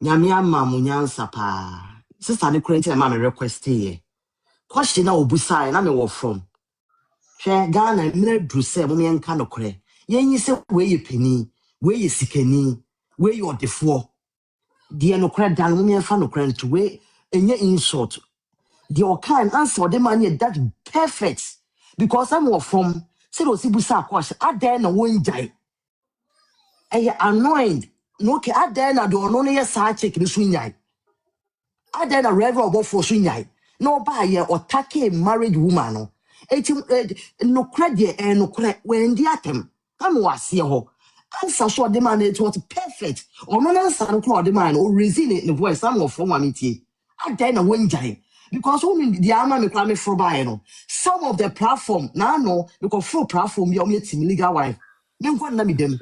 Nyame ama mo nyansa pa. Sister ne kura nti na ma me request ye. Question na obusa na me wo from. Hwe Ghana mre dru se mo me nka no kure. Yenyi se we ye pani, we ye sikani, we ye odefo. Die no kura dan mo me nfa no kura nto we enye insult. The kind answer the man ye that perfect because I'm from say osibusa question. I dare na won jai. Annoyed. No ke I dare na do no ne sa check ni sunyai. I dare na reverend obo for sunyai. No ba ye or take a married woman no. Eti no credit and no credit when the atem. Come was here ho. Answer so the man it was perfect. Or no answer no the man or resilient in the voice some of from amity. I dare na won jai. Because only the army me kwame for buy no. Some of the platform now no because full platform you me team legal wife. Me kwa na me dem.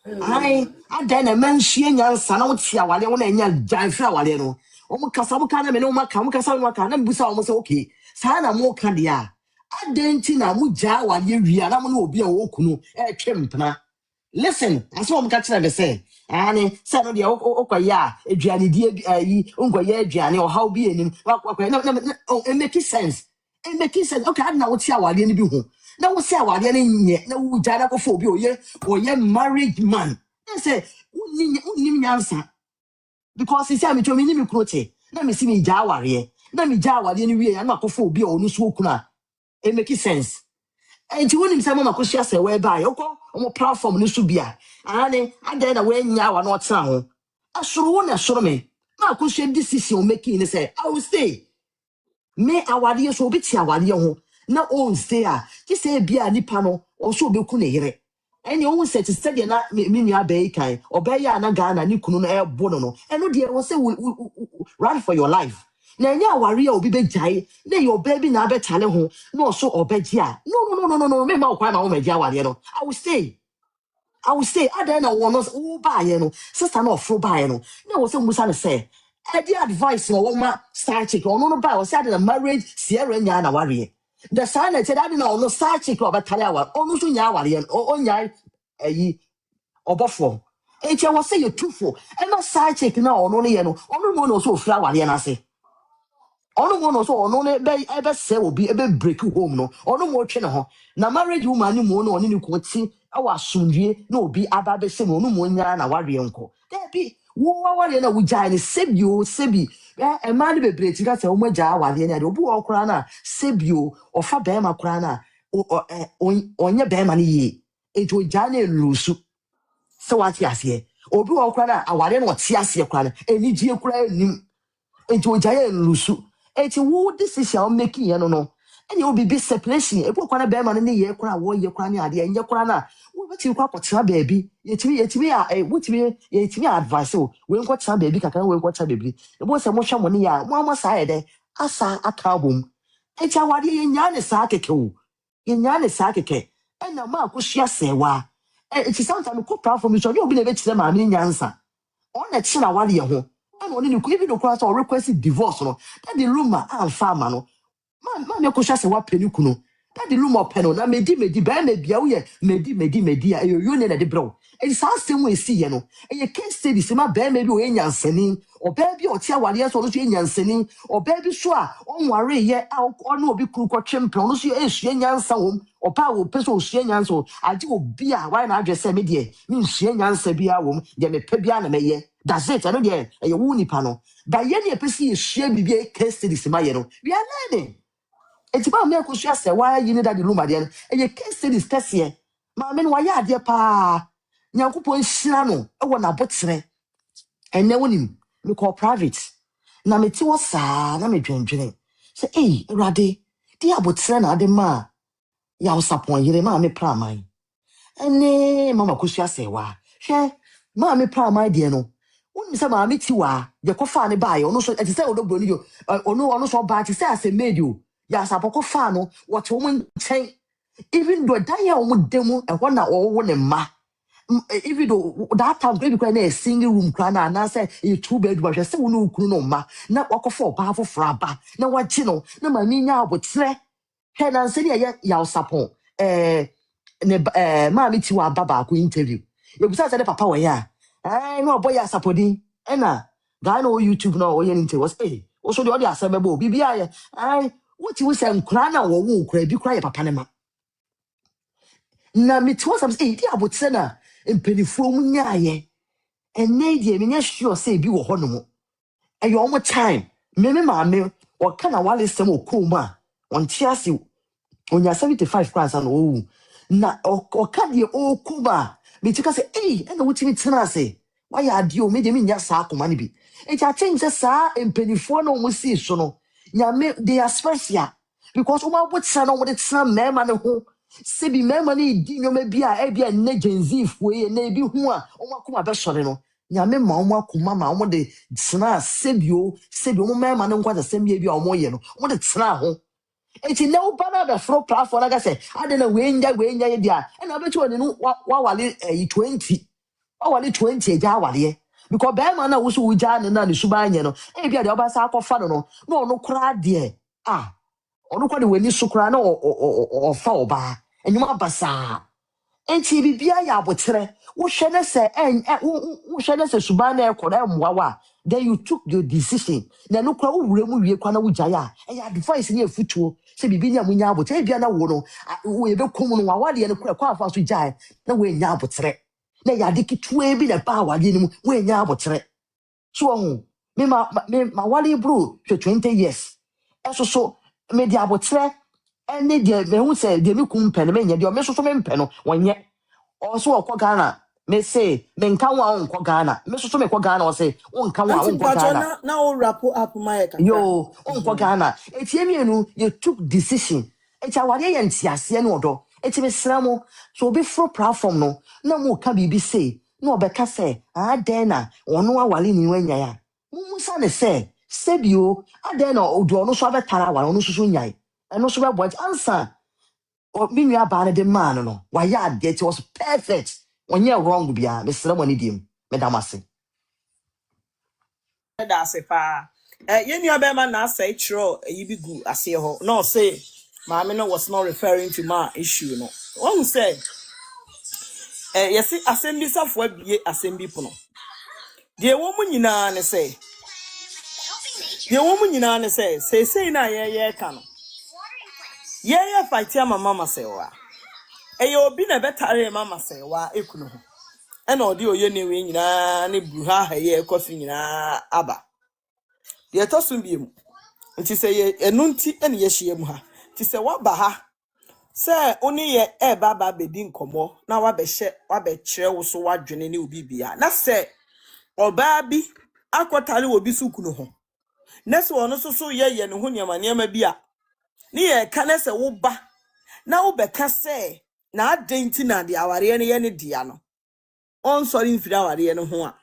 I then a man she and son out here while they want to jive flower. No, kasa na me no maka, kasa maka, na busa almost okay. Sana mo candia. I didn't na muja while you real, I'm no be a wokuno, chimpna. Listen, that's what I'm catching them say. Annie, son of the Okoya, a Gianni dear, Ungoya Gianni, or how be him. No, it makes sense. It makes sense. Okay, I know what's your while you do. Now, what's your while you no Janacophobia, or ye married man. I say, wouldn't answer. Because he said, me to me, Crote. Let me see me Jawari. Let me Jawa anyway, I'm not phobia or no swokuna. It makes sense. And you wouldn't say, Mamma, because say, whereby, on platform, no subia. And then away now or not sound. I should want to show me. Now, could share decision making, say, I will stay. Me, our dear, so bit our dear. Now, own stay. Just say, be a nipano, or so be kunere. And you always said to study not me, a baker, or bay an agana, Nikun air bono. And no dear, was say, run for your life. Now, yeah, warrior will be big jay. Then your baby now better home. No, so or bed ya. No. Me, my quite my own jawariano. I will stay. I don't know one was buy no. Sister no fro buy no. No, was some musana say. I did advice no woman side chick or no buy was a marriage Sierra Yana warrior. The sign I said I didn't know no side chick or Batalawa or no Yawarian or on yai or buffalo. H was say you truthful and not side chick now or only no or no one also flower and I say. Ono one also ono be ebe se obi ebe break home no ono mo twe ne ho na marriage woman ni mo no oni ni kwoti awa asundue na obi aba be se mo no mo nya na ware enko there be wo ware na wo jai ne sebi e ma ni bebre ti ka se o mo ja ware na de obi wo kora na sebio ofa be ma kora na onye be ma ni ye ejo ja na lusu se wati ase obi wo kora na aware na oti ase kora na eni die kora enim ejo ja ya lusu eti wo decision making ye no and you be separation e kwa na be ma ne ye kora wo ye kora ne ade enye kora na wo beti kwa kwotira baby yetimi wotimi yetimi advice o we nkwotira baby kaka we nkwotira baby e bo se mo hwa mo ne ya mo ama sa ye de asa aka bom eti awade ye nya ne sa keke o ye nya ne sa keke e na ma akohia sewa eti sometimes ko platform so you be na be tire ma me nyansa on na tire awade ye ho and when you even request or request divorce no that the rumor and farmer no man me ko hwase wa penu kuno that the rumor peno na medi ba na bia wo ye medi a you ne na de bro and sa asem we see ye no e case study se ma ba ma bi o enyansani o ba bi o tia wale so no so enyansani o ba bi so a on ware ye a ono obi kuru ko twempem no so e sua nyansa wom o pa wo peso sua nyansa age obi a why na adwese me de me sua nyansa bia wom de me pa bia na me ye that's it I know there e wo nipa no ba ye ne pesi e sua bibia case study se ma ye no we are learning. It's about me ko sua se why you need that the room ade no e case studies tese ma me no wa ya ade pa nyankopon hira no e wo na botere ene wonim me call private na me ti wo saa na me dwendwene say eh urade di abotere na ade ma ya wo sapon yire ma me pra man ene mama ko sua se wa hwe ma me pra man de no wonim say ma me ti wa de ko fa ne ba ye ono so e ti say odo broni yo ono so ba ti say ase made you ya sapoko fa no what woman say even though that year omo demu e ho na wo ne ma even though that time baby cry na a single room cry na say a two bedroom I say we no kunu no ma na wakofo ba fo fraba na waji no na ma mi nya abotre he na say ya sapon ma mi ti wa baba ko interview you bisa say the papa we ya no boy ya sapodi na guy no YouTube no or anything was also the other assemble BBI. What you say, Krana or woo, crab, you cry, papa nema. Na me to some say, dear, but sena, and penny from yaye. And nay, me sure say, be a honomo. And you more time. Meme mammy, or can I wally some more coma on Chassis on your 75 crowns and oh. Na or can you oh Cuba? Me take us and what you say. Why are you made me ya sack money be? It I change the sa and penny for no more see so. Ya me they are special because what son on what it's some man who. Sebi mema ni di nyome bia e bia ne genzi fue na ebi hu a omo akoma be sore no nyame ma omo akoma ma omo de tsena sebi omo mema ne nkwa asem ye bia omo ye no omo de tsena ho enti na wo bana da fro platform na ga se ade na we nya ye dia e na betu oni no wa wale 20 wa wale 20 eja wale because be ma na wo so wuja ne suba anye no e bia de obasa akọfa no na ono kra de ono kwa de weni sukra na o fa oba enyuma basa enti bibia ya abotre wo hwene se wo hwene se suba na ekora mwawa then you took your decision na no kwa wo wure mu wie kwa na wo jaya ya advice ni efutuo se bibi nya munya abotre bia na wo no wo ebe kom no wa de ne kwa afa so jaya na wo nya abotre na ya de kitue bi na ba wa de ni mu wo nya abotre so ho me ma wale bro 20 years so me di abotre ene de me hu se de me kum pene me nya de o me so me mpe no wonye o so okọ Ghana me say me nka wa onko Ghana me so me kwa Ghana o say onka wa onko Ghana na o wrap up my kakra yo onko Ghana etie mienu you took decision etia wade ye ntiase ne odo eti me sramo so obi fro platform no na mo ka bibi say na obeka say den na ono awale ni wanya ya musa ne say sebio den na odo no so abetara awale ono so nyai eno so be boy answer or me aba na de man no why ya it was perfect when you wrong bia me sramo ni dim me damase da se pa ye nua be ma na say chro yi bi gu ase ho no say maame no was not referring to my issue no one say yes assembly safo abie assembly pono de wo mu nyina ne say say na ye ka no ye fight ya mama say wa e obi na betare mama say wa ekunu ho e na odi oye ne we nyina ne bru ha ye kofi nyina aba de tosum bi mu nti say ye enunti ene ye hye mu ha nti say wa ba ha say oni ye e baba bedi nkomo na wa be kire wo so wadwene ne obi bia na say oba bi akotare obi sukunu ho na say ono so ye ne ho niama bia ne ye ka na say wo ba na wo be ka say na adenti na de aware ne ye ne dia no on sorry mfiri aware ne ho a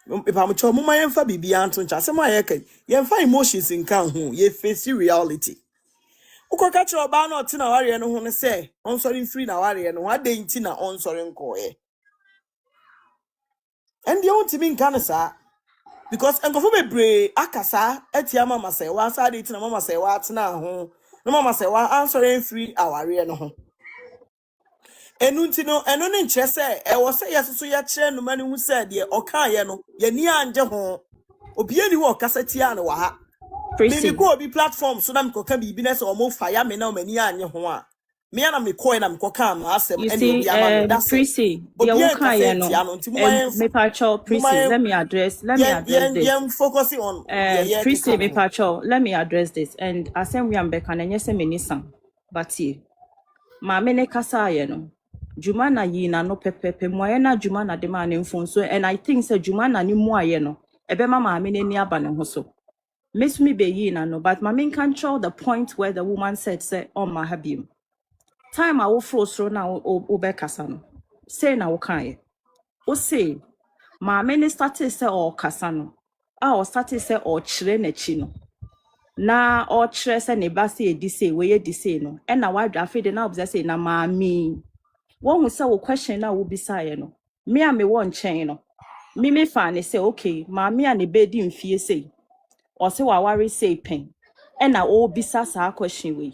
ipam cho mo mayen fa bibia anto ncha se mo ayeka ye fa emotions nkan ho ye face reality ukoka cho ba na otina aware ne ho ne say on sorry mfiri na aware ne ho adenti na on sorry nkoe and they want to be nkan sa because enkofo bebre akasa atia mama say wa sa de tina mama say wa atena ho no mama say wa answering free aware ne ho enunti no eno ne nche say e wo say yeso ya kire no mani hu say de oka ye no ye ni anje ho obi ani wo kasa tia ne wa ha me go obi platform so na me koka bi business o mo fa ya me na o mani anye ho a me na me ko na me koka ma asem ene obi ama me that's Prissy, the woka ye no. Me pacho, Prissy, let me address this. Focusing on Prissy, me pacho, let me address this. And asem we am beka na nyese me nisan. But ye, ma me ne kasa ye no. Juma na yi na no pepepe moye na juma na de ma ne mfonso and I think say juma na ni mo aye no. Ebe ma me ne ni aba ne ho so. Miss me be yi na no, but ma me can control the point where the woman said say on my habim. Time I will frost na obekasa no. Say na wo kan o say ma me started say o kasa no. O started say o kire na chi no. Na o kire say ne ba say edi say we edi say no. E na wa dwa fe de na obza say na ma mi. Wo hu say wo question na wo bisa ye no. Me a me wo nchen no. Me fa ne say okay, ma me a ne be di mfie say. O say wa ware say pen. E na o bisa sa question we.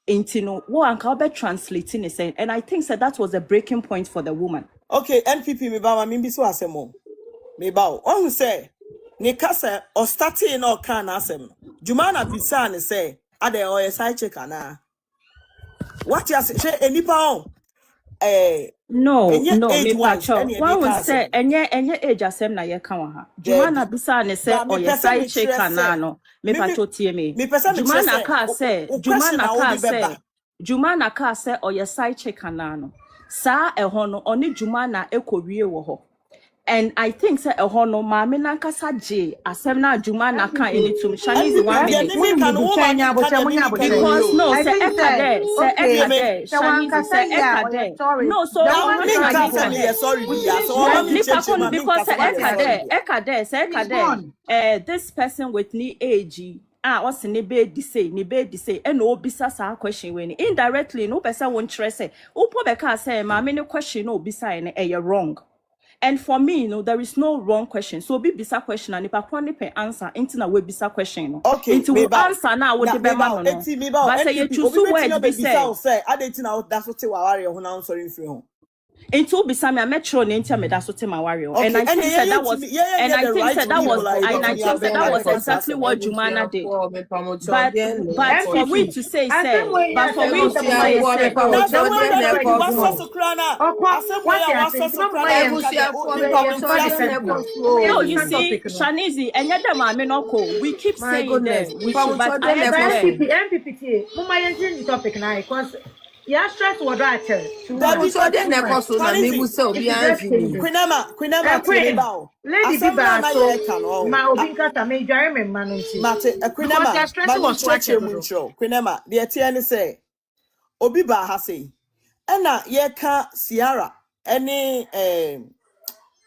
Intino, what uncle be translating is saying, and I think that was a breaking point for the woman. okay NPP me ba ma me bi so asemo me ba o who say ne kasa or starting or can asem. Jumana Bisan say, are they or a side check ana? What you say any pound? No, And no, age me wise, pacho. any One will case. say, enye age asem na ye kan wa ha. There Jumana be. bisa ne say But o me ye person side me check say. no. Me pacho tie me. Me person me Jumana say. ka say, O question na obi beba. Jumana ka say o ye side check no. Sa eho no oni Jumana ekowie wo ho. And I think say no maame nankasa je asem na Jumana kan enitum. Shani is 1 minute. Because no, I say think that ekade, say okay. ekade, The one Shanizi say can yeah, or ekade. sorry. No, so The Now one no me no can kasa me yeah. sorry We be so finish all that. me cheche ma me because kasa me sorry be. say He's gone. this person with ni age what's ne be say and no bisa sa question when indirectly no person won't stress say upo beka say ma me no question no bisa ne you're wrong. And for me, there is no wrong question. So be bisa question and if I can't pay answer, into na we bisa question. No. Okay, Into me we ba. answer now with the Me bema ba. no. Eti me ba. But say you NPP choose obi beti word no be be say. bisa o say adeti na that's what wa wari ho na sorry free ho. Into Bisami, I metro nature me that's what my warrior. Okay, And I think yeah, that was and I the think right that was people are and I getting think that was the exactly what Jumana did. But for we MPP. to say I think when but for we to you say Now the the way one that that you is was gone. so krana. Okwa, Asem what way you was say? so Mama, krana I you can no, you see, Shanizi, and yet we keep My saying goodness. that we should, but I had to learn. MPP, Mama, you change the topic now because you stress what I tell too much. Dabi So then Too the much. cost na me Challenge. bu se obi It is just anzi ni. changes. Queenama tell Queen, bao. Lady Asem na Biba, na so ye can oh. my Obinkata may dry me manunti. Mate, Because your Queenama, stress manu was what cheche muncho. Queenama, the etienne say, Obi ba ha say. Ena ye ka Sierra, any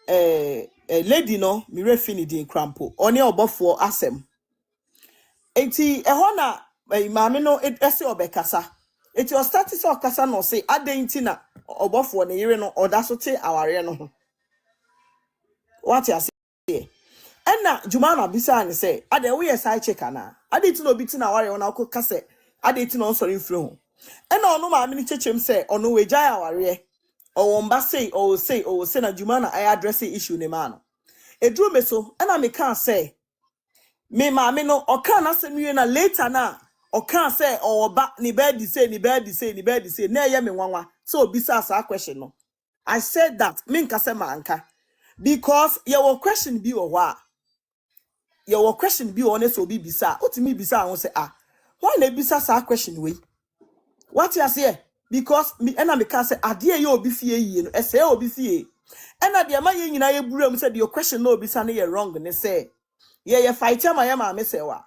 lady no, mi refini din crampo. Oni obofo asem. Eti ehona maame no ese obekasa. Eti o start se okasa no say adenti na obofo ne yire no oda so te aware no ho. What you say? Ena Jumana bisa ne say ade we side check ana. Adenti no biti na aware na okoka say adenti no nsori mfiri ho. Ena ono maame ni chechem say ono we jai aware. O womba say na Jumana I address issue ne ma no. Edru me so ena me kan say me maame no oka na asem na later na oka say oba ni bed say na ye me nwanwa so obisa sa question no I said that me nka se manka because your question bi o wa your question bi on so bi bisa otimi bisa ho say why na bisa sa question we what you say because me na me ka say ade ye obi fie yie no ese obi fie na de ma ye nyina ye buram say your question no obisa na ye wrong ne say ye fight am ya maame sewa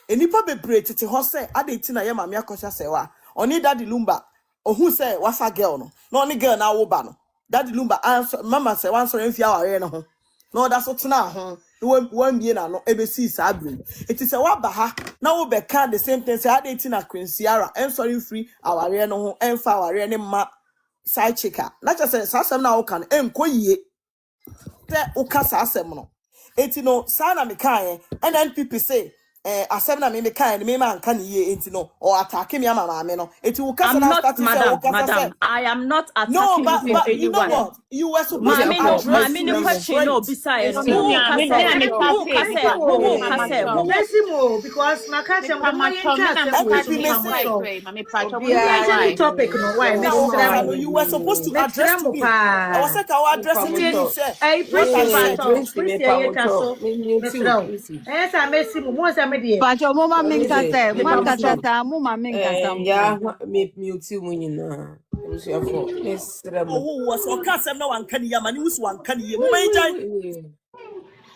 enipa bebre tete ho se adeti na ye maame akosha sewa oni daddy lumba ohun se wafa girl no na oni girl na wo ba no daddy lumba answer mama se wan so mfia ware no ho na oda so tena ho wan bie na no ebesi sa abrin eti se wa ba ha na wo be ka the same thing se adeti na Quincyara en sorry free aware no ho emfa aware ne ma side chicker na just say asem na wo kan enkoyie te ukasa asem no enti no sana me kan NNPP say asem na me kan me man kan ye enti no or attack me ama me no enti ukasa I'm na not, start say ukasa say madam. I am not no attacking you in but any you know way. what you were supposed to address Mami no me question no straight beside no. Who Mesimo, because Makasha, Mama, you NPP me say change the topic, no, why, na Miss ukasa no Ramo? you were supposed to Let's address to Ramo, me I was like I address to you say a what I pretty say battle, pretty a castle, Miss Rao. Yes, I may see more than media. Pacho mama minkasa, mwankasa ta mama minkasa Ya mpo. me uti mu nyina. Ebusuafo. Mesrem. oh was ukasa na wan kan ya mani wusu wan kan ye mo We.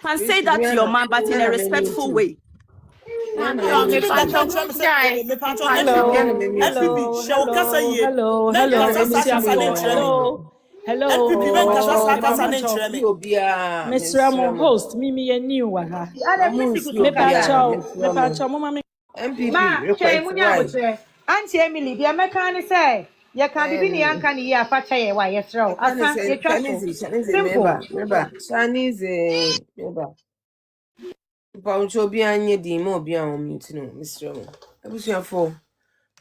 can say Please, that to me your na man, but in a respectful way. NPP that can't tell me say me patch on NPP shall kasa ye men kasa sa kasa ne nkyerɛ me NPP men kasa sa kasa ne nkyerɛ me Obia, Miss Ramo mesrem. host Mimi ye new waha. The other missing Omunsi to Me obia, Kasa. pacho mesrem. mama me MPP Ma, Chay request why? Munya, Auntie Emily, the American say, you can be the uncanny year, Facha, why, yes, row. I Chinese, can't, you trust. Chinese Simple. member. Chinese member. Paucho obi anye di mo obi an omuti no, mesrem. Ebusuafo,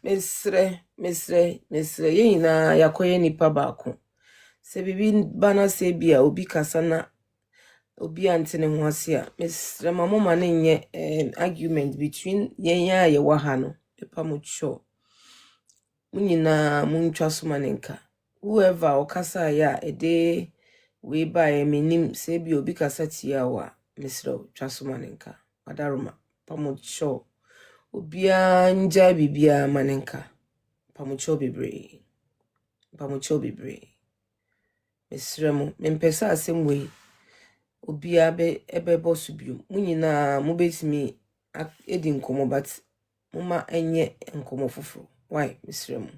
mesre, ye nyina yakoye nipa baako. Se bibi bana se bia obi kasa na obi antene ho ase a Miss Ramamoma ne nye argument between yenya ye wa ha no pepa mo cho munyina muntwa so manenka whoever okasa ya ede we by menim say bi obi kasa tia wa Mr. twa so manenka adaroma pa mo cho obia nja bibia manenka pa mo cho bebre Mr. Mempesa asem we obia be ebe boss biom munyina mo betimi edi nkomo but mama enye nkomo foforo why Mr.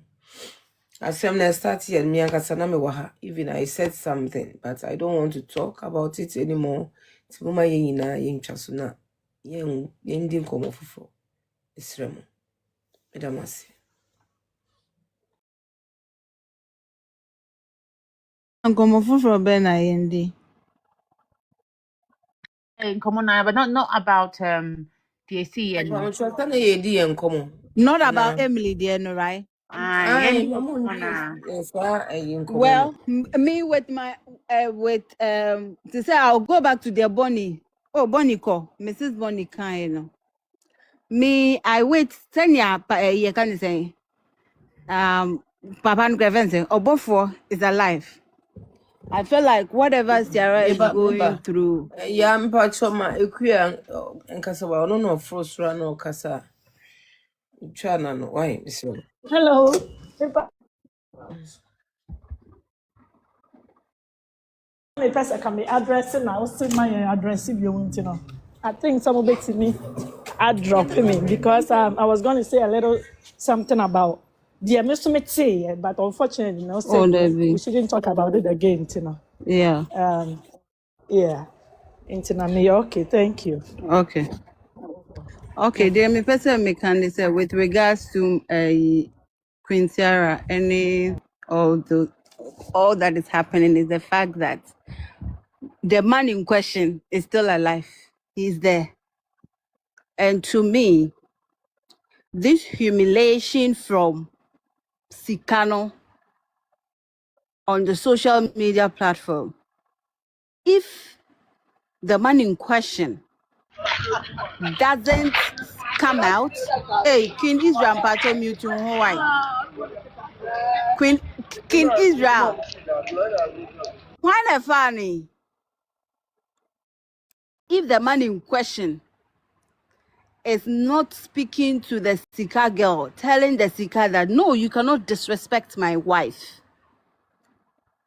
Asem na start here me akasa na me waha even I said something but I don't want to talk about it anymore ti mama ye nyina ye ntwa so na ye ndi nkomo foforo Mr. Edamasi Nkomo foforo be na yendi. Come on now, but not about TSC and I'm sure na ye di nkomo Not about ana Emily there, no, right? ai yeah, mama come on ndi now. fa nkomo no Well, me with my to say I'll go back to their Bonnie. Oh, Bonnie call Mrs. Bonnie kind. Me, I wait 10 years. You can say Papa and Gravensen or Bofo is alive. I feel like whatever Sarah is going meba through. ya mpa choma ekuya nkasa wa no no frustra no kasa twa na no why Mr. Hello. Me person can be addressing now. See my address if you want to know. I think some of it me are dropping me because I was going to say a little something about the MSMT, but unfortunately, you know, Oh, said we Debbie. shouldn't talk about it again, you know. Yeah. Yeah. Into me, okay, thank you. Okay. Okay. Dear me, person me can say with regards to Queen Sarah, all that is happening is the fact that the man in question is still alive. He's there. And to me, this humiliation from Sikano on the social media platform, if the man in question doesn't come out, hey, Queen Israel Pato mute Hawaii. King Israel, why not funny? If the man in question is not speaking to the Sika girl, telling the Sika that no, you cannot disrespect my wife.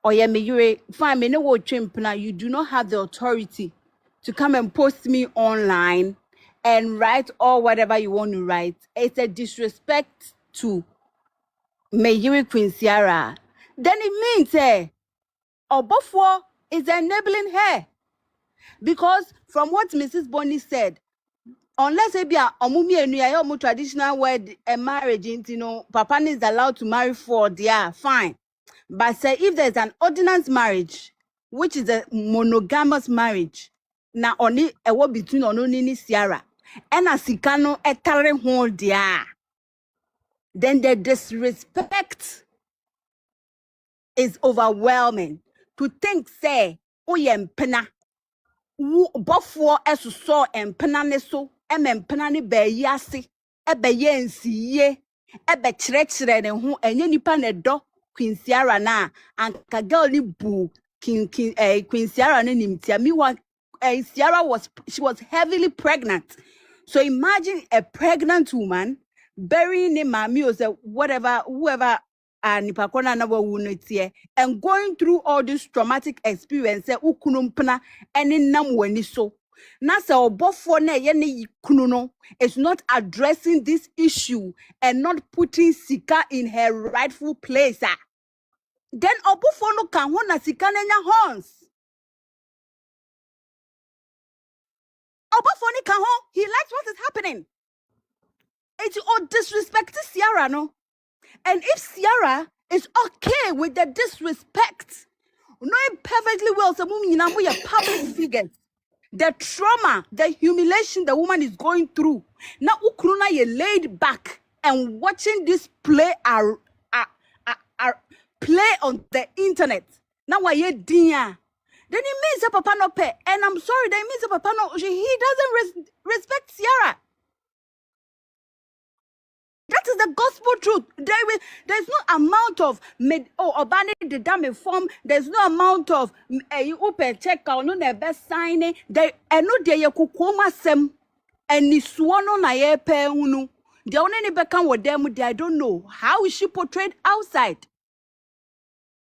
Or yeah, me you fine me no wo chimpna, you do not have the authority to come and post me online and write or whatever you want to write. It's a disrespect to Mayuri Queen Sierra. Then it means Obofo is enabling her. Because from what Mrs. Bonnie said, unless it be a omumi enu traditional wed and marriage, you know, Papa is allowed to marry for yeah, fine. But say if there's an ordinance marriage, which is a monogamous marriage, now only a war between Ononi Sierra and a Sikano etare hold there, then the disrespect is overwhelming. To think, say, oh, pena. Bofo esuso empena ne so empena ne ba yi ase ebe ye nsiye ebe kyerɛkyerɛ ne ho enye nipa ne do Queen Sierra na anka girl ni bu Queen Sierra ne nimtia Sierra she was heavily pregnant. So imagine a pregnant woman burying in mommy or whatever whoever and going through all this traumatic experience ukunumpna and nam weni so na se obofo na ye ne kunu no is not addressing this issue and not putting Sika in her rightful place then obofo no kan ho na Sika na nya horns obofo ni kan ho he likes what is happening. It's all disrespect to Sierra no. And if Sierra is okay with the disrespect, knowing perfectly well, some women are public figures, the trauma, the humiliation the woman is going through. Now, Ukruna, you laid back and watching this play play on the internet. Now, why you dear? then it means that Papa no pay. And I'm sorry, that means that Papa no, he doesn't respect Ciara. That is the gospel truth. There's no amount of obani the dame form. There's no amount of upe check out no the best signing. There no de yakukoma sem and ni suono na ye pe unu. The only ni bekan with them. I don't know how is she portrayed outside.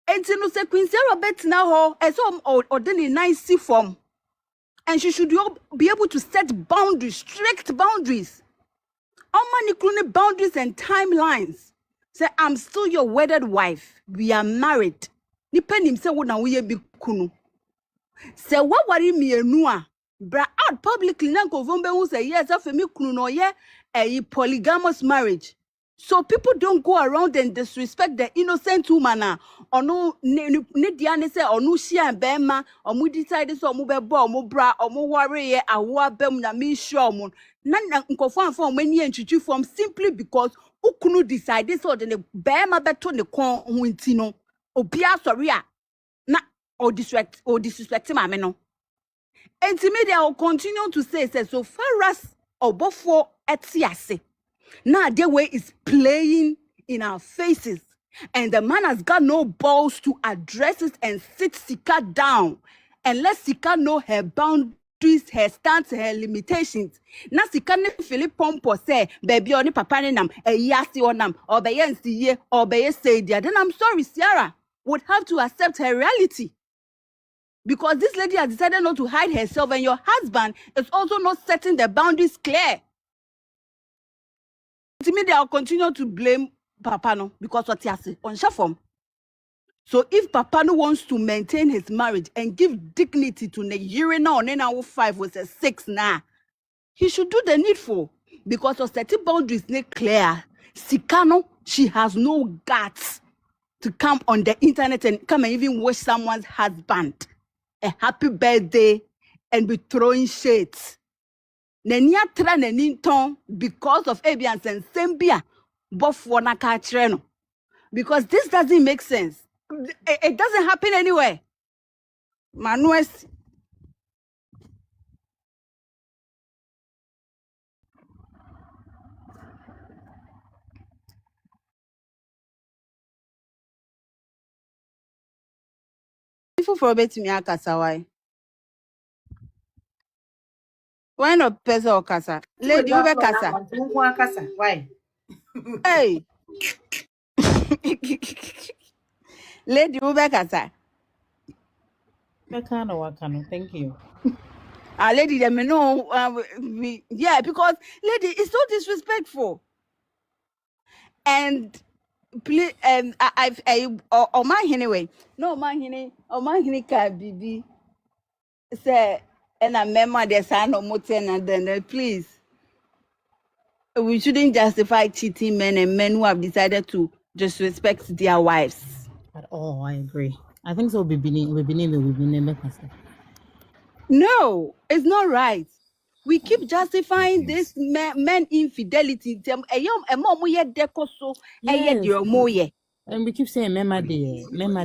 And no say Queen Sarah bet now as or then nice form, and she should be able to set boundaries, strict boundaries. Including boundaries and timelines. Say, I'm still your wedded wife. We are married. Nipenim say what na we be kunu. Say what worry me enua. Bra out publicly na konfirm who say yes after me kunu no ye a polygamous marriage. So people don't go around and disrespect the innocent woman or no ne diane say or no shia bema or mu decide so mu bebo or mu bra or mu worry ye awo bem na me sure mu na nkofo afo mani entwitwi form simply because ukunu decide so the bema beto ne kon ho nti no obia sorry a na or disrespect ma me no enti media will continue to say so far as obofo etiase. Now their way is playing in our faces, and the man has got no balls to address it and sit Sika down and let Sika know her boundaries, her stance, her limitations. Now Sika ne Philip Pompo say, baby oni papa ne nam, yasi onam, or be ye or be say dia. Then I'm sorry, Ciara would have to accept her reality. Because this lady has decided not to hide herself, and your husband is also not setting the boundaries clear. To me, they'll continue to blame Papa no because what he has on Shafom. So if Papa no wants to maintain his marriage and give dignity to Nigeria now, and then our 5 was a 6 now, he should do the needful because of certain boundaries not clear. Sikano, she has no guts to come on the internet and come and even wish someone's husband a happy birthday and be throwing shades. Nenia tra neninton because of Abians and Sembia both wanaka treno. Because this doesn't make sense. It doesn't happen anywhere. Manues. If you forget me akasawai. Why not person or casa? Lady Ube casa. Why? Hey. Lady Ube casa. Thank you. Lady, let me know. Yeah, because lady is so disrespectful. And please, oh my anyway. No, my can be say, and I remember the son of Moten and then please. We shouldn't justify cheating men and men who have decided to disrespect their wives. At all, I agree. I think so. We've been No, it's not right. We keep justifying this men infidelity. And we keep saying, Mema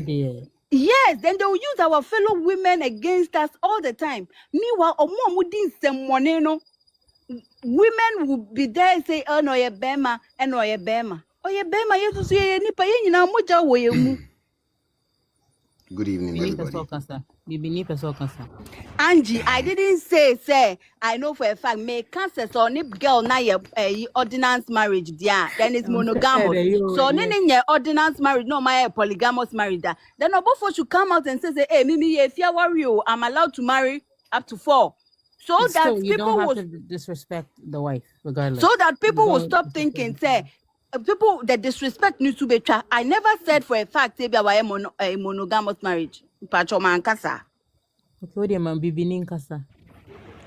dear. Yes, then they will use our fellow women against us all the time. Meanwhile, women will be there and say, oh no, ye bema, and no, ye bema. Oh, ye bema, yes, to see any pain in our moja way. Good evening, everybody. Angie, I didn't say, I know for a fact, may cancer or nip girl na ye ordinance marriage, yeah, then it's monogamous. So, nene ye ordinance marriage, no, my polygamous marriage. Then both should come out and say, hey, Mimi, if you worry, I'm allowed to marry up to 4. So that still, you people don't have will to disrespect the wife, regardless. So that people will stop thinking, say, people the disrespect needs to be tried. I never said for a fact maybe a monogamous marriage. Pacho man kasa.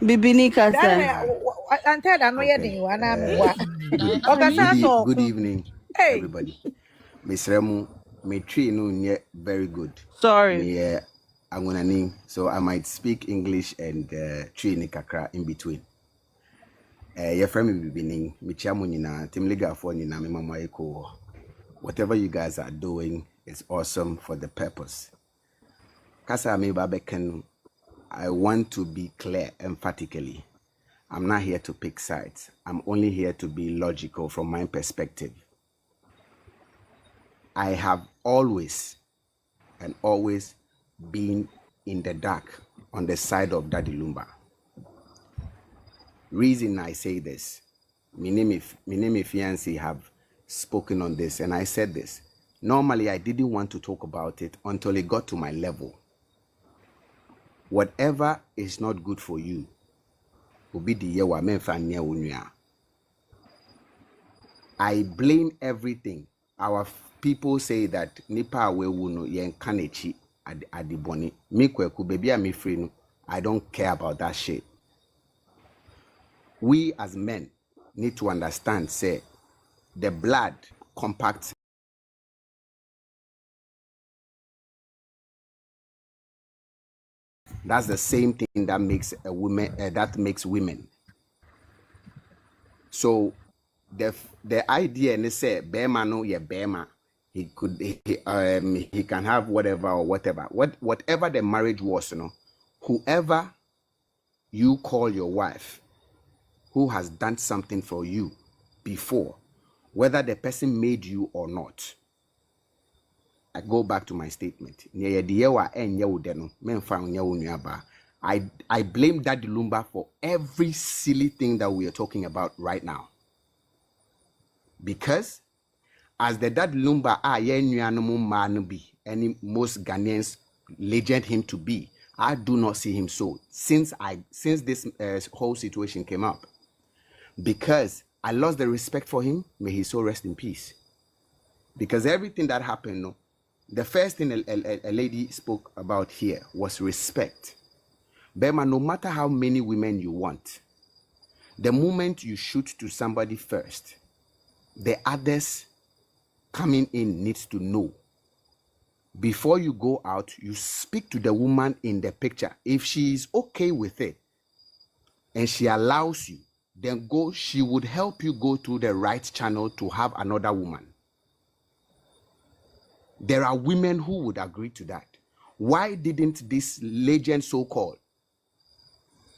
Bibini kasa. Good evening, everybody. Miss Remu, my tree no very good. Sorry. Yeah, I'm gonna name, so I might speak English and tree ni kakra in between. Your friend will be beginning, Michamunina, Tim Liga for Nina, Mama Eko. Whatever you guys are doing is awesome for the purpose. Kasa me babeken, I want to be clear emphatically. I'm not here to pick sides. I'm only here to be logical from my perspective. I have always been in the dark on the side of Daddy Lumba. Reason I say this, my name fiancé have spoken on this, and I said this. Normally, I didn't want to talk about it until it got to my level. Whatever is not good for you, I blame everything. Our people say that nipa we no yen kanechi adiboni. Me kweku baby a me free no. I don't care about that shit. We as men need to understand, say, the blood compacts. That's the same thing that makes a woman. That makes women. So the idea and say Bema no ye Bema. He can have whatever or whatever. Whatever the marriage was, you know, whoever you call your wife, who has done something for you before, whether the person made you or not. I go back to my statement. I blame Daddy Lumba for every silly thing that we are talking about right now. Because as the Daddy Lumba any most Ghanaians legend him to be, I do not see him so since this whole situation came up. Because I lost the respect for him, may he so rest in peace. Because everything that happened, no, the first thing a lady spoke about here was respect. Bema, no matter how many women you want, the moment you shoot to somebody first, the others coming in needs to know. Before you go out, you speak to the woman in the picture. If she is okay with it and she allows you, then she would help you go to the right channel to have another woman. There are women who would agree to that. Why didn't this legend, so-called,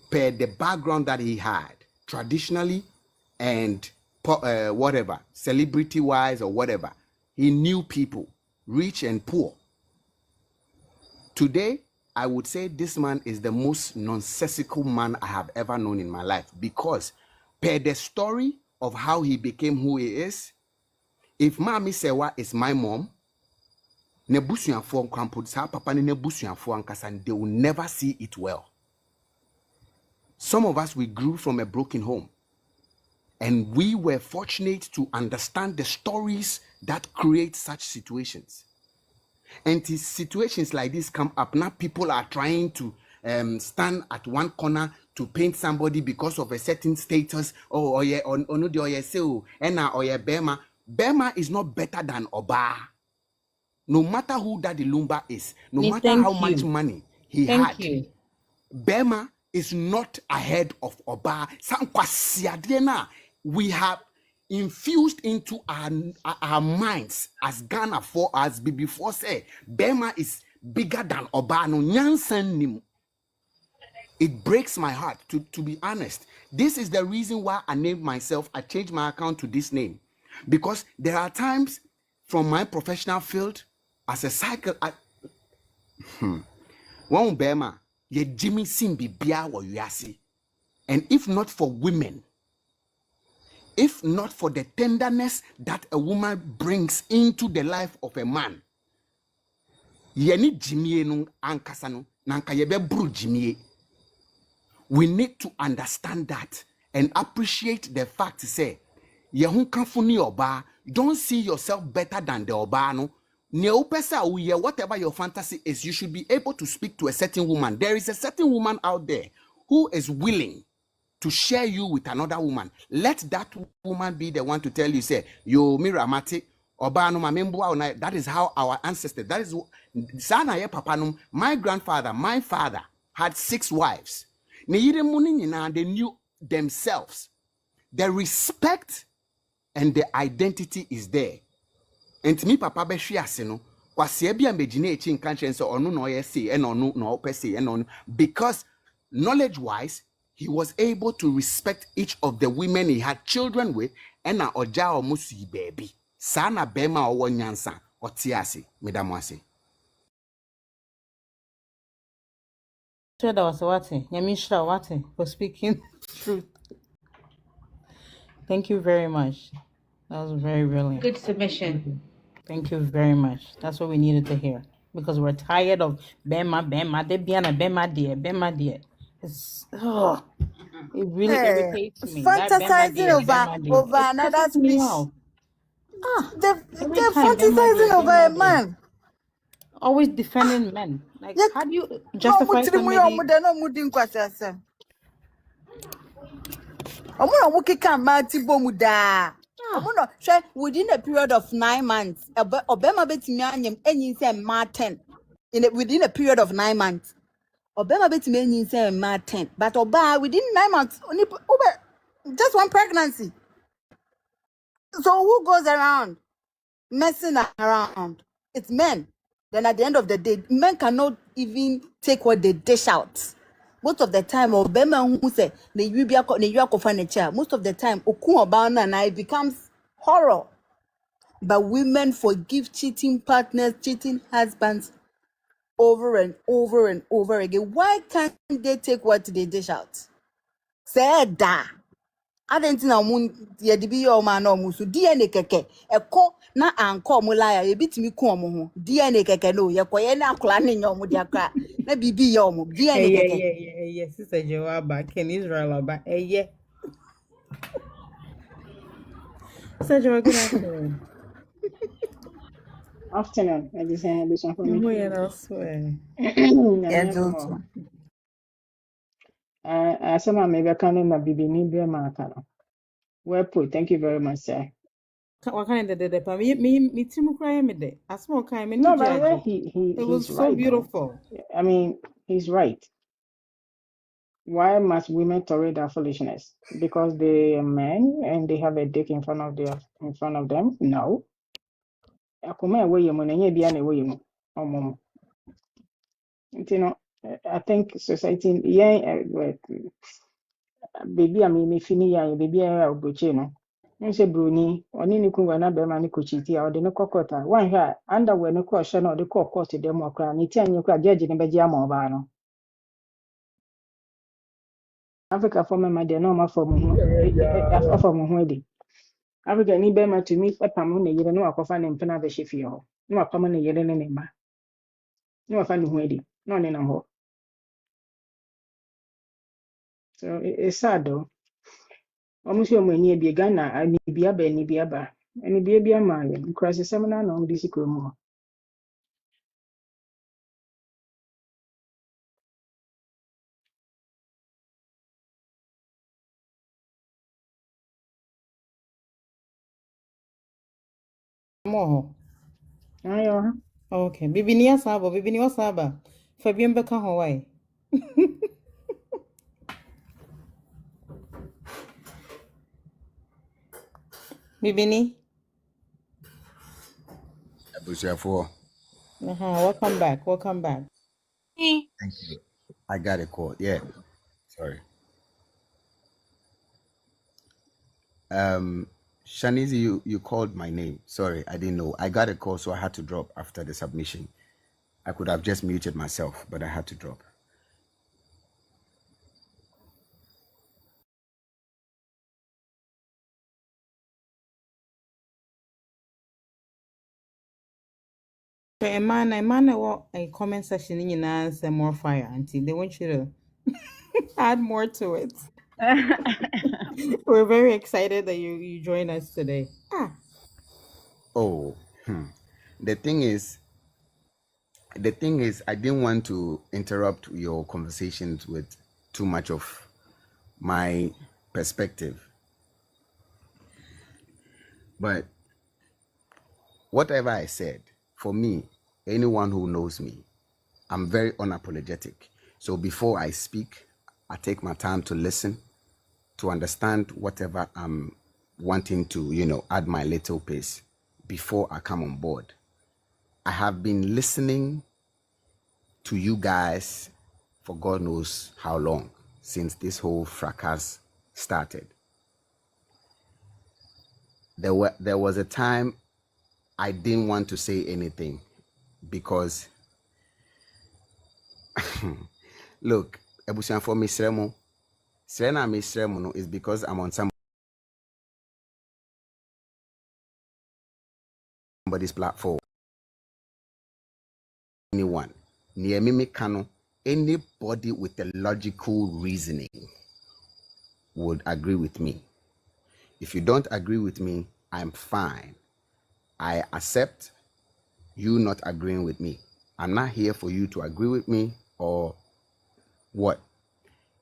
per the background that he had, traditionally and whatever, celebrity-wise or whatever, he knew people, rich and poor. Today, I would say this man is the most nonsensical man I have ever known in my life, because per the story of how he became who he is, if Mami Sewa is my mom, they will never see it well. Some of us, we grew from a broken home, and we were fortunate to understand the stories that create such situations. And situations like this come up. Now people are trying to stand at one corner to paint somebody because of a certain status. Oh yeah, Bema. Bema is not better than Oba. No matter who Daddy Lumba is, no matter how much money he had, Bema is not ahead of Oba. We have infused into our minds as Ghana as before say, Bema is bigger than Oba. No nyansen. It breaks my heart, to be honest. This is the reason why I named myself, I changed my account to this name. Because there are times from my professional field, as a cycle, one Bema, ye Jimmy Simbi Bia wa Yasi. And if not for women, if not for the tenderness that a woman brings into the life of a man, ye ni Jimmy no ankasano, nanka yebe bru Jimmy. We need to understand that and appreciate the fact to say, ye hun kanfuni oba, don't see yourself better than the oba no. Whatever your fantasy is, you should be able to speak to a certain woman. There is a certain woman out there who is willing to share you with another woman. Let that woman be the one to tell you, say, yo, miramati, that is how our ancestors, that is, my grandfather, my father had 6 wives. They knew themselves. The respect and the identity is there. And to me, Papa Beshiasino, Kwasia bi ambegine echi nka kyerɛ sɛ ɔno na ɔyɛ say ɛna ɔno na ɔpɛ say ɛna ɔno, because knowledge wise he was able to respect each of the women he had children with ɛna ɔgya ɔmo si baabi saa na bɛrima a ɔwɔ nyansa ɔte ase medam ase. Sure, that was what? Yamisha, what? For speaking truth. Thank you very much. That was very brilliant. Good submission. Thank you very much. That's what we needed to hear because we're tired of Bema, Debiana, Bema, dear. It's it really irritates me. That Fantasizing over another pisses me speech. off. They're time, fantasizing over a man. Always defending men. Like, Yeah. how do you justify somebody? Within a period of 9 months, Obama betimi anyam enyin say ma 10. Within a period of 9 months, Obama betimi enyin say ma 10. But Oba within 9 months, only just one pregnancy. So who goes around messing around? It's men. Then at the end of the day, men cannot even take what they dish out. Most of the time, Obama who say the Yubia furniture. Most of the time, Okun Obama and it becomes horror. But women forgive cheating partners, cheating husbands over and over and over again. Why can't they take what they dish out? Say da. I don't know ye dibi yo man no musu DNA keke eko na anko mo liar ye bitimi ko mo ho DNA keke no ye koye na akla ne nyom dia kra na bibi yo mo DNA keke Yeah, sister Jawaba Ken Israel aba yeah. Sister Jawaba, good afternoon. Afternoon. I just had this one for me. I swear. Some of maybe I can't remember Bibi Nibia Makano. Well put. Thank you very much, sir. What kind of the me timu cry me de. A small kind me No, but judge. it was he's so right, beautiful. though. I mean, he's right. Why must women tolerate that foolishness? Because they are men and they have a dick in front of them? No. Akuma away you money be an away you know. You know, I think society baby I mean me fini ya baby I oboche no. Nse bruni oni ni kunwa na be ma ni kochiti a ode ne kokota wan hwa underwear ne ko hye na ode ko court dem okra ni ti anye kwa judge ne beji ama oba no Africa for me ma de no ma for mu ho for mu ho edi Africa ni be ma to mi pam ne yire no akofa ne mpena be hye fie ho no apam ne yire ne ne ma no afa ne ho edi no ne na ho so it's sad though almost your money be Ghana ani bia ba ni bia ba ani bia ma ye crisis seminar no di sikro mu More. ayo Okay. Bibi ni wasaba. Fabian beka Hawaii. Bibini. Welcome back. Thank you. I got a call. Yeah. Sorry. Shanice, you called my name. Sorry, I didn't know. I got a call, so I had to drop after the submission. I could have just muted myself, but I had to drop. So a man a comment section in answer more fire until they want you to add more to it. We're very excited that you join us today. Oh, the thing is, I didn't want to interrupt your conversations with too much of my perspective. But whatever I said, for me, anyone who knows me, I'm very unapologetic. So before I speak, I take my time to listen, to understand whatever I'm wanting to, add my little piece before I come on board. I have been listening to you guys for God knows how long, since this whole fracas started. There was a time I didn't want to say anything because look, ebusian for Misremo, Serena Misremo no, is because I'm on somebody's platform. Anyone near me Kano, anybody with a logical reasoning would agree with me. If you don't agree with me, I'm fine. I accept you not agreeing with me. I'm not here for you to agree with me or what.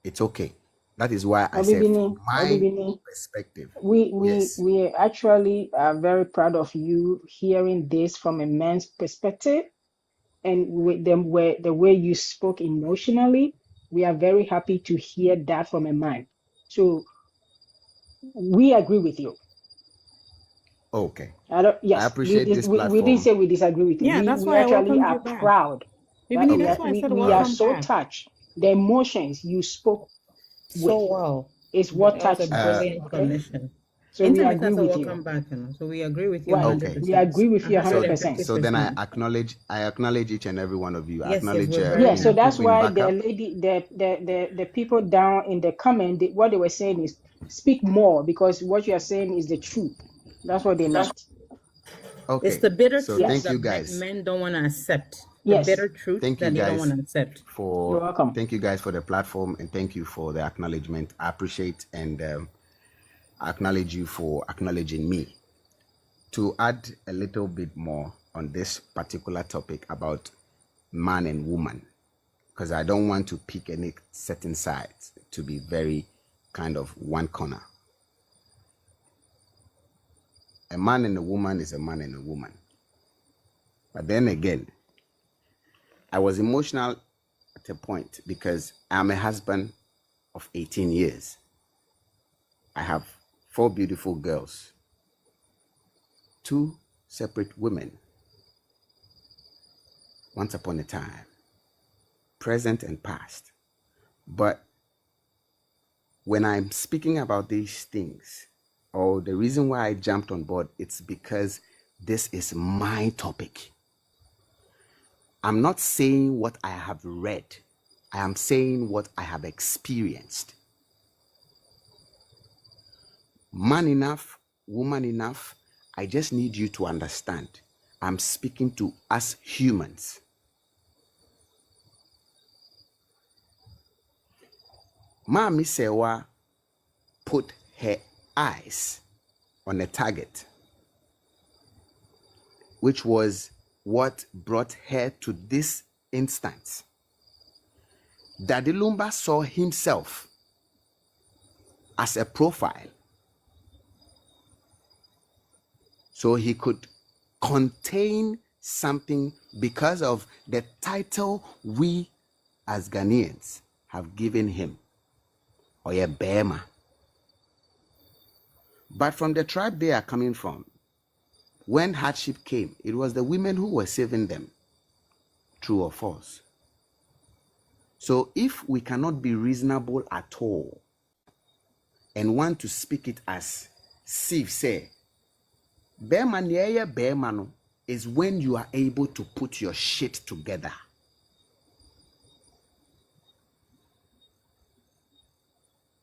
It's okay. That is why I said from my Obibini, perspective. we Yes. actually are very proud of you hearing this from a man's perspective, and with them where the way you spoke emotionally, we are very happy to hear that from a man. So we agree with you. Okay. I Yes, appreciate this we didn't platform. say we disagree with you. Yeah, that's We why I actually welcomed are you back. proud that Bibini, Okay. that's why I said we are welcome so back. touched. The emotions you spoke with So well. is what That was a touched us. brilliant Okay, submission. so we Anytime it agree has a with you. welcome back, so we agree with you Right, Okay. we 100%. agree with you So 100%. so then I 150%. acknowledge each and every one of you. I Yes, yes, acknowledge we're very Yeah, so Queen that's happy. Queen why the Backup. lady, the people down in the comment, what they were saying is speak more, because what you are saying is the truth. That's what they meant. It's Okay. the bitter So truth thank Yes, you that guys. men don't want to accept. The yes, bitter truth Thank you that they don't want guys to accept. you're welcome. thank you guys for the platform, and thank you for the acknowledgement. I appreciate and I acknowledge you for acknowledging me. To add a little bit more on this particular topic about man and woman, because I don't want to pick any certain sides to be very kind of one corner. A man and a woman is a man and a woman. But then again, I was emotional at a point because I'm a husband of 18 years. I have 4 beautiful girls, 2 separate women, once upon a time, present and past. But when I'm speaking about these things, or the reason why I jumped on board, it's because this is my topic. I'm not saying what I have read. I am saying what I have experienced. Man enough, woman enough, I just need you to understand. I'm speaking to us humans. Mami Sewa put her eyes on a target, which was what brought her to this instance. Daddy Lumba saw himself as a profile, so he could contain something because of the title we as Ghanaians have given him, Oye Bema. But from the tribe they are coming from, when hardship came, it was the women who were saving them, true or false. So if we cannot be reasonable at all and want to speak it as Steve say, Bema nieye Bema no, is when you are able to put your shit together.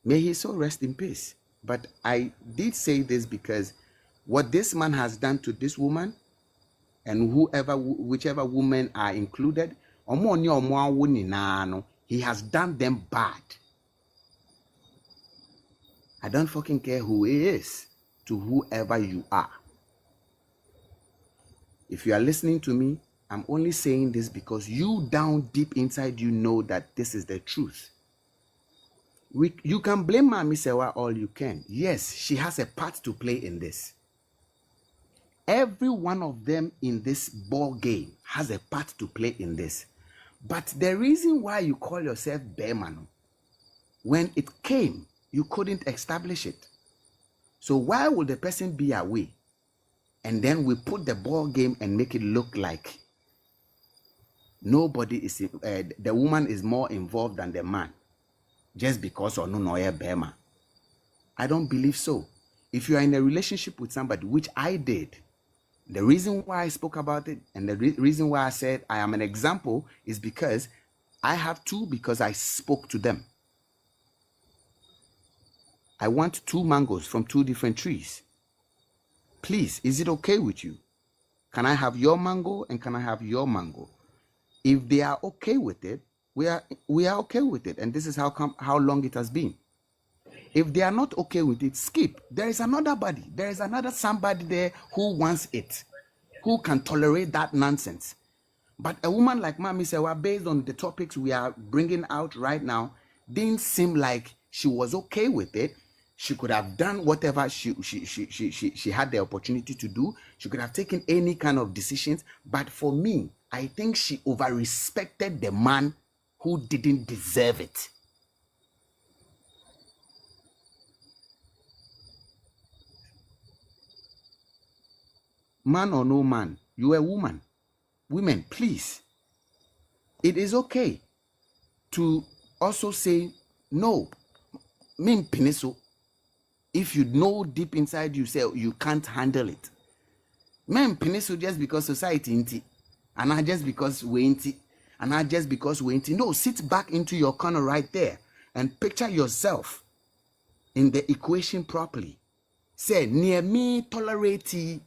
May he so rest in peace. But I did say this because what this man has done to this woman, and whichever women are included, he has done them bad. I don't fucking care who he is, to whoever you are. If you are listening to me, I'm only saying this because you down deep inside you know that this is the truth. You can blame Mami Sewa all you can. Yes, she has a part to play in this. Every one of them in this ball game has a part to play in this. But the reason why you call yourself Bearman, when it came, you couldn't establish it. So why would the person be away? And then we put the ball game and make it look like nobody is the woman is more involved than the man just because or no bema. I don't believe so. If you are in a relationship with somebody, which I did, the reason why I spoke about it and the reason why I said I am an example is because I have two, because I spoke to them. I want 2 mangoes from 2 different trees. Please, is it okay with you? Can I have your mango and can I have your mango? If they are okay with it, we are okay with it. And this is how long it has been. If they are not okay with it, skip. There is another body. There is another somebody there who wants it, who can tolerate that nonsense. But a woman like Mami Sewa, based on the topics we are bringing out right now, didn't seem like she was okay with it. She could have done whatever she had the opportunity to do. She could have taken any kind of decisions. But for me, I think she over-respected the man who didn't deserve it. Man or no man, you are a woman. Women, please. It is okay to also say, no, me peniso. If you know deep inside you say you can't handle it. Men peniso just because society inti, and not just because we inti, and not just because we inti. No, sit back into your corner right there and picture yourself in the equation properly. Say, near me tolerate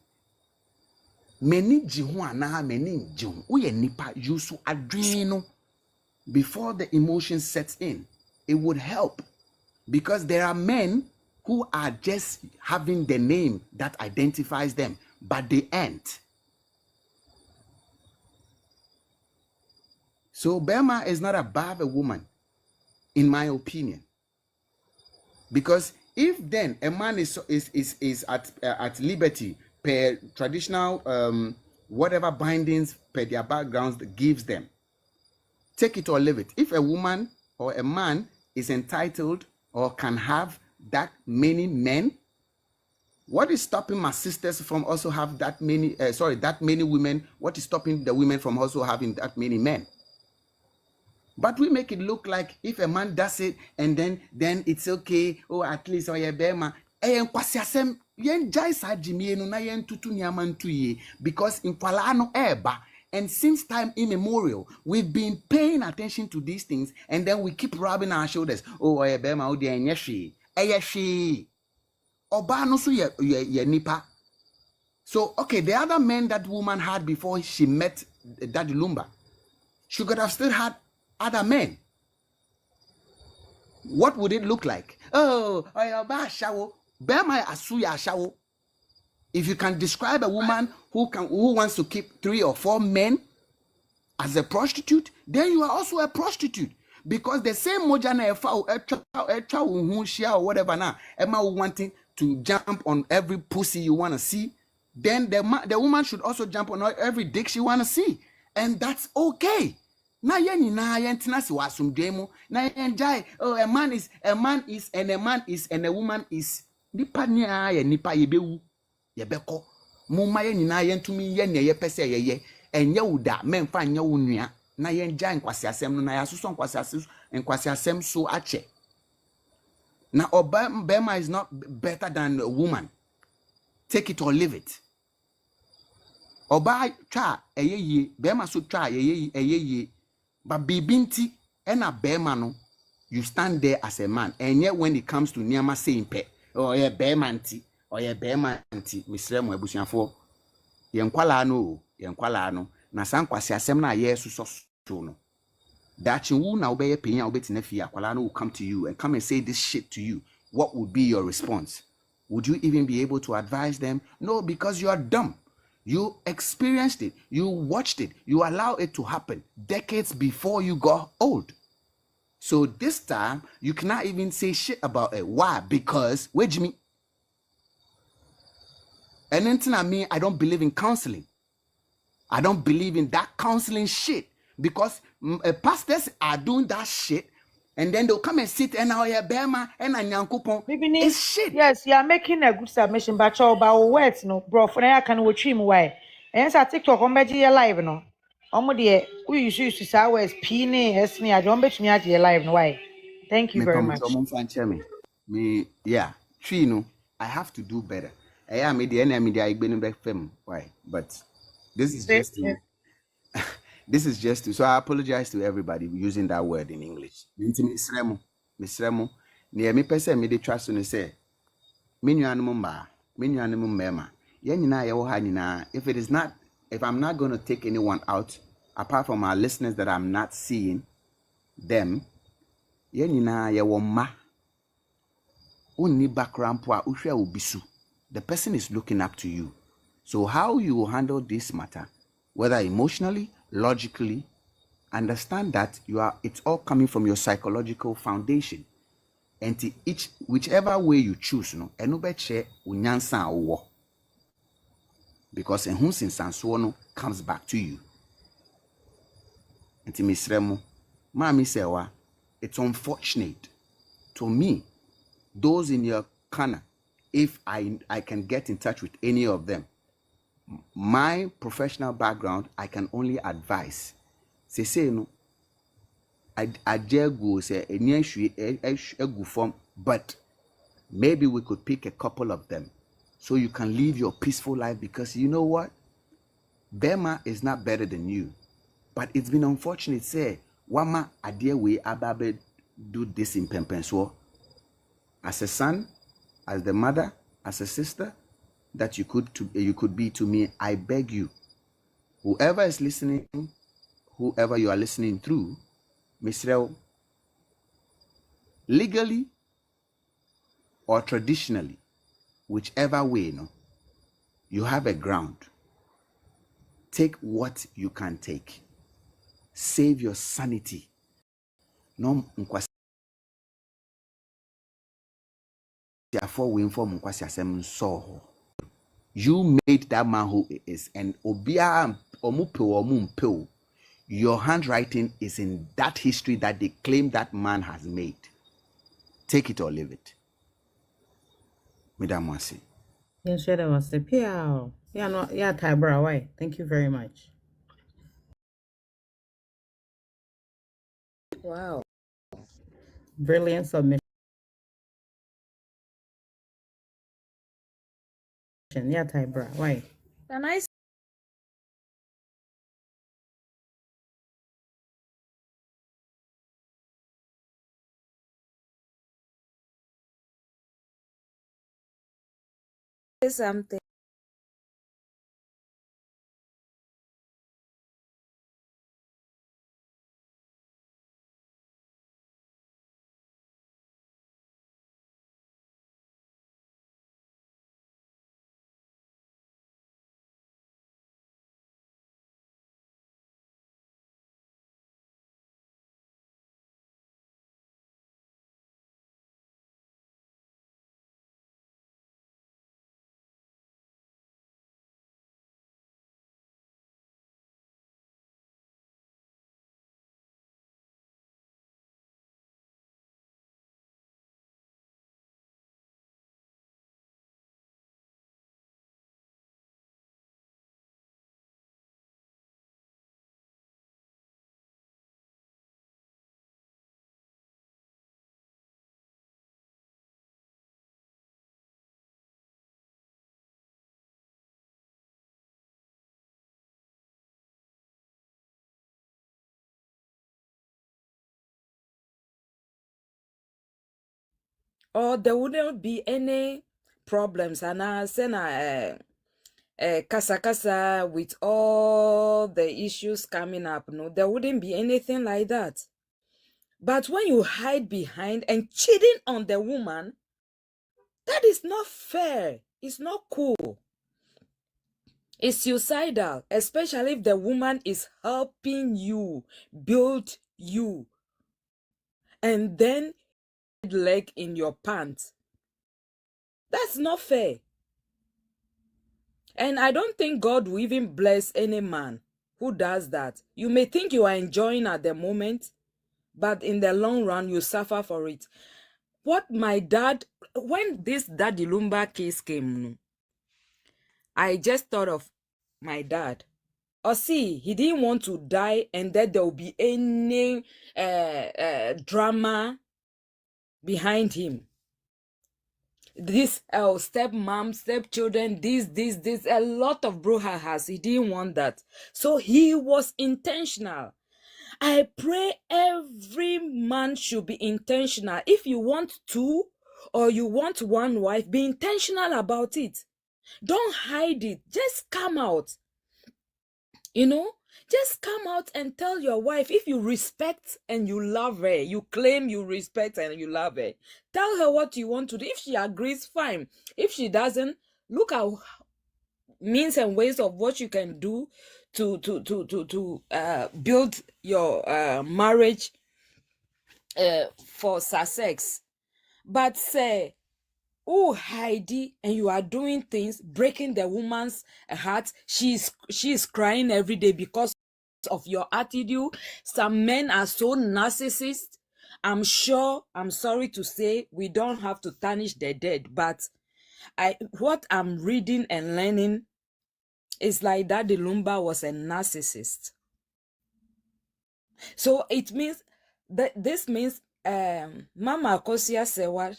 many jihuana, many jihun. Uye nipa yusu adreno before the emotion sets in. It would help, because there are men who are just having the name that identifies them, but they ain't. So Burma is not above a woman, in my opinion. Because if then a man is at liberty per traditional whatever bindings per their backgrounds gives them, take it or leave it. If a woman or a man is entitled or can have that many men, what is stopping my sisters from also have that many that many women? What is stopping the women from also having that many men? But we make it look like if a man does it and then it's okay. Oh, at least or bema. Because in Kwalano eba, and since time immemorial, we've been paying attention to these things, and then we keep rubbing our shoulders. Oh, bema, oh, dear, yeshi. Oba no so ye nipa. So okay, the other men that woman had before she met Daddy Lumba, she could have still had other men. What would it look like? Oh, oba shawo, bema asuya shawo. If you can describe a woman who wants to keep 3 or 4 men as a prostitute, then you are also a prostitute. Because the same mojana or whatever now, Emma wanting to jump on every pussy you want to see, then the woman should also jump on every dick she want to see. And that's okay. Na yeni na yentina si wasum demo na yenjai. Oh, a man is and a man is and a woman is. Nipa niya ye nipa yebewu yebeko. Muma yenina yentumi yenye yepese yeye enye uda memfa nye unua na yenjai nkwasi asem no na yasuso nkwasi asem so ache. Na Obama is not better than a woman. Take it or leave it. Oba cha eyeye, Bema so cha eyeye. But bibinti ena Bema no, you stand there as a man. And yet when it comes to Nyama saying pe, oh yeah, Bema anti, or yeah, Bema anti, Mr. Mwebusianfo, yenkwala no, na sankwasi asem na yesu so no. That you now be paying out bet in Akwala will come to you and come and say this shit to you. What would be your response? Would you even be able to advise them? No, because you are dumb. You experienced it. You watched it. You allowed it to happen decades before you got old. So this time, you cannot even say shit about it. Why? Because, wait, Jimmy. And then I don't believe in counseling. I don't believe in that counseling shit. Because pastors are doing that shit, and then they'll come and sit and now Bema and Nyankupon. It's shit. Yes, you are making a good submission, but your about words, no, bro. For now, I can watch him away. And so TikTok on Beji live, no. We use saa words P ne S ne ade omo betumi ade live no why. Thank you Me very promise much. I'm fan me. Me yeah. Tree no. I have to do better. I am the enemy the I been back fam. Why? But this is just to this is just to so I apologize to everybody using that word in English. Nti misremo. Ne me pese me de trust no say me nuanom mba, me nuanom mema. Ye nyina ye wo ha nyina. If I'm not going to take anyone out apart from our listeners that I'm not seeing them, ye nyina ye wo mma. Only background po a uhwe obisu. The person is looking up to you. So how you will handle this matter, whether emotionally, logically, understand that it's all coming from your psychological foundation. And whichever way you choose, no, eno beche unyansa owo. Because ehun sinsanso no comes back to you. Enti misremo, mami sewa, it's unfortunate to me, those in your corner, if I can get in touch with any of them. My professional background, I can only advise. Say no, I dare go say egu form, but maybe we could pick a couple of them so you can live your peaceful life, because you know what? Bema is not better than you. But it's been unfortunate, say, wama adie we ababe do this in Pempenso. As a son, as the mother, as a sister, that you could be to me, I beg you. Whoever is listening, whoever you are listening through, Misrel, legally or traditionally, whichever way, no, you have a ground. Take what you can take. Save your sanity. No nkwasi afọ we inform nkwasi asem so. You made that man who he is, and obia omupe. Your handwriting is in that history that they claim that man has made. Take it or leave it. Madam Wasi. Yes, share that was the PR. Yeah, no, yeah, Tybra, why? Thank you very much. Wow. Brilliant submission. Yeah, Tybra, why? Can I say something? Or there wouldn't be any problems, and I say kasa kasa with all the issues coming up. No, there wouldn't be anything like that. But when you hide behind and cheating on the woman, that is not fair. It's not cool. It's suicidal, especially if the woman is helping you build you, and then leg in your pants. That's not fair. And I don't think God will even bless any man who does that. You may think you are enjoying at the moment, but in the long run, you suffer for it. What my dad, when this Daddy Lumba case came, I just thought of my dad. Or see, he didn't want to die and that there will be any drama behind him. This stepmom, stepchildren, this, a lot of brouhahas. He didn't want that. So he was intentional. I pray every man should be intentional. If you want two or you want one wife, be intentional about it. Don't hide it. Just come out. You know, just come out and tell your wife, if you respect and you love her, you claim you respect and you love her, tell her what you want to do. If she agrees, fine. If she doesn't, look at means and ways of what you can do to build your marriage for success. But say, oh, Heidi, and you are doing things, breaking the woman's heart. She's crying every day because of your attitude. Some men are so narcissist. I'm sorry to say, we don't have to tarnish the dead, but what I'm reading and learning is like that the Lumba was a narcissist. So it means that this means Mama Akosia Sewa,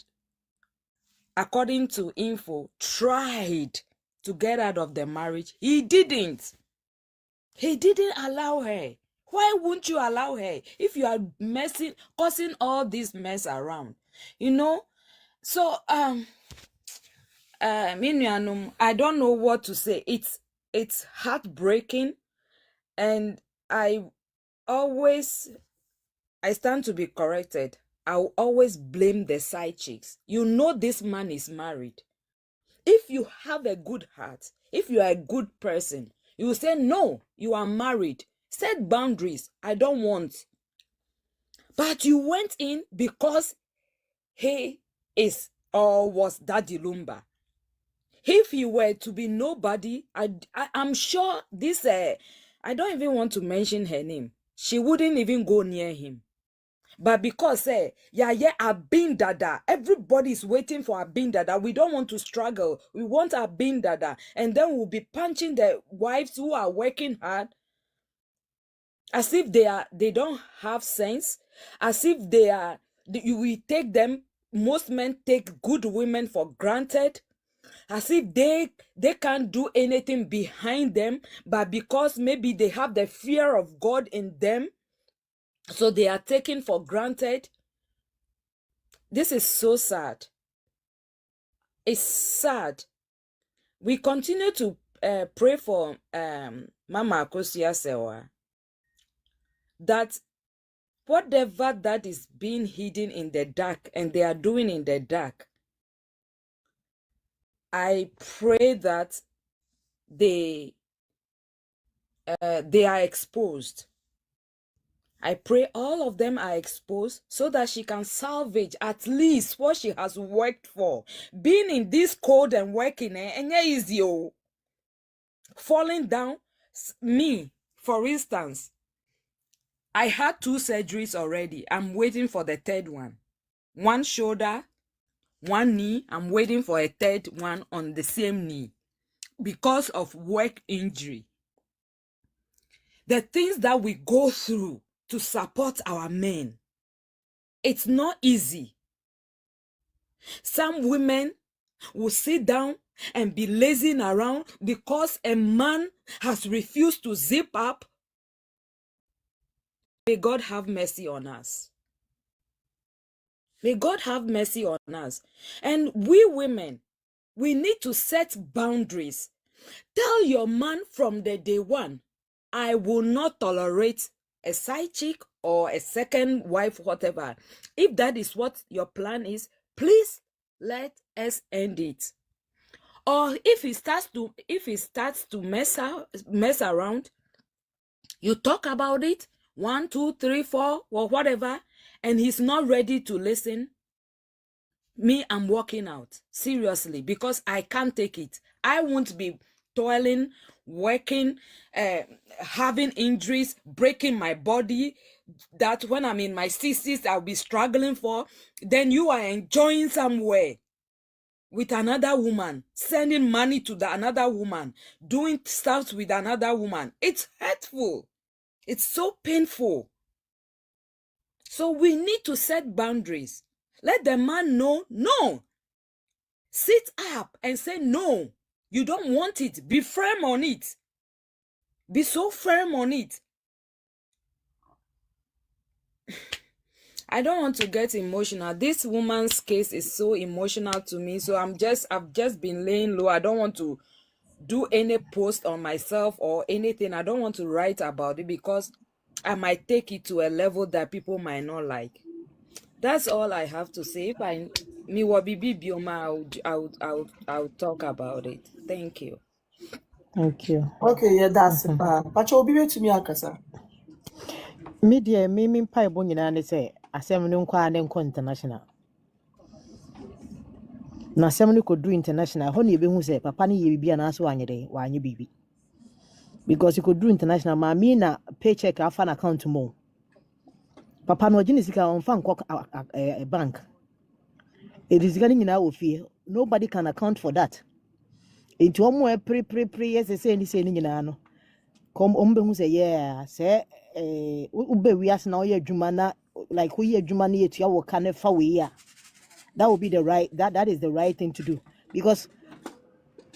according to info, tried to get out of the marriage. He didn't allow her. Why won't you allow her if you are causing all this mess around? You know? So I don't know what to say. It's heartbreaking, and I stand to be corrected. I'll always blame the side chicks. You know this man is married. If you have a good heart, if you are a good person, you will say, no, you are married. Set boundaries. I don't want. But you went in because he is or was Daddy Lumba. If he were to be nobody, I'm sure this, I don't even want to mention her name. She wouldn't even go near him. But because Abin Dada, everybody is waiting for Abin Dada. We don't want to struggle. We want Abin Dada. And then we'll be punching the wives who are working hard as if they don't have sense, as if we take them. Most men take good women for granted, as if they can't do anything behind them, but because maybe they have the fear of God in them, so they are taken for granted. This is so sad. It's sad. We continue to pray for Mama Akosia Sewa, that whatever that is being hidden in the dark and they are doing in the dark, I pray that they are exposed. I pray all of them are exposed so that she can salvage at least what she has worked for. Being in this cold and working, and easy, falling down. Me, for instance, I had 2 surgeries already. I'm waiting for the third one. 1 shoulder, 1 knee. I'm waiting for a third one on the same knee because of work injury. The things that we go through to support our men, it's not easy. Some women will sit down and be lazing around because a man has refused to zip up. May God have mercy on us. May God have mercy on us. And we women, we need to set boundaries. Tell your man from the day one, I will not tolerate a side chick or a second wife, whatever. If that is what your plan is, please let us end it. Or if he starts to mess around, you talk about it, 1, 2, 3, 4, or whatever, and he's not ready to listen. Me, I'm walking out, seriously, because I can't take it. I won't be toiling, working, having injuries, breaking my body, that when I'm in my 60s, I'll be struggling for. Then you are enjoying somewhere. with another woman, sending money to another woman, doing stuff with another woman. It's hurtful. It's so painful. So we need to set boundaries. Let the man know, no. Sit up and say, no, you don't want it. Be firm on it. Be so firm on it. I don't want to get emotional. This woman's case is so emotional to me. So I've just been laying low. I don't want to do any post on myself or anything. I don't want to write about it because I might take it to a level that people might not like. That's all I have to say. If me wa bibi bioma, I'll talk about it. Thank you. Thank you. Okay, yeah, that's it. But you'll be able to me, Akasa. Media, me pie bonin and say, assembly nkwa international. Na assembly could do international. Honey, be who say, Papa ni ye be an answer one day, one ye baby. Because you could do international, ma me na paycheck a fan account more. Papa no jinisika on fan a bank. It is getting in our fear. Nobody can account for that. It's one more pre yes, they say anything in ano. Come who say, yeah, say, ube we ask now ye jumana, like we ye jumani yet ya wakane fa we ya. That would be the right, that is the right thing to do. Because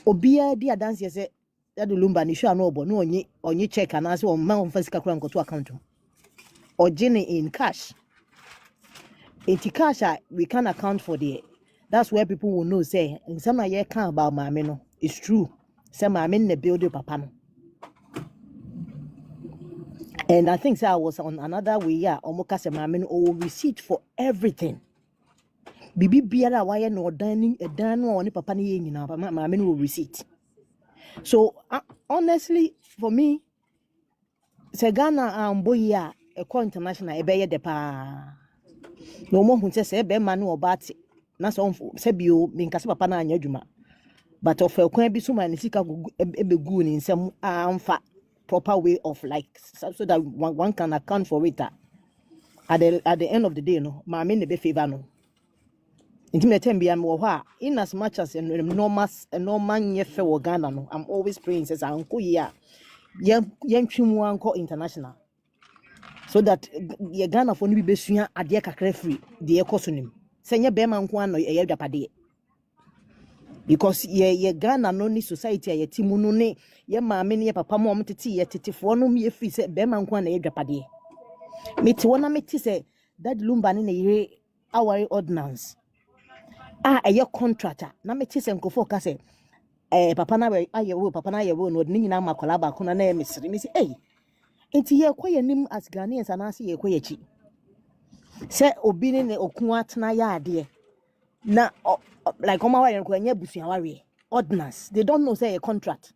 obia dia dance say that the lumba ni sure no bo no onye check and ask on man physical crime go to account. Or Jenny in cash. In cash, we can account for the. That's where people will know. Say, in some year can about my no. It's true. Some I mean the building papa no. And I think I was on another way. Yeah, omoka se my men or receipt for everything. Bibi biara why no dining a dan or ni papa ni yin na my men will receipt. So honestly, for me, se Ghana boy ya a international e be de pa. No more who says, "Be manu or bat." Na so sebio me nkase papa na anya adwuma. But of a kwan bi so man sika be gu ni nsem amfa proper way of like so that one can account for it. At the end of the day, no, ma me ne be favor no. Intimate time bia me wo ha in as much as a normal nye fe wo Ghana no. I'm always praying says anko ya yen twimu anko international. So that ye Ghana for ni be besua ade kakra free de ekosonim. Senye be man nko an no ye dwapade. Because ye Ghana no ni society ye timu no ne ye maame ne ye papa mo tete ye tetefo no me free say be man nko an ye dwapade. Meti wona meti say that lumba ne ye awari ordinance. Ye contractor na meti say nkofo ka say papa na ayewo papa na ayewo no ni nyina makola ba ko na na mesiri me say enti ye kwaye nim as Ghanaians anase ye kwaye chi se obi ne okun atena ya ade na like oma wa yenko anya busua ware ordinance they don't know say a contract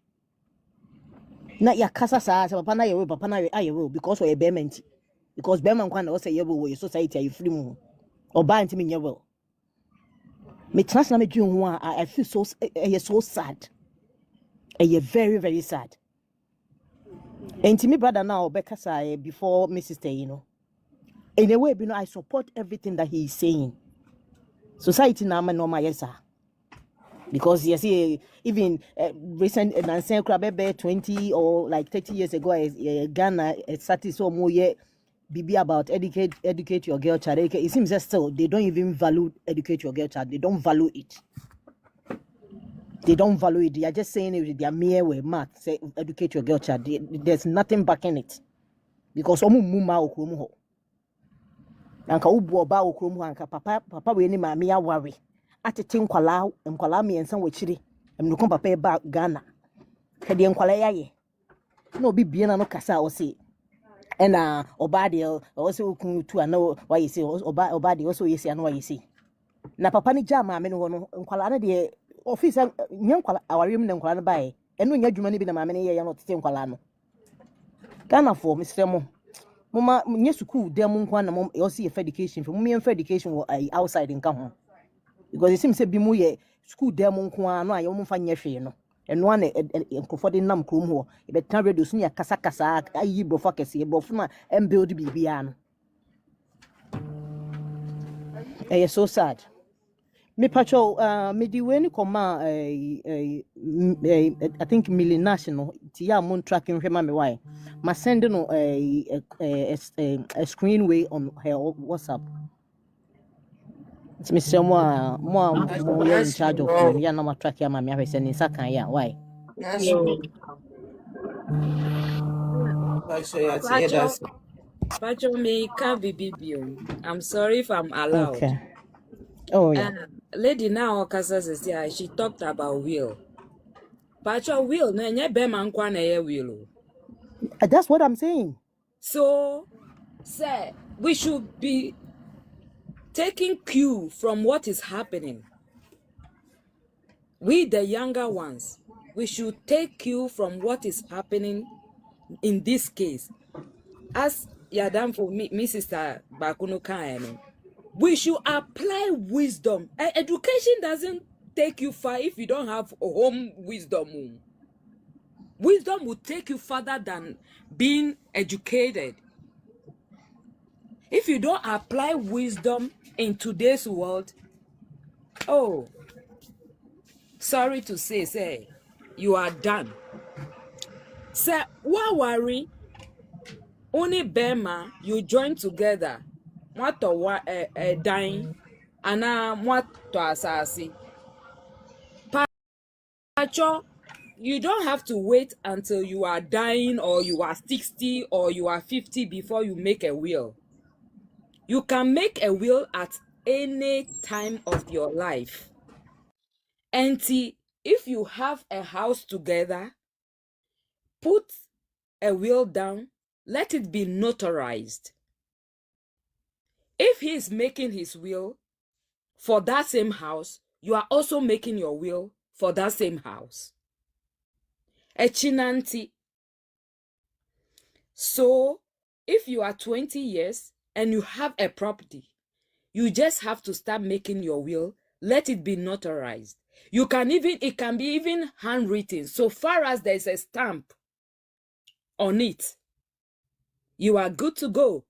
na ya kasa sa papa na ayewo because we be menti because be man kwan na say yebo we society ayi free mu oba ntimi nye well me transna me dwen ho I feel so sad very very sad. And to me brother now Bekasa before my sister, you know. In a way, you know, I support everything that he is saying. Society now normal yes sir. Because you see, even recent and 20 or like 30 years ago, Ghana started so more BB about educate your girl child. It seems that still they don't even value educate your girl child. They don't value it. They don't value it. They are just saying it with their mere way, math. Say educate your girl child. There's nothing backing it. Because omu muma okromu ho. Anka ubu oba okromu anka papa we ni mami ya worry. Atete nkwala me ensan wachiri. Emnukon papa e ba Ghana. Kede nkwala yaye. Na obi bie na no kasa o se. Ena oba de o se okun tu ana wa yesi oba de o so yesi ana wa yesi. Na papa ni jama me no ho no nkwala na de officer nyankwala awarem na nkwala na bae. Eno nya dwuma ni bi na mame ne ye ya no tete nkwala no. Ghana for Mr. Mama nye school dem nko na mom you see education for me education outside in ho because it seems say bi mu ye school dem nko no ayo mo fa nye hwe no eno na enkofo de nam krom ho e be tan radio so nya kasa ayi brofo kese e brofo na em build bibia no so sad Me pacho me di weni koma I think Millie National ti ya mon tracking hwema me why. Ma send no a screen way on her WhatsApp. It's me say mo ye in charge of we ya na ma track ya ma me ahwe se ni saka ya why. National. Pacho me can't be bibium. I'm sorry if I'm allowed. Okay. Oh yeah. Lady now Casa says yeah, she talked about will. Pacho will na nye be man kwa na ye will. That's what I'm saying. So say we should be taking cue from what is happening. We the younger ones, we should take cue from what is happening in this case. As Yadam for me sister Bakuno Kaino. We should apply wisdom. Education doesn't take you far if you don't have home wisdom. Wisdom will take you further than being educated. If you don't apply wisdom in today's world, oh, sorry to say, you are done. Say, why worry? Only Bema, you join together. What to dying, and what to assassin. Pacho, you don't have to wait until you are dying or you are 60 or you are 50 before you make a will. You can make a will at any time of your life. And if you have a house together, put a will down, let it be notarized. If he is making his will for that same house, you are also making your will for that same house. Echinanti. So, if you are 20 years and you have a property, you just have to start making your will. Let it be notarized. It can be even handwritten. So far as there's a stamp on it, you are good to go.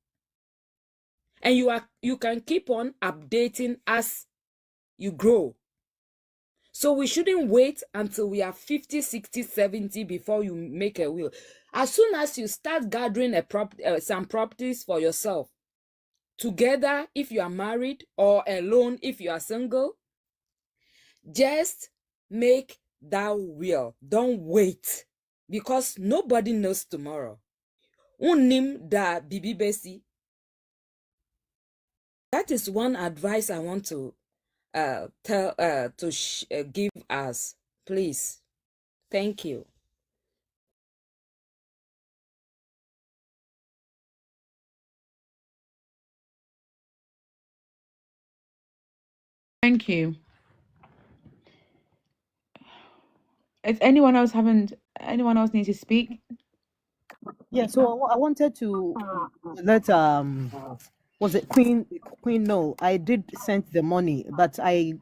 And you can keep on updating as you grow. So we shouldn't wait until we are 50, 60, 70 before you make a will. As soon as you start gathering some properties for yourself, together if you are married or alone if you are single, just make that will. Don't wait, because nobody knows tomorrow. Unim da bibi besi. That is one advice I want to give us, please. Thank you. Thank you. If anyone else needs to speak? Yeah, so I wanted to let was it Queen know I did send the money, but I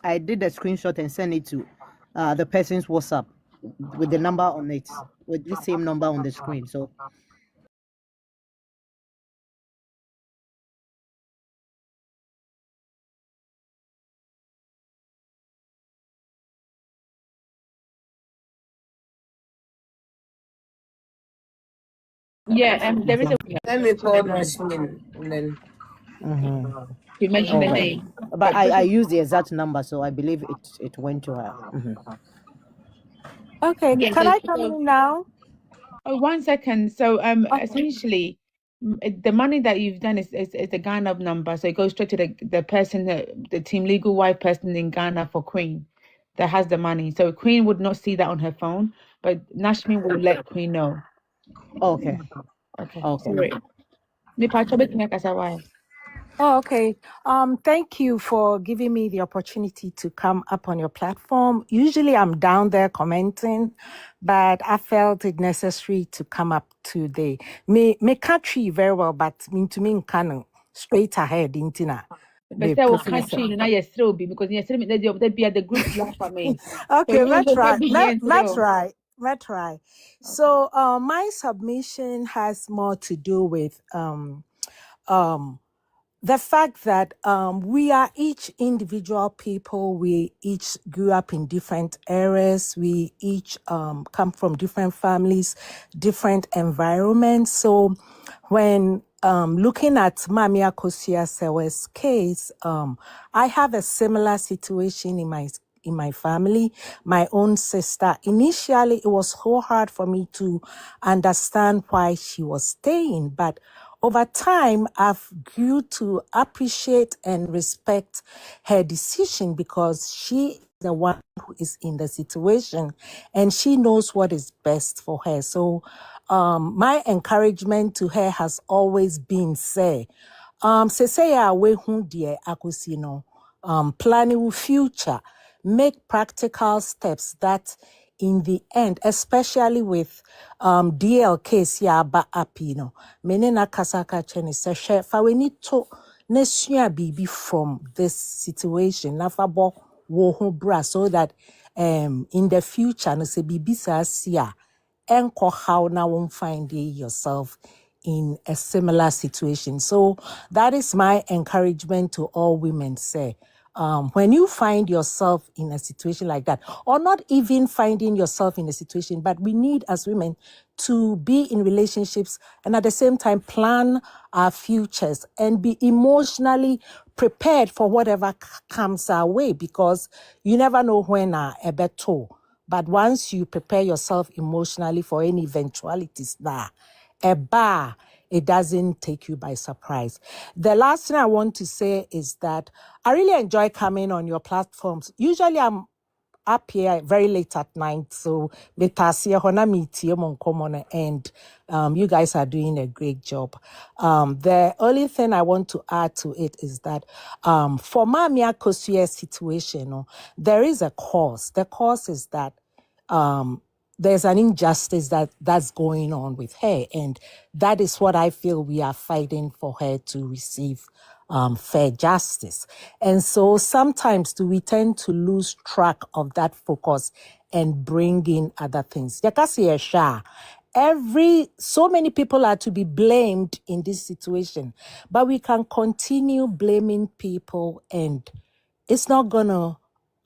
did a screenshot and send it to the person's WhatsApp with the number on it, with the same number on the screen. So Yeah, there is a Let me call Nashmin and then you mentioned the right. name. But I used the exact number, so I believe it went to her. Okay, Yeah, can I come in now? Oh, 1 second. So essentially, the money that you've done is the Ghana number, so it goes straight to the person, the team legal wife person in Ghana for Queen that has the money. So Queen would not see that on her phone, but Nashmi will let Queen know. Okay. Okay. Okay. Sorry. Nipacho betumi akasa why? Oh, okay. Thank you for giving me the opportunity to come up on your platform. Usually I'm down there commenting, but I felt it necessary to come up today. Me country very well, but to me kind straight ahead intina. But say what country you know yesterday be because yesterday they be at the group laugh at me. Okay, let's try. Let's try. try. So my submission has more to do with the fact that we are each individual people, we each grew up in different eras, we each come from different families, different environments. So when looking at Mami Akosia Sewe's case, I have a similar situation in my family, my own sister. Initially, it was so hard for me to understand why she was staying, but over time, I've grew to appreciate and respect her decision because she is the one who is in the situation and she knows what is best for her. So my encouragement to her has always been say we hu deɛ akɔsi no, planning with future, make practical steps that in the end, especially with DL case ya ba api no, mene na kasaka cheni se hwɛ fa we need to nesua bibi from this situation na fa bo wo ho bra so that in the future no se bibi sa si a enko how na won't find yourself in a similar situation. So that is my encouragement to all women. Say, when you find yourself in a situation like that, or not even finding yourself in a situation, but we need as women to be in relationships and at the same time plan our futures and be emotionally prepared for whatever comes our way, because you never know when a better. But once you prepare yourself emotionally for any eventualities, it doesn't take you by surprise. The last thing I want to say is that I really enjoy coming on your platforms. Usually I'm up here very late at night, so and you guys are doing a great job. The only thing I want to add to it is that for Mamia Kosue's situation, there is a cause. The cause is that there's an injustice that's going on with her, and that is what I feel we are fighting for her to receive fair justice. And so sometimes we tend to lose track of that focus and bring in other things. So many people are to be blamed in this situation, but we can continue blaming people and it's not gonna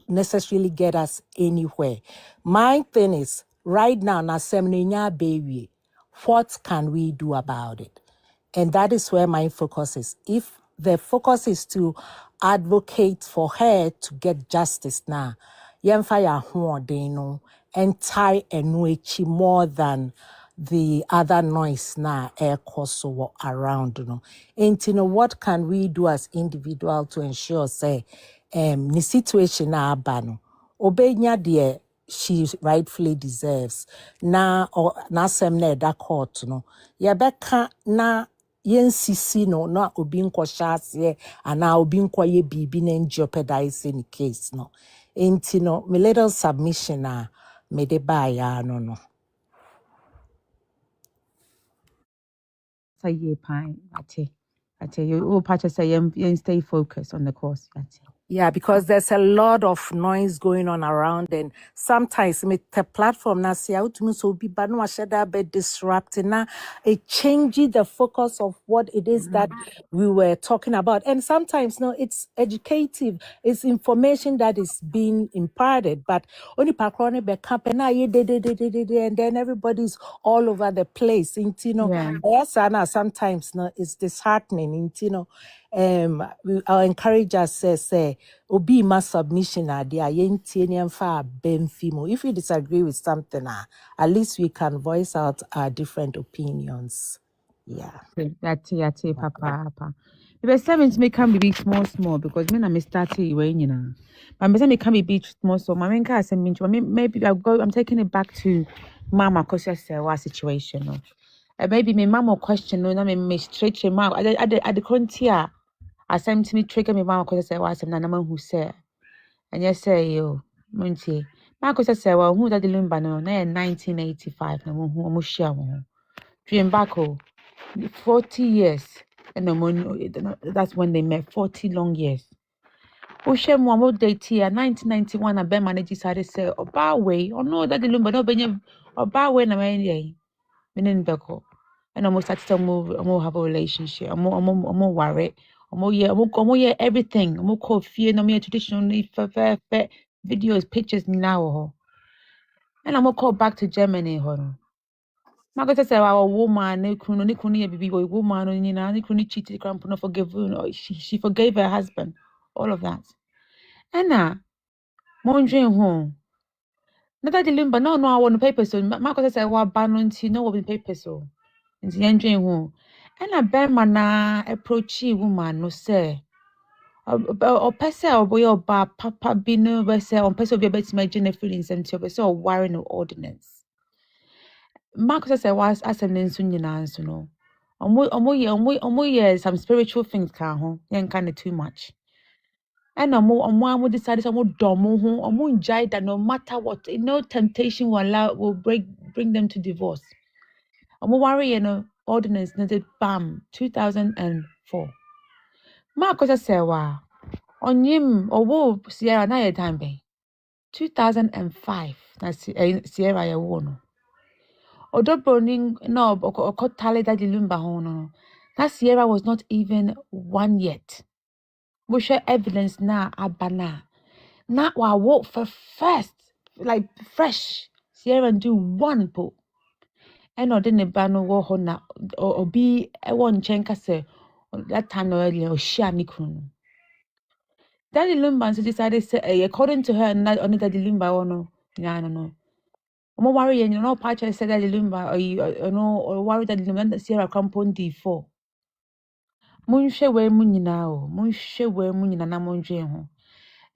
necessarily get us anywhere. My thing is, right now, Nasemnenya baby, what can we do about it? And that is where my focus is. If the focus is to advocate for her to get justice now, yemfa ya hoɔden and tie enuechi more than the other noise na ɛrekɔ so around no. And what can we do as individual to ensure say the situation na aba no obenya deɛ she rightfully deserves na n'asɛm na ɛda court no yɛbɛka na yɛnsisi no na obi nkɔhyɛ aseɛ anaa obi nkɔyɛ biribi na jeopardize the case no. Enti no my little submission a mede baeɛ no. Say ye pine. I tell you, all patches say you stay focused on the course. Yeah, because there's a lot of noise going on around, and sometimes the platform na see out so be but no shada be disrupting na it changes the focus of what it is that we were talking about. And sometimes no, it's educative, it's information that is being imparted, but only pakrone be campena and then everybody's all over the place. Yeah. Yes, and sometimes no, it's disheartening. I'll encourage us say obi ma submission idea if you disagree with something at least we can voice out our different opinions. Yeah. That's papa. If 70 can be small because me na me start when you know. But me can be small. My main case maybe I'm taking it back to Mama Kosia Sewa situation. No? Maybe my mama question no na me straight your mouth. At the current here, I sent me trigger me mama Kosia Sewa some nana who said, and yes say yo, Muntie. Mama Kosia Sewa who that the limba no na 1985 no who share one. Dream back 40 years. And that's when they met, 40 long years. Oshe mo date here, 1991, a Ben manager decided to say, Oba way, or no, that the lumber, no, Benny, Oba way, na many, meaning Beko. And almost started to move, have a relationship, more worried, Omo ye everything. Omo call fear no me traditional videos, pictures now. And I'm call back to Germany. Margaret said, "Our woman, ne kunu ye bibi boy woman, ni na ne kunu cheated, grandpa no forgive you. She forgave her husband, all of that. And now, mondrin home. Not that the limba no I want paper so. Margaret said, "Wa banunti no will paper so." And the engine home. And a bear mana approachy woman no say. Or pese or boy or ba papa be no say on pese be bet my general feelings and to be so warring no ordinance. Marcus said was as an insunin answer no. Omo ye some spiritual things can ho yen kind of too much. And omo decided omo domo ho omo enjoy that no matter what, no temptation will bring them to divorce. Omo worry ordinance needed bam 2004. Marcus said wa onyim owo Sierra na ye time be 2005 na Sierra ye wo no. Odobroning no okotale that lumba ho no. That Sierra was not even 1 yet. We share evidence na abana. Na wa walk for first, like fresh. Sierra do 1 po. And odine bano wo ho na obi e won chenka se that time earlier o share ni kunu. Daddy Lumba decided say according to her na only Daddy Lumba no. Yeah, no. Omo worry you know patch said Daddy Lumba or worry Daddy Lumba Sierra compound D4. Munhwe we mu nyina o. Munhwe we mu nyina na mondwen ho.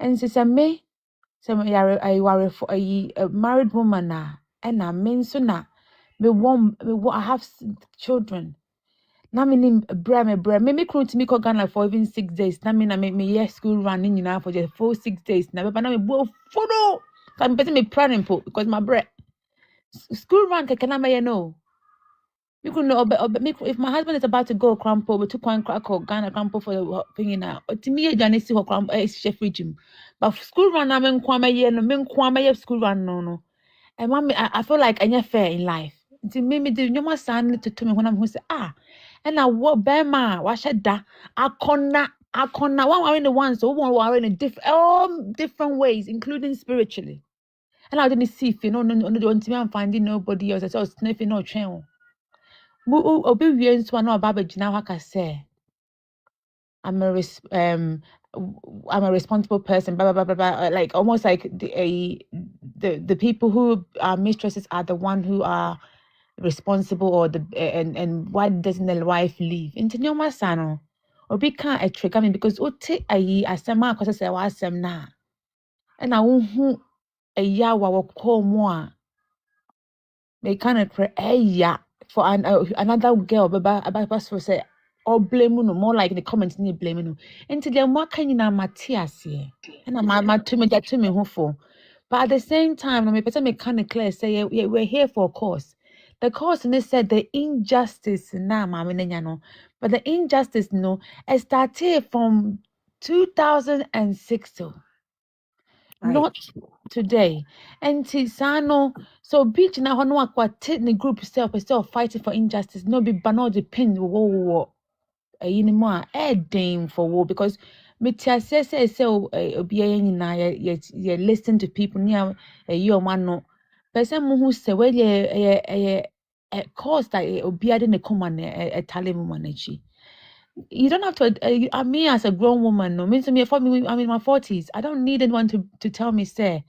And sister me I worry for a married woman na and I mean so na I have children. Na me me couldn't me ko Ghana for even 6 days. Na me yes school running for just 6 days. Na na me bo follow. So I'm me planning po because my bread school run can I know. You could know if my husband is about to go crampo, but 2 coin crack or Ghana crampo for the thing now. To me, I see her crampo chef regime. But school run, I mean, kwame school run no. And mommy, I feel like I'm fair in life. To me, the new son to me when I'm who say and I what Bema, what said that I conna one are in the ones, so one are in a different ways, including spiritually. And I didn't see if you know, no, to me, I'm finding nobody else. I saw sniffing no channel. Obi wie nso na oba begina hwa ka say I'm a responsible person blah blah blah blah like almost like the people who are mistresses are the one who are responsible or and why doesn't the wife leave into nyoma sano obi can a trigger me because ote ayi asema akosa say wa asem na na wo hu eya wa wo call mo a they kind of pray for another girl about for say or blame no more like in the comments ni blame no until the more can you na Matthias here and my to me who for but at the same time no me person me kind of clear say yeah, we're here for a cause the cause and they said the injustice na mama no but the injustice no it started from 2006 not today. And Tisano, so beach na hono aquatic the group self is still fighting for injustice. No be banal depend wo anymore. Dame for war because Mitia says so be ye listen to people near you man no person who say well a cause that be in the common a talimu manachi. You don't have to me as a grown woman no means me for me I'm in my 40s. I don't need anyone to tell me say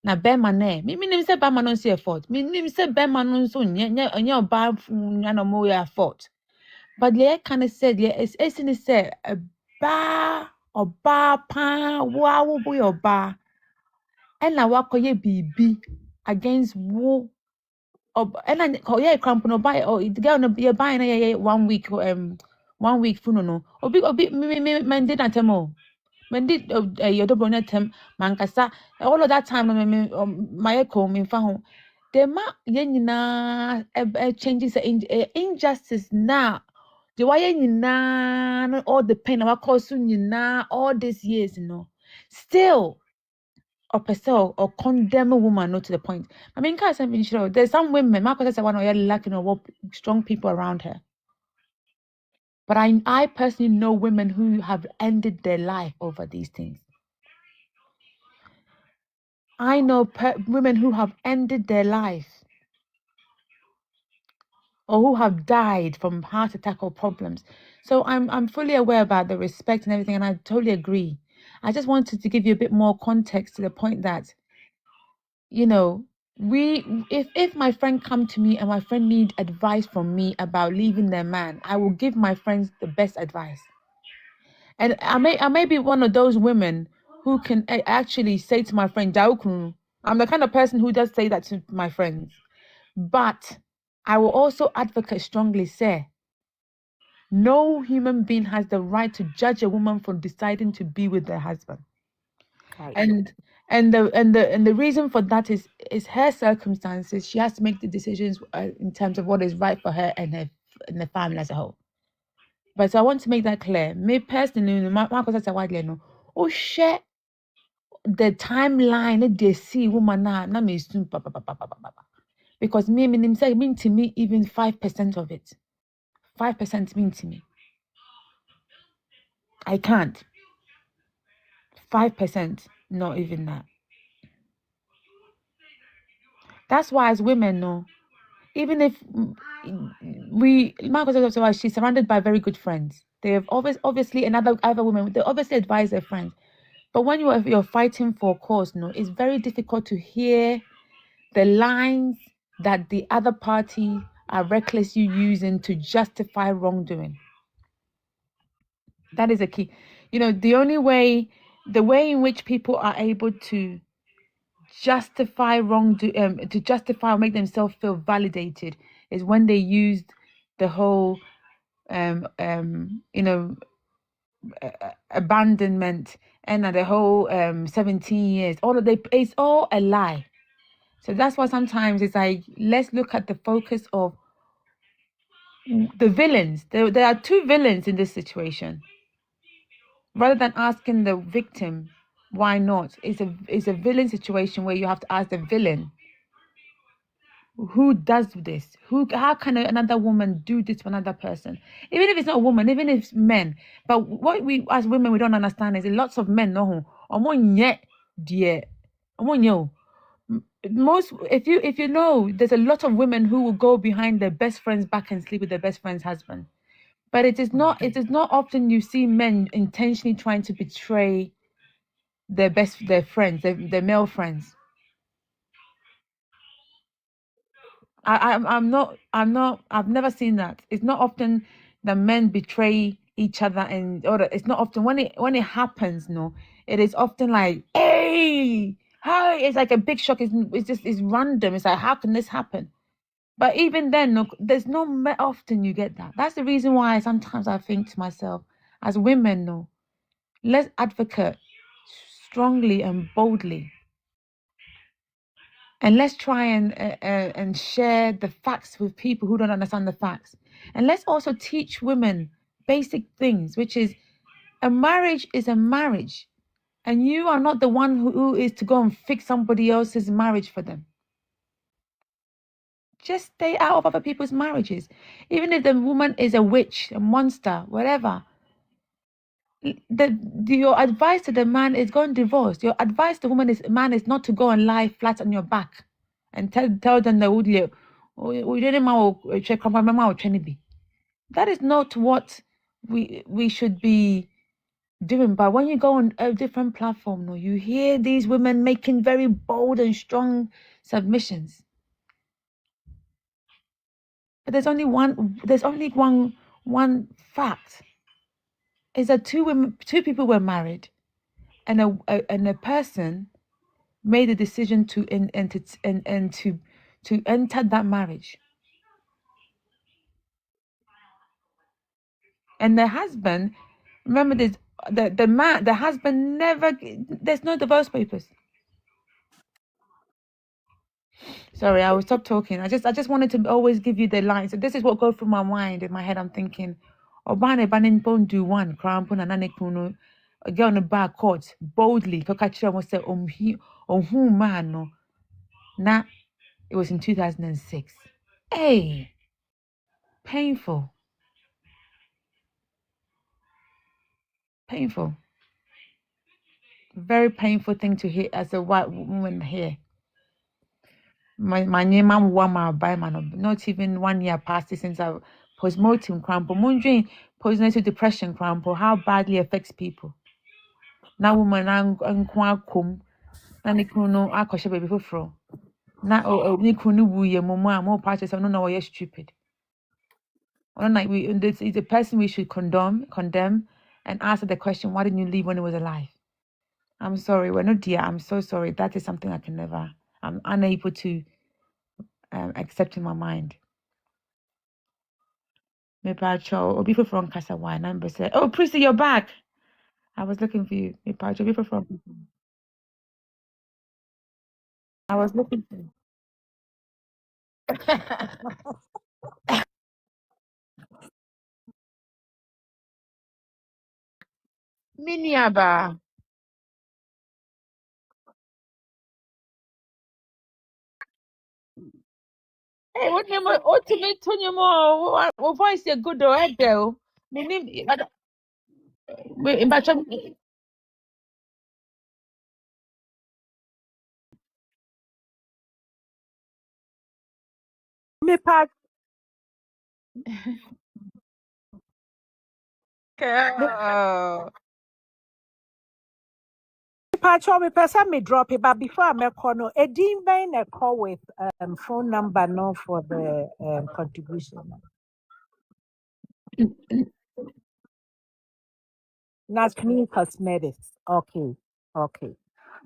na bema ne me nim say bema no see fault me nim say bema no so nya oba no mo ya fault but the kind of said yeah it's say ba oba pa wa wo boy oba and na wa koye bibi against wo and then yeah cramp no buy or the girl no be buying 1 week 1 week funo no obi me mandate atemo mandate your double netem mankasa all of that time my echo me fa ho the ma ye nyina changes injustice now the why ye nyina all the pain our cause nyina all these years still or condemn a woman not to the point. I mean, can't say sure there's some women, Marcus said one or you're lacking or strong people around her. But I personally know women who have ended their life over these things. I know women who have ended their life or who have died from heart attack or problems. So I'm fully aware about the respect and everything, and I totally agree. I just wanted to give you a bit more context to the point that, you know, if my friend come to me and my friend need advice from me about leaving their man, I will give my friends the best advice. And I may be one of those women who can actually say to my friend, "Jaokun," I'm the kind of person who does say that to my friends. But I will also advocate strongly, say, no human being has the right to judge a woman for deciding to be with their husband. Right. And the reason for that is her circumstances. She has to make the decisions in terms of what is right for her and the family as a whole. But so I want to make that clear. Me personally, oh share the timeline they see woman na me soon because me mean to me even 5% of it. 5% mean to me. I can't. 5%, not even that. That's why as women, no, even if Marcus said also, she's surrounded by very good friends. They have obviously another other women. They obviously advise their friends. But when you're fighting for a cause, no, it's very difficult to hear the lines that the other party are recklessly using to justify wrongdoing. That is a key. You know, the way in which people are able to justify to justify or make themselves feel validated is when they used the whole abandonment and the whole 17 years. It's all a lie. So that's why sometimes it's like, let's look at the focus of the villains. There are two villains in this situation. Rather than asking the victim why not, it's a villain situation where you have to ask the villain, who does this? How can another woman do this to another person? Even if it's not a woman, even if it's men. But what we as women we don't understand is lots of men know most if you know, there's a lot of women who will go behind their best friend's back and sleep with their best friend's husband. But it is not often you see men intentionally trying to betray their friends, their male friends. I've never seen that. It's not often that men betray each other, it's not often when it happens. No, it is often like, hey, hi. It's like a big shock. It's random. It's like, how can this happen? But even then, no, there's no often you get that. That's the reason why sometimes I think to myself, as women, no, let's advocate strongly and boldly. And let's try and share the facts with people who don't understand the facts. And let's also teach women basic things, which is a marriage is a marriage. And you are not the one who is to go and fix somebody else's marriage for them. Just stay out of other people's marriages. Even if the woman is a witch, a monster, whatever. Your advice to the man is go and divorce. Your advice to the man is not to go and lie flat on your back and tell them that that is not what we should be doing. But when you go on a different platform, no, you hear these women making very bold and strong submissions. But there's only one fact. Is that two people were married, and a person made a decision to enter that marriage. And the husband, remember this, the husband never, there's no divorce papers. Sorry, I will stop talking. I just wanted to always give you the line. So this is what goes through my mind. In my head, I'm thinking, Obane banin pon do one, crampon and anekuno, a girl on the bar court, boldly, Kokachira was said, who man, no. Nah, it was in 2006. Hey, painful. Painful. Very painful thing to hear as a white woman here. My name I'm one my by man. Not even 1 year passed since I postmortem crampo. Mundrin postnatal depression crampo. How badly affects people. Now woman and kum. Na ni kunu akoshe baby fufro. Na ni kunu wuye mama more parties. I don't know why you're stupid. This is a person we should condemn, and answer the question, why didn't you leave when he was alive? I'm sorry, we're not dear. I'm so sorry. That is something I can never. I'm unable to accept in my mind. Me pacho, or people from Kasawa, number said, oh, Prissy, you're back. I was looking for you. Me pacho, people from. I was looking for you. Miniaba. Hey, what name? What to me, Tony Mo? What voice you good or Edel? Me name. But Me pa me Pacho, me person me drop it, but before I make call no, a dean bang a call with phone number no for the contribution. That's me cosmetics. Okay, okay.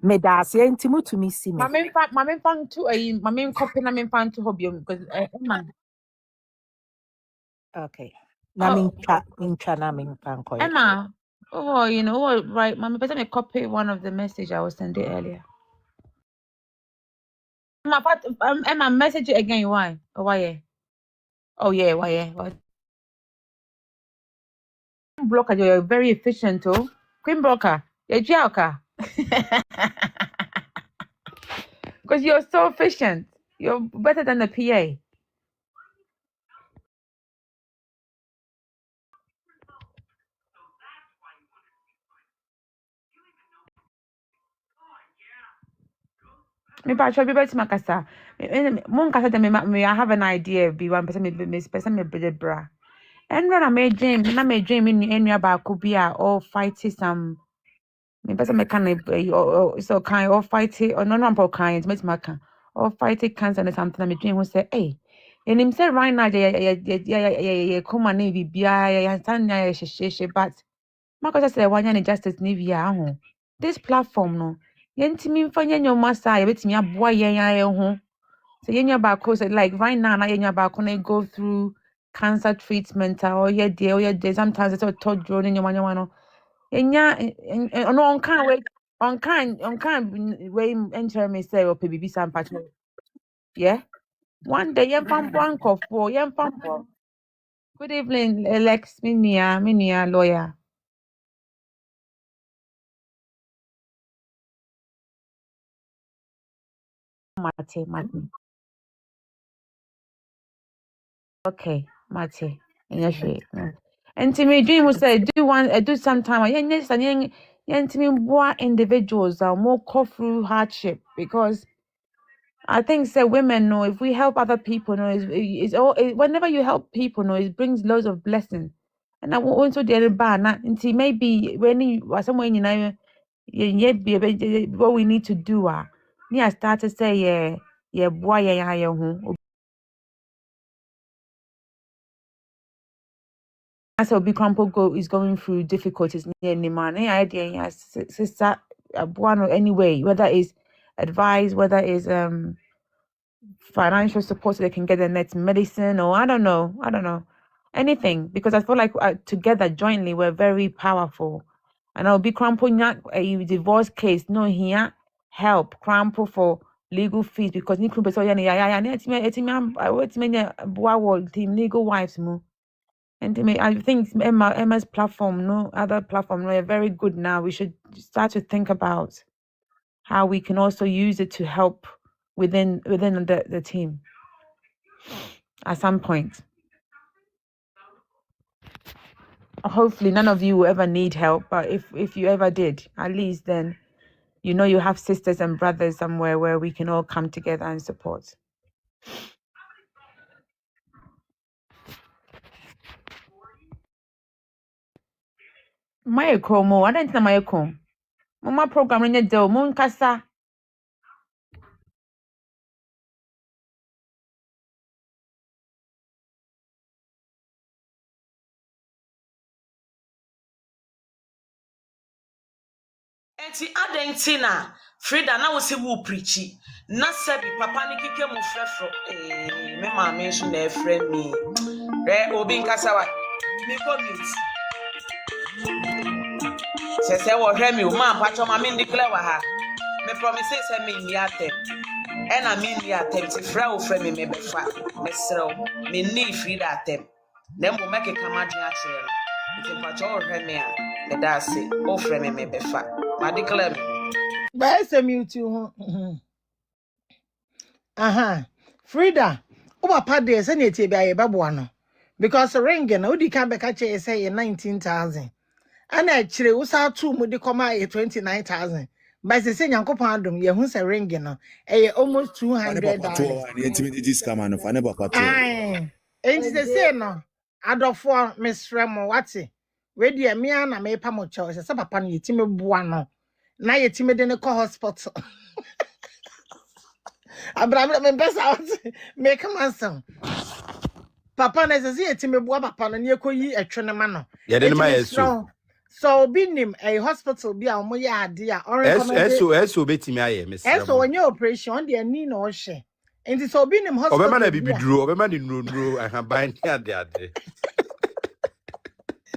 Me das ye intimu to me see me. my main fan to my main copy na main fan to hobby because Emma. Okay. Na Oh, mincha na min pan koye. Emma. Oh, right. My person me copy one of the message I was sending earlier. Emma, message it again. Why? Oh, why? Yeah? Oh, yeah. Why? Yeah. Why? Blocker, you're very efficient, oh. Queen Blocker, you're joker. Because you're so efficient. You're better than the PA. Me pa try be better makasa. Mon kasa me I have an idea be one person me be bra. And when I made dream in any about could be all fighting some me person me can so kind or fight it or no one kind make maka or fight it cancer and something me dream who say hey and him say right now yeah come on be yeah stand yeah she but maka say one ya justice ni via ho this platform no yentimi mfanya nyoma sa ya betimi aboa yen ho so yenya ba ko say like right now na yenya ba ko na go through cancer treatment or yeah there sometimes it's a third drone in nyoma no yenya no on can we enter me say o PBB sampacho yeah one day yen pampo ankofo yen pampo good evening Alex minia lawyer Mate. Okay, Mate. Yes, and to me, dream was say do sometime. Yes, and to me, what individuals are more go through hardship because I think say women know if we help other people, know it's all whenever you help people, know it brings loads of blessings. And I want to do bad. Until maybe when you somewhere be what we need to do. I start to say boy as Obi Crampo is going through difficulties near Niman, idea sister one or anyway, whether it's advice, whether it's financial support so they can get the next medicine or I don't know. Anything. Because I feel like together jointly we're very powerful. And I'll be Crampo a divorce case, no here help Crampo for legal fees because ni kumbe so team legal wives mo. And I think Emma's platform, no other platform, no, are very good now. We should start to think about how we can also use it to help within the team at some point. hopefully none of you will ever need help. But if you ever did, at least then you know you have sisters and brothers somewhere where we can all come together and support. My Como, I don't know my com. Mama program in the do moon kasa. Enti adentina Frida na wo se wo preachi na sabi papa ne keke mu frefro me ma me so na efre mi re obi nkasa wa me ko mute se wo hwe mi o ma pacho ma me declare wa ha me promise say me ni atem e na me ni atem ti fra wo fra me me befa me srew me ni Frida atem na mo make kama dwen a kire no ti pacho wo hwe me a me da se o fra me me befa ma declare me. But mute you. Frida, papa de say na tie bia ye babo no. Because ring na odi kan be ka che say 19,000. And I chire wo sa tu mu de koma 29,000. But say Nyankopon adom ye hu say ring no. Almost $200. Ai. Enti say no. Adofo mesrɛ mo wate. We de me na me pa mo cho say papa no yetime boa no. Na yetime de ne ko hospital. Abraham me pesa me come answer. Papa na say yetime boa papa no ne ekoyi atwe ne ma no. Ya de ma yeso. So binim a hospital bi a mo ya ade a eso betimi aye me say. Eso onye operation de ani na o hye. Enti so binim hospital. Obema na bibiduro, obema ni nuro ahaban ni ade.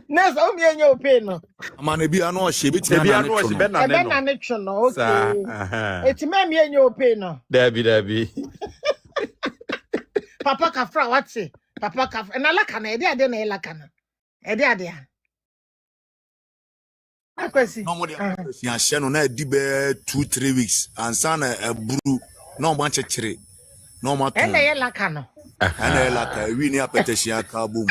Nurse o mi enye open no. Amane bi anu o hye betimi na no hye be na ne no. Okay. Eti ma mi enye open no. Dabi. Papa kafra what's Papa kafra na laka na ade na laka na. Ade a. Akwesi. No mo de ya hye no na di be 2-3 weeks ansa na eburu na o ma chekere. No ma ton. Ene ye laka no. Ene ye laka wi ni apeteshia ka bom.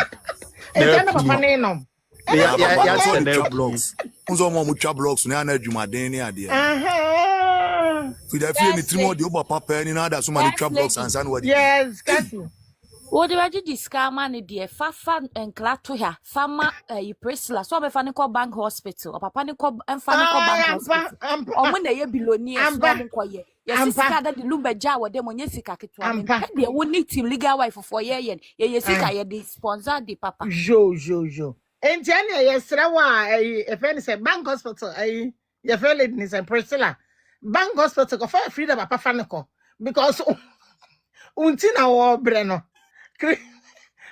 Ene na papa ne no. Ya send blocks. Unzo mo mutwa blocks na adwumaden ni ade. Fida fi ni trimo de oba papa ni na da so ma ni twa blocks ansa na wadi. Yes, kasi. Wo de waji discount ne de fafa enkla to ha fama you Priscilla so be fa ne ko bank hospital o papa ne ko enfa ne ko bank hospital o mo na ye billionaire so mo ko ye sika da de lumba ja wo de mo nye sika ketwa me de wo need team legal wife for ye sika ye de sponsor de papa jo enti ane ye sra wa e fe ne say bank hospital ye fe lady ni say Priscilla bank hospital ko fa Frida papa fa ne ko because unti na wo bre no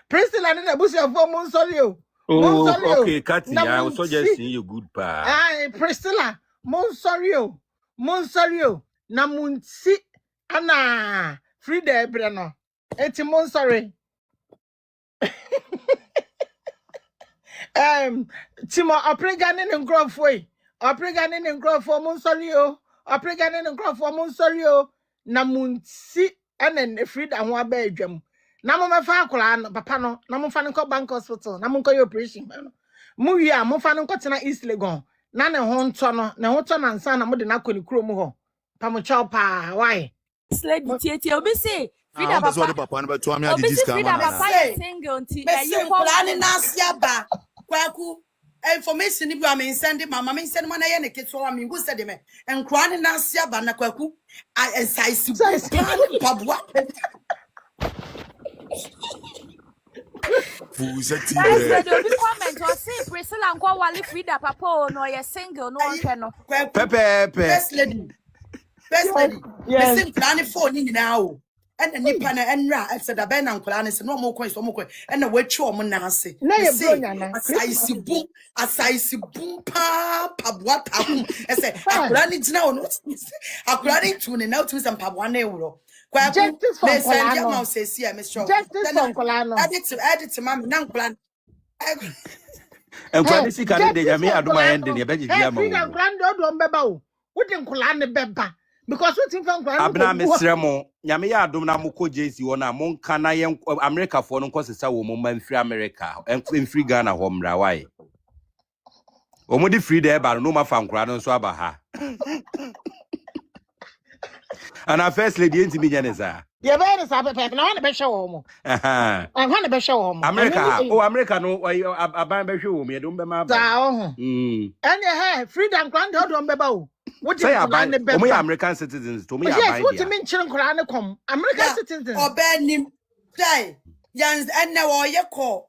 Priscilla na busi afo mon sorry o. Oh, okay, Kathy, I was just seeing you good pa. Priscilla, mon sorry o. Na munsi ana Frida ebre no. Eti mon sorry. Timo oprega ne nkrofo yi. Oprega ne nkrofo mon sorry o. Oprega ne nkrofo mon sorry o. Na munsi ana Frida ho aba adwam. Na mo mefa akura no papa no na mo fa ne ko bank hospital na mo ko operation no mo wi a mo fa ne ko tena East Legon na ne ho nto no ne ho to na nsa na mo de na koni kuro mu ho pa mo chow pa why slade tie obi say Frida papa no beto am ya di discount Frida papa single nti you plan na asia ba kwaku information ni bi am send mama me send mo na ye ne keto am ngu send me enkwa ne na asia ba na kwaku size pabwa Vous êtes comment or say Priscilla and go wali Frida papa no ye single no one no Pepe first lady yes me plan for ni na o and nipa na enra said da ben na nkola ne se no mo kwan so mo kwan and na wachi o mo na ase na ye bronya na asaisi bum pa pabwa takum e say akura ni gina o no akura ni tu ne na tu some pabwa na ewuro Justice for Nkolano. Justice for Nkolano. Edit mama na Nkolano. Enkwani sika ne de nyame adoma ende ne be gidi ama. Frida Nkolano do mbeba o. Wo de Nkolano beba because we think Nkolano. Abna mesrɛ mo nyame ya adom na mokɔ JC wona mo nka na ye America fo no nkɔsesa wo mo man free America en free Ghana ho mra why. Omodi free there ba no ma fa nkura no so aba ha. And our first lady ain't me janeza. Ye be ni sa pepe na wan be hwe wo mo. Aha. An wan be hwe wo mo. America. Oh, America no aban be hwe wo me dum be ma ba. Sa ho. Ene freedom kwan de odom be ba o. What say aban be American citizens to me aban. Yes, what you mean children kura ne kom. American citizens. Obenim. Say, yans enne wo ye ko.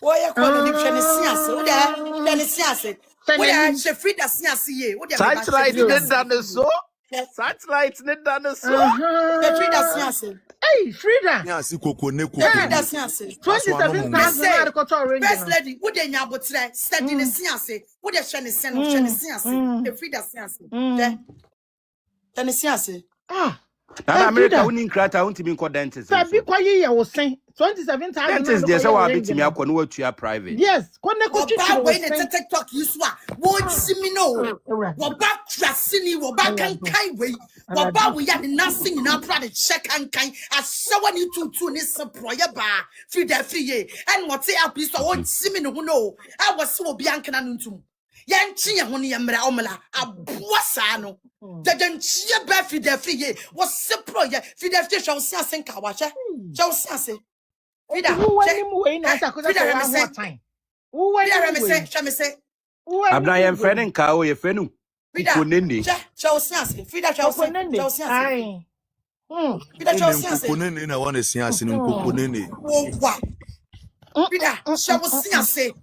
Wo ye ko ni hwe ne siase. Wo da hwe ne siase. Wo da she freedom siase ye. Wo da be ba. Satellite did that so. Satellite did that so. The freedom siase. Hey, freedom. Siase koko ne koko. Freedom siase. 27,000 ko to ring. First lady, wo de nya botre, study ne siase. Wo de hwe ne sen, hwe ne siase. The freedom siase. The ne siase. Ah. Na America woni nkrata wonti mi nko dentist. Sabi kwaye ye wo sen 27,000. Dentist dey say wa bitimi akọ no watua private. Yes, kone ko chichi wo ne TikTok yiswa. Wo simi no. Wo ba krasini, wo ba kankai we. Wo ba we ya ne nothing na pra de check kankai. Asawa ni tutu ni seproye ba. Fi da fi ye. En what say up so wo simi no no. I was so obi ankana no ntum. Yanchi ye ho ne yemra omla aboa sa no. The denchie ba fi da fi ye. Wo seproye fi da fi shall see asenka wa che. Shall see ase. Vida, who wani mu we na sa ko say one more time. Who wani mu we? Shall me say. Abna ye friend nka o ye frenu. Konene. Shall see ase. Vida shall see. Shall see ase. Vida shall see ase. Konene na wan see ase ni konene. Oh wa. Vida shall see ase.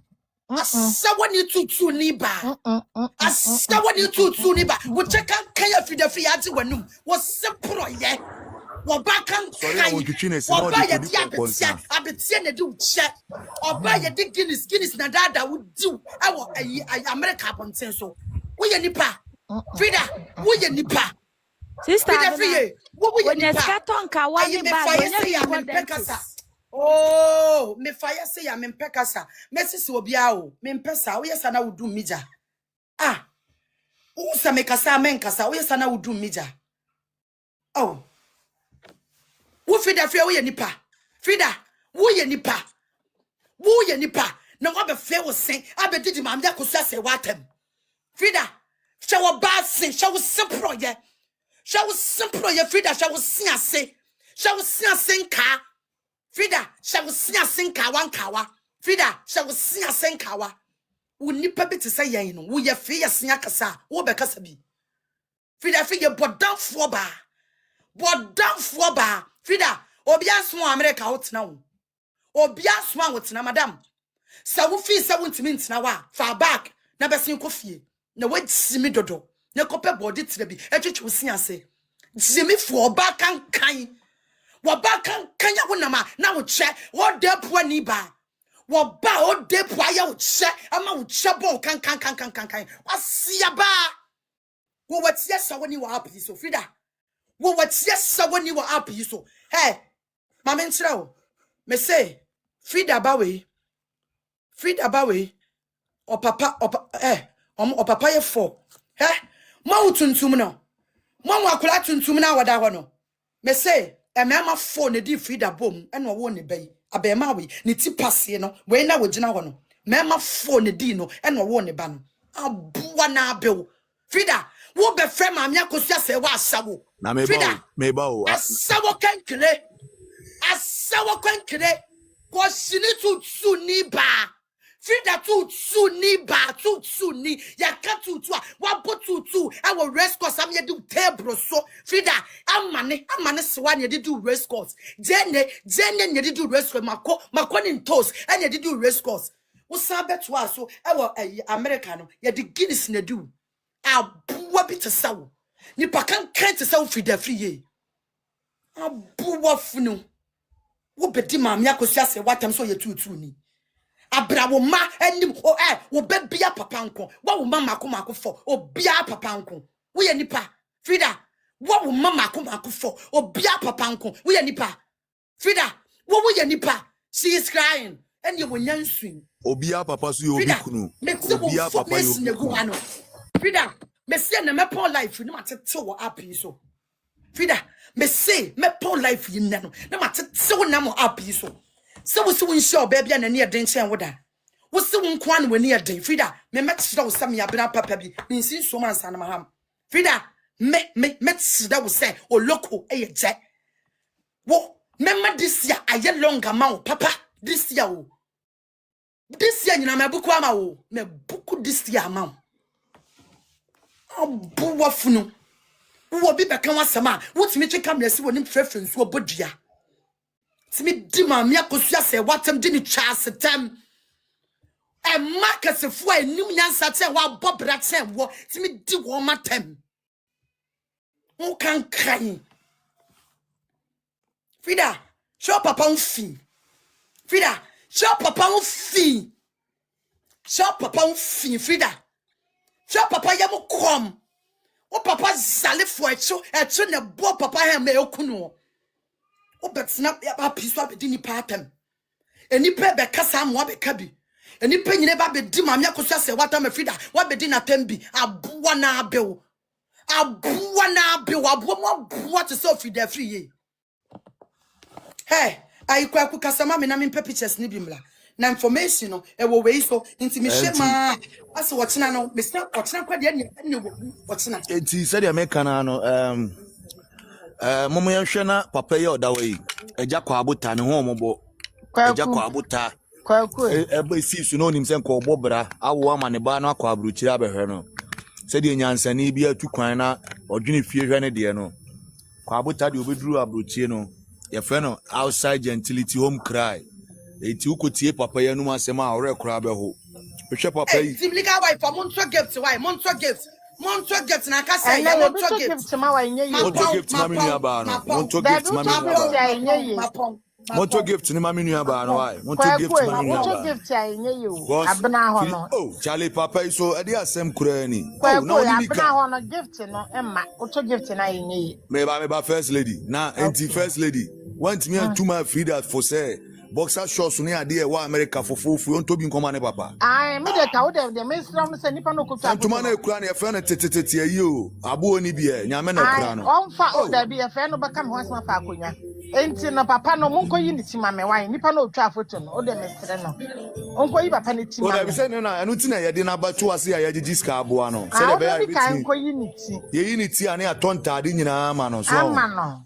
Asawa ni tutu ni ba. Asawa ni tutu ni ba. Wo cheka kan ya fida fi ati wanum. Wo sepro ye. Wo ba kan kan. Wo ba ye di abetia na di uche. Oba ye di Guinness na dada wo di. Awo America bonten so. Wo ye nipa. Frida, wo ye nipa. Sister, Frida free. Wo ye nipa. Oh, me fire say ya me mpekasa. Me sisi obia o. Me mpesa. Wo ye sana wo dum mija. Ah. Wo sa me kasa me nkasa. Wo ye sana wo dum mija. Oh. Wo Frida free wo ye nipa. Frida, wo ye nipa. Wo ye nipa. Na wo be fe wo sen. Abedidi ma mda kosa se watem. Frida, shall ba sin, shall simpro ye. Shall simpro ye Frida, shall see a say. Shall see a sinka. Frida, shall see a sinka one kawa. Frida, shall see a sinkawa. Wo nipa bit to say ye no. Wo ye fe ye siakasa. Wo be kasabi. Frida fe ye bodam fo ba. Bodam fo ba. Frida, obia so America out now. Obia so out na madam. Sa wo fi 70 minutes na wa. Fa back na besin ko fie. Na we simi dodo. Na kope body tire bi. Etwetwe wo siase. Jimi fo oba kan kan. Wo ba kan kan ya wonama na wo che. Wo de po ani ba. Wo ba o de po ya wo che. Ama wo che bon kan. Asia ba. Wo watie sa woni wo happy so Frida. Wo watie sa woni wo happy so. Hey. Mama nchira wo. Me say Frida ba we. O papa o papa ye fo. Ma utuntum no. Ma wakula tuntum na wada ho no. Me say e mema fo ne di Frida bom e no wo ne bai. Abema we ne ti pase no. We na wo gina ho no. Mema fo ne di no e no wo ne ba no. Aboa na abew. Frida, wo be frem amia kosia se wa asawo. Na me ba o. Asawo kankire. Asawo kankire. Ko sini tutu ni ba. Frida tutu ni ba tutu ni yaka tutu a wabo tutu awo race course am ye do table so Frida amane sewa ne do race course jene ne do race course mako ni toast and ye do race course wo san beto aso awo America no ye di Guinness ne do aboa bi te sawo ni pakan kan te sawo Frida free ye aboa funu wo bedi ma me akosia se watam so ye tutu ni abrawo ma anim wo bebia papa nko wo mama ko fo obia papa nko wo ye nipa Frida wo mama ko fo obia papa nko wo ye nipa Frida wo ye nipa she is crying and you will nyansu obia papa so ye obi kunu obia papa yo Frida me say na me pon life ni matete wo api so Frida me say me pon life yi na no na matete wo na mo api so. So we so ensure baby and near den chen woda. wo se wo nkwan wani eden Frida me metchida wo sam ya bra papa bi me nsin so man san maham Frida me metchida wo say o loko je wo memma this year aye longer ma papa this year nyina me buku ama wo me buku this year ma obu wafunu wo bi beka wasama wotimi twe kamera si wonim preference wo bodua timi di ma me akosua se watem di ni twa setem e marketfo enim nyansa te wa bobra te wo timi di wo matem who can cry Frida show papa un fi Frida show papa un fi Frida show papa yam kom o papa zale fo echo ne bo papa hem na ekunu o betina ya piso abedi ni patam eni pe be kasa mo be kabi eni pe nyine ba be di mamia koso ase wata me Frida wa be di na tembi aboa na abewo mo aboa to so Frida free ye hey I kwa kasama me na me pictures ni bimla na information no e wo we so inti me shema ase wochina no me sta wochina kwa de ne wochina enti said American no momo yehwe na papa ye odawa yi eja kwa abota ne ho omobo eja kwa abota ebe si su no nim se nko obobra awo ama ne ba no akwa abruchira behwe no said nyansani bi atukwan na odwene fie hwe ne de no kwa abota de obeduru abruchie no ye fe no outside gentility home cry eti ukotie papa ye numa asema awre kura beho hwe papa yi simlika wife monto gift why monto gift na ka say ya monto gift ma wa nye yi monto gift na menu aba no monto gift ma menu aba monto gift ni ma menu aba no why monto gift ma menu aba monto gift ya nye yi o abna ho no oh Charlie papa so e dey asem kura ni oh no ni abna ho no gift no emma monto gift na nye yi me ba first lady na anti first lady want me to my Frida for say boxer shorts ni ade e wa America fofofu on to bi nkoma ne papa me de ka wo de me sram se nipa no kutu antuma na ekura na e fe na tetetete ayi o abo oni bi e nyame na ekura no on fa o da bi e fe no baka me ho asma fa akonya enti no papa no monko yi ni tima me wan nipa no otwa foto no o de me sere no onko yi papa ni tima o da bi se na anu ti na ye de na batu ase ya ye ska abo no se de be ya bi kan onko yi ni ti ye yi ni ti ane atonta de nyina ma no so ama no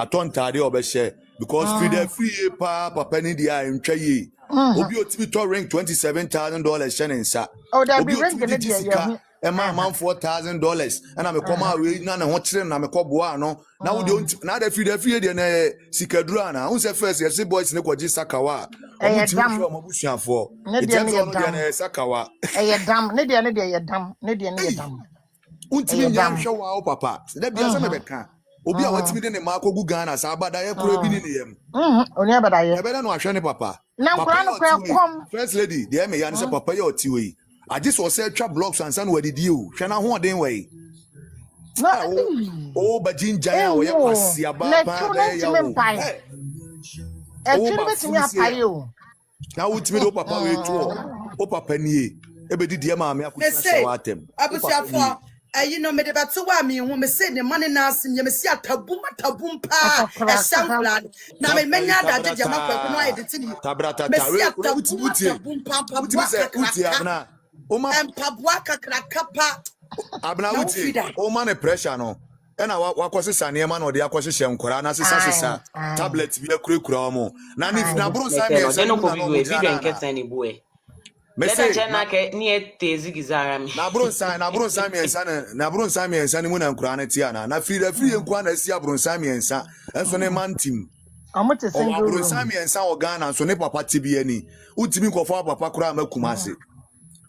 atonta de obehye because Frida free papa ni dia ntwa yi obi otimi to ring $27,000 shenensa obi ring ne dia ye Emma man $4,000 and I'm a come away na ho kire na me koboa no na wo de na da Frida de na sikadura na won say first yes boys ne kwaji sakawa omo timi show omo busuafo ne dia na sakawa dam ne dia ye dam ne dia dam untimi nyam hwa wa papa da bia se me beka obi a watimi de ne ma akogu Ghana sa abada ye kro bi ni ne yam oni abada ye ebe na ahwe ne papa na nkura no kom first lady de me ya ne se papa ye otiwe I just was say trap blocks and san where you hwe na ho den we o ba jinja ya o ye kwasi aba pa da ya wo tiri betimi apaye o na utimi do papa we to o papa nie ebe di de ma me akosi wa atem abusiafo you know me de batu wa mi hu me say ne money na asim ye me si atabum pa esankula na me menya da de ma kwa no edit ni tabrata me si atabum pa uti abna o ma empabua kakra kapa abna uti o ma ne pressure no e na wakosesa ne ma no de akosese nkora na sesa tablet bi akurakura mo na ni na bro sa me se no ko video nketa ni boe Mese na ke ni etezi gizara mi. Na bronsa mi ensa ni mu na nkura na tia na Frida nkwa na si abronsa mi ensa enso ne mantim. Amote single room. Abronsa mi ensa o Ghana so ne papa tibi ani. Utimi nkofo papa kura makuma ase.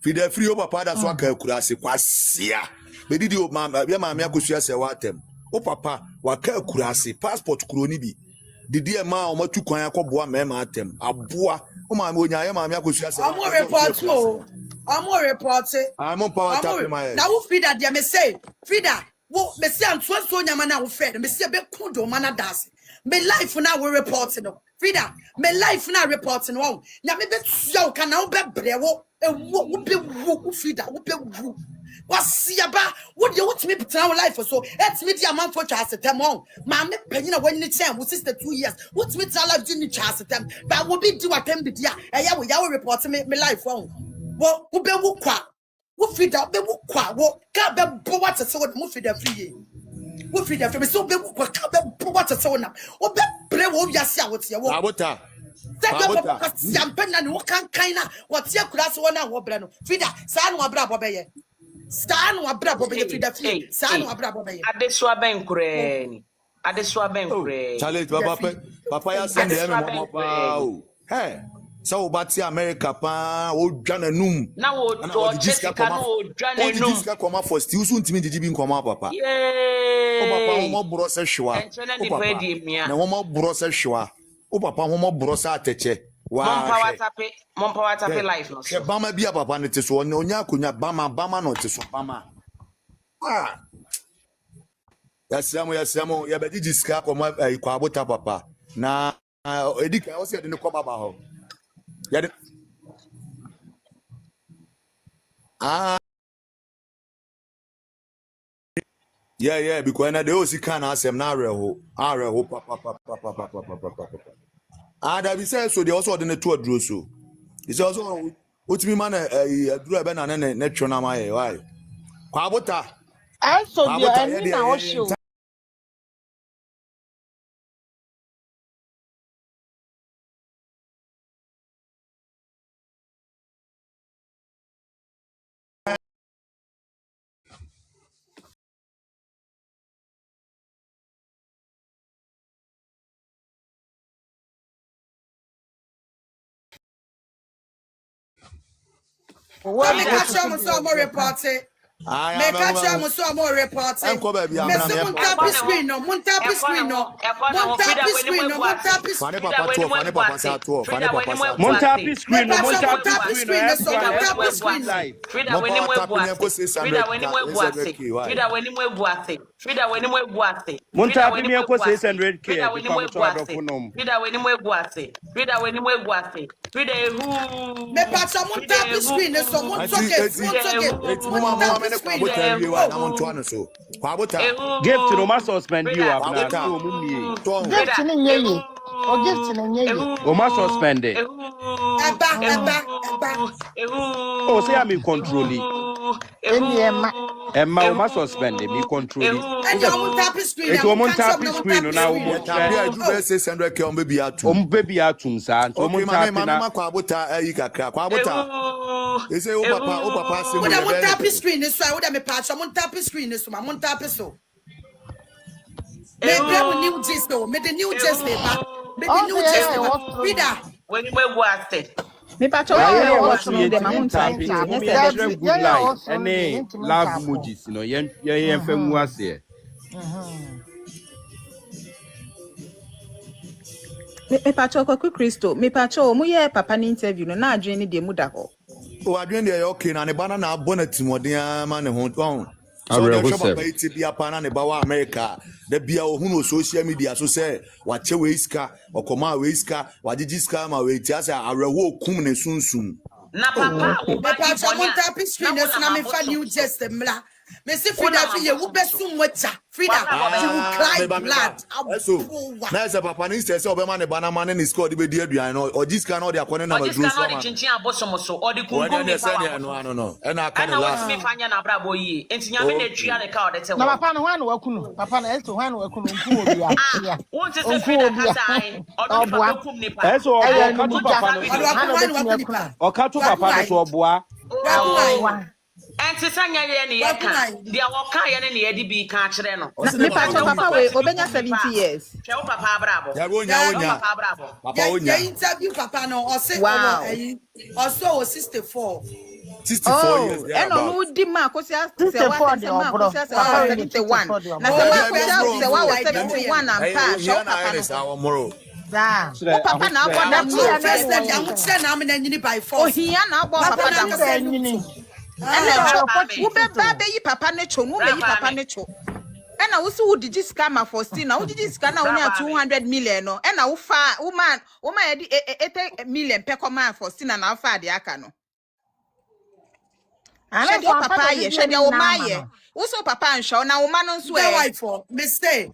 Frida o papa da so aka kura ase kwasia. Bedidi o mama bia mama akosua se watem. O papa waka kura ase passport kuro ni bi. Didi e ma o matu kwan akoboa mema atem. Aboa o ma me onya ye ma me akosua se. Amo report o. Amo report. Amo power tap my. Na wo Frida dia me say. Frida, wo me say anto so nyama na wo fed. Me say be kudo mana das. Me life na we report no. Frida, me life na report no. Nya me be tua o kana wo be bre wo. E wo be wo Frida, wo be wo. Was yaba, what you want me to tell life for so? It's me, dear man, for Charles at them home. Mamma, Penina, when you tell, was sister 2 years. What's me tell life in Charles at them? But will be do attempt the dear, and ya will report to me life home. Well, who be wukwa? What feed up the wukwa? What can't be what a sword move for the free. What feed up so be can't be what a sword now. What be play what you see what's your Babota. Champagne and what kind of what's your class one and what brand? Frida, San Wabra Bobby. Stan Wabra Bobby, Frida, San Wabra Bobby. Adesua Benkreni. Adesua Benkreni. Charlie, Papa, ya send them mama. Hey, so Bati America pa o dwana num. Na wo to Jessica no o dwana num. Jessica come for still so ntimi didi bi nkoma papa. Yeah. O papa ho mo bro se hwa. O papa. Na ho mo bro se hwa. O papa ho mo bro se ateche. Mon power tape life no. Ke bama bia papa ne te so onya akonya bama no te so bama. Ah. Yasiamo ya bedi Jessica come kwa abota papa. Na edika o se de ne ko baba ho. Yeah, because na they also can asem na areho papa. That be said so they also the two adro so. It's also utimi man adro be na ne twa na my why. Kwa abota. Also the any na o show. What me catch you so more report it. Me catch you so more report it. Me say mun tap screen no, mun tap screen no. Mun tap screen no, mun tap screen. Fane papa to, fane papa sa to, fane papa sa. Mun tap screen no, mun tap screen so mun tap screen live. Frida when we buate. Frida when we buate. Frida when we buate. Frida when we buate. Mun tap me ko 600k. Frida when we buate. Frida when we buate. Frida when we buate. Frida who? Me patch mun tap screen so mun talk it. Mama me kwa bota wiwa na mun to so. Kwa bota. Gift no ma suspend you up na so mu mie. Gift ni nyeyi. O gift ni nyeyi. O ma suspend it. Eba. Oh, say I'm in control. Emma o ma suspend me control. And you mun tap screen. It o mun tap screen na o mo tap ya ju be 600k on baby atum. O baby atum sa. O mun tap na. Mama kwa bota ayi kakra. Kwa bota. They say o papa say we mun tap screen so I would me patch mun tap screen so ma mun tap so. Me bring new gist though. Me the new gist ba. Me the new gist ba. Frida. When we buate. Me patch over what you dem am tap. Yes, good life. Any love emojis, you know, yen fam wase. Me patch over quick Christo. Me patch over mu ye papa ni interview no na adwene de mu da ho. O adwene de okay na ne bana na abonati modern ama ne ho. So the shop by Tibia Pana ne bawa America. The bia ohun social media so say wache weiska okoma weiska wajijiska ma weitiasa arewo kum ne sunsun. Na papa o ba patch mun tap screen na me fa new just mla. Me see Frida fi ye wo besu mwacha. Frida you will cry blood. So na say papa ni say obema ne bana man ni score be di aduan no ojiska no de akone na madru so. Ojiska no de chinchin abosomoso or the kunkum ni pa. No. E na aka na last. Na we fanya na brabo yi. Enti nya me na tria ne ka o de te wo. Na papa no hwan wakunu. Papa na eso hwan wakunu nku obi a. Won ti say Frida kasa ai. O de fa kunkum ni pa. Eso o ka tu papa no. O ka tu papa no so oboa. Enti sanya ye ne ye kan dia wo kan ye ne ye di bi kan kire no me papa we obenya 70 years che wo papa brabo ya wonya papa brabo papa wonya ya interview papa no o say also 64 years yeah and no di ma ko say 71 na say wa 71 and pa show papa no da papa na abo na first lady am tire na am na nyini by force ohia na abo papa na nyini wo be ba be yi papa ne cho no be yi papa ne cho and na wo so wo digi scammer for still na wo digi scanner wo na 200 million no and na wo fa wo man e di 80 million pe come for still na fa de aka no Shede o papa ye, shede o ma ye. Uso papa ansho na wo ma no nso That wife for me say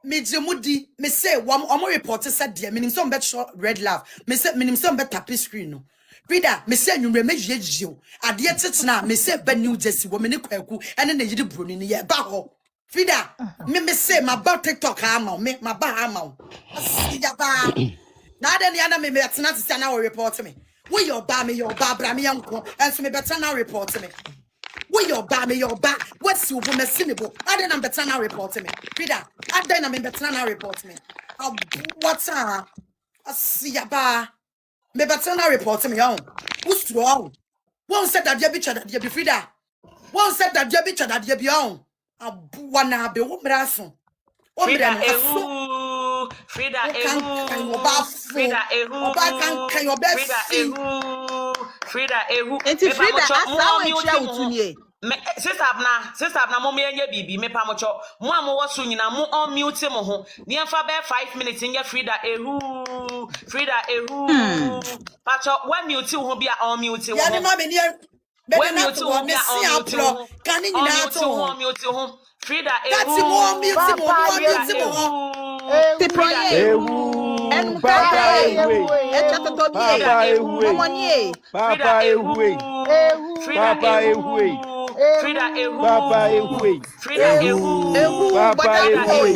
me jemudi me say omo report said dear minim some bet show red love me say minim some bet tap screen no reader me say nwure me yejio ade tetena me say ba New Jersey wo me ne kwaku ene na yidi broni ne ye ba ho reader me say my about TikTok ama me my ba ama ya ba na ade ne ana me tena tse na report me we your ba me your ba bra me yanko enso me better now report me. We your ba me your ba. What's you woman sinable? I didn't am better now report me. Reader, I didn't am better now report me. What's I see ya ba. Me better now report me on. Who's strong? One said that you be that you be Frida. One said that you be that you be on. I wanna be woman. Frida ehu, Frida ehu, Frida ehu, Frida ehu, Frida ehu. Enti Frida asa we twa utunye. Sister abna mo me bibi me pa mo cho. Mo am wo so nyina mo on mute mo ho. Ni enfa be 5 minutes nye Frida ehu, Frida ehu. Pacho when mute ho bi a on mute ho. Ya ni ma me ni when mute ho bi a on mute ho. Kan ni nyina to on mute ho. Frida ehu. That's more mute mo. Papa ehu. Papa ehu. Frida ehu. Papa ehu. Frida ehu. Papa ehu.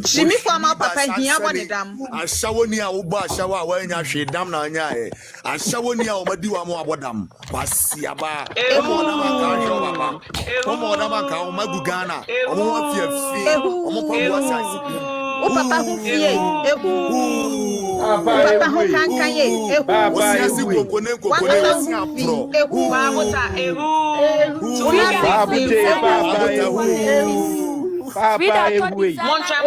Jimmy for my papa here bonedam. Ashawoni a uba ashawa wanya hwedam na anya e. Ashawoni a omadi wa mo abodam. Basiaba. Omo na maka hwe baba. Omo na maka omagu Ghana. Omo wa fie. Omo pa bo asasi. O papa hu fie. Papa hu kankan ye. Papa asasi kokone osi apro. Babota Papa ehu. Montra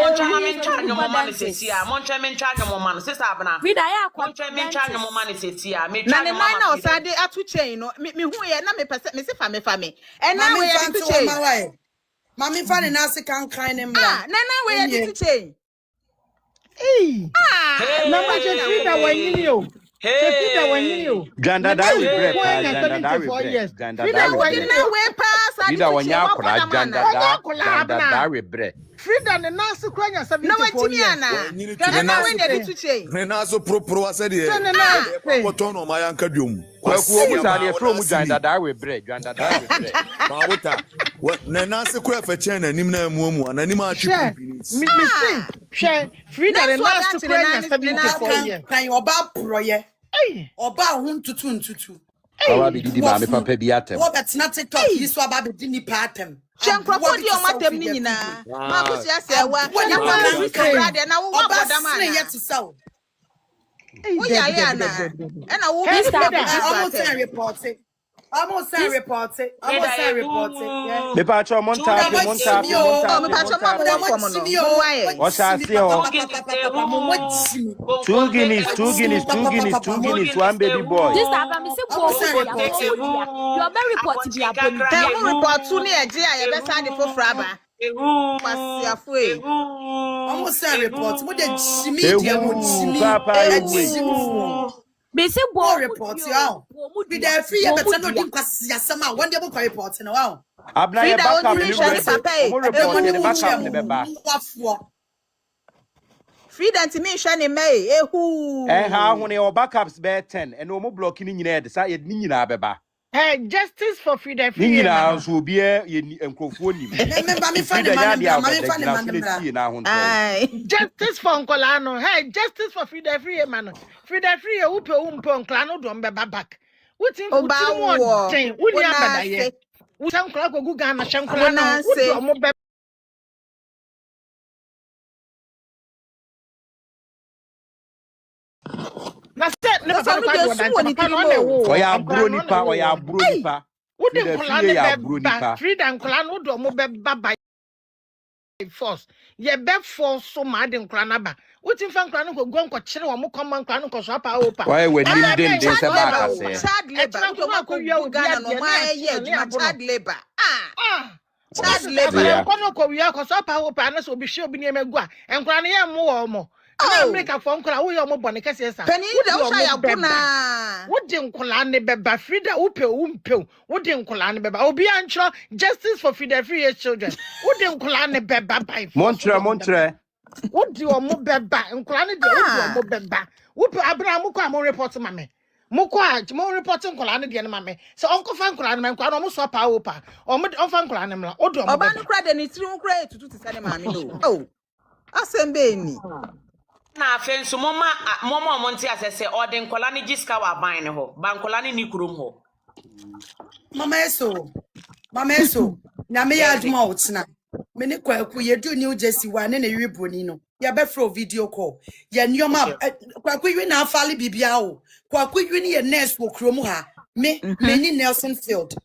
mentra no mama ne setia. Montra mentra no mama no sister abna. Vida ya kwa. Montra mentra no mama ne setia. Me na ne man na osade atu chain no me hu ye na me pese me se fa me. E na we ye atu chain. Mami fa ne na se kankan ne mra. Na we ye atu chain. Na ma je Frida wanyini o. Frida wanyini o. Ganda da we break. Ganda da we pass. Frida wanya akora ganda da we break. Frida ne na se kwanya 74 years. Na watimi ana. Na we dey atu chain. Ne na so pro asade e. Ko tono ma yanka dwom. Kwaku omu sa ne from ganda da we break. Ganda da we break. Bawota. Ne na se ko afa chen na nim na amuamu ananim atwi. Me see. She Frida ne na se kwanya 74 years. Kan oba proye. Oba hun tutu. Awa bi didi ma me papa bi atem. Wo betena TikTok yi so aba be dini pa atem. Chenkro di o matem ni nyina. Ma ko sia se wa. Ya kwa na brother na wo boda ma. Oba ye to sell. Wo ya ya na. E na wo be report it. Almost report it. Me pa cho monta. What's that? 2 guineas, one baby boy. This time me say you very report to report to ne eje a ye be sa de fofra ba. Pasiafo e. Almost report. Mo de media mo chimi. Bese bo report yo. Be there free e better no dim kwasi asema one day mo report no wa. Abna ye backup ni mo report the backup ni beba. Freedom me hwa ne mai ehu. Ha ho ne o backups be 10 and o mo block ni nyina de sa ye ni nyina beba. Hey, justice for Frida. Ni nyina so bi ye enkrofo nim. Remember me find the man. Justice for Nkolano. Hey, justice for Frida Free man. Frida Free upe umpo Nkolano do mbeba back. Wutin wo ten. Wuni abada ye. Wutan Nkola ko guga na Nkolano. Wuto mo be. Na set ne papa ko oya bro nipa. Frida Frida Nkolano do mo be baba force. Ye be force so ma de Nkolano ba. Wutin fa Nkolano ko gon ko kire wo mo koma Nkolano ko so pa opa. Why we nim den se ba ka se. Child labor ko ma ko wi Ghana no ma ye child labor. child But labor. I'm going to go because I power partners will be sure be near me. And granny more or more. And I make a phone call. We are more bonnet. Penny, Buna. What didn't Colane Beba Frida Umpe? What didn't Colane Beba? Obiancho, justice for Frida free children. What didn't Colane Beba by Montre. What do you more beba and Colane do more beba? Whoop Abraham Muka report to mammy. Mukwa, more reporting Colane the mammy. So Uncle Fan Colane, man, almost so power or mid on Fan Colane, or do Obanu cried and it's room great to send a mammy. Oh, Assembly. Na afen so mama monte asese ode nkola ne giska wa ban ne ho ba nkola ne nikurum ho Mama eso na me ya aduma otina me ne kwaku ye do New Jersey wa ne wiboni no ya be fro video call ye nyoma kwaku wi na afale bibia o kwaku wi ne ye nurse wo krom ha me ni Nelson Field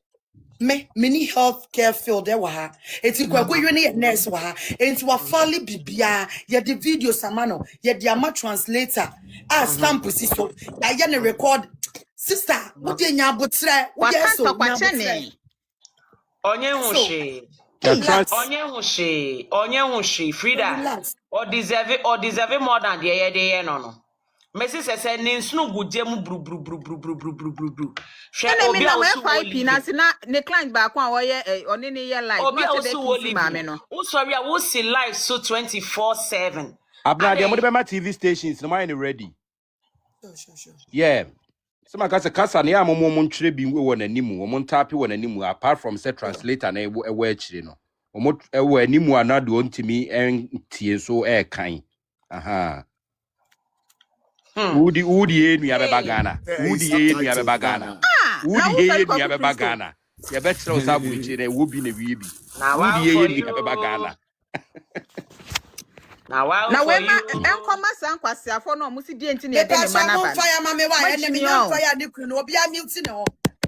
me ni healthcare field e wa ha enti kwaku wi ne ye nurse wa ha enti wa fale bibia ye the video samano ye the ama translator stamp si so ya ye ne record sister what dey nya botre what dey so nya botre onye hushi Frida or deserve more than the ye no Messi says ninsunu gudem bru she obi a osu FIP na se na ne client ba kwa wo ye oni ne ye live obi a osu wo live no wo sorry a wo see live so 24/7 abna de mo de ma TV stations no mind ready sure yeah some kasa na ya momo ntwere bi wo nanimu wo ntape wo nanimu apart from say translator na ewo akire no wo ewo animu anado ntimi entie so e kan aha Udi enu ya beba Ghana. Udi enu ya beba Ghana. Udi enu ya beba Ghana. Ya betra osabu ichire wobi ne wibi. Udi enu ya beba Ghana. Na we ma enkoma sankwase afo no musi die ntini e de ne manaba. Fire mame wa enemy no fire ni kunu no obi a mute ne ho.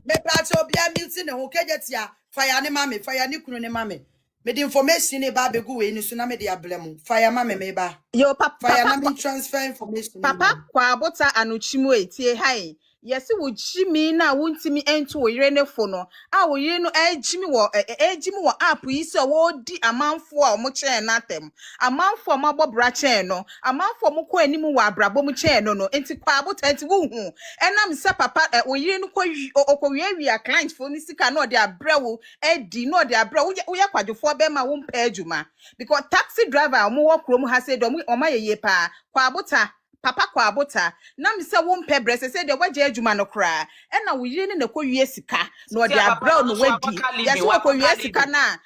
Me pacho obi a mute ne ho kejetia fire ni mame fire ni kunu ne mame. Me the information e ba begu we ni so na me de ablem. Fire mame me ba. Yo papa fire na me transfer information. Papa kwa abota anuchimu etie hai. Yesi wo jimi na wontimi ento wo yire ne fo no a wo yire no ejimi wo app yi se wo di amanfo a mo chen na tem amanfo ma bobra chen no amanfo mo ko animu wo abrabo mo chen no enti kwa abota enti wo hu enam se papa wo yire no ko wi a client fo ni sika no de abrewo edi no de abrewo wo ya kwadwofo be ma wo mpa adwuma because taxi driver mo wo krom ha se do mo ma yeye pa kwa abota Papa kwa abota na mi se wo mpe brese se de waje adwuma no kra e na wo yire ne ko wie sika no de abra no wadi yesi wo ko wie sika na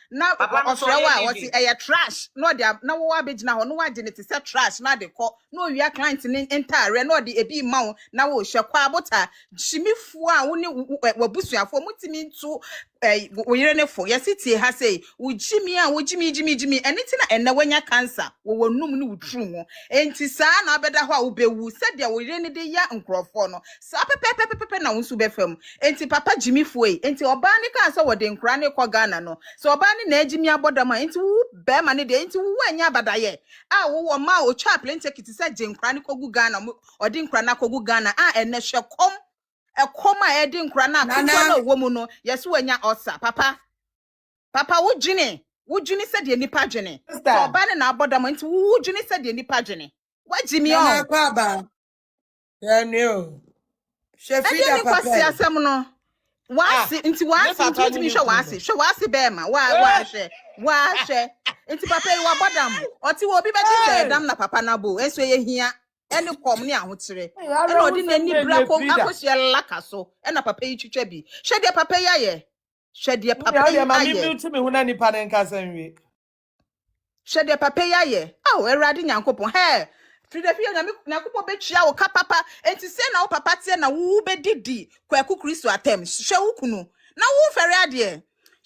ofre wa wo ti e trash no de na wo abegina ho no waje ne ti se trash na de ko no wie client ne entire no de ebi ma wo na wo hwe kwa abota jimifu a wo ne wabusuafo mutimi ntu wo yire ne fo yesi tie ha sei wo jimi a wo jimi eniti na enne wanya cancer wo wonum ne wutru ho enti saa na abeda ho a wo bewu sadia wo yire ne de ya nkrofo no saa pepepepepe na wonsu befam enti papa jimi fo enti oba ne kan so wo de nkra ne ko Ghana no so oba ne na ajimi abodama enti wo be ma ne de enti wo anya abadaye a wo ma o cha plenty kiti sa je nkra ne ko gu Ghana o de nkra na ko gu Ghana a enne hwekom ekoma edi nkra na akwa na wo mu no yeso wanya osa papa wujini se de nipa dwene so ba ne na abodam nti wujini se de nipa dwene wajimi o na kwa ba yanio shefi da papa kwasi asem no wasi nti wasi nti mi hwe be ma wa hwe nti papa yi wabodam oti wo bi be ti dam na papa na bo enso ye hia eni kom ni ahokyere ena odi na ni bra ko akohye laka so ena papa yi twitwa bi hwede papa yi aye hwede papa yi aye ma mi mute me huna ni pa den ka sanwe hwede papa yi aye erade nyankopon he Frida fi nyankopon be twia wo ka papa enti se na wo papa tie na wo be didi kwaku Kristo atem hwe wo kunu na wo fere ade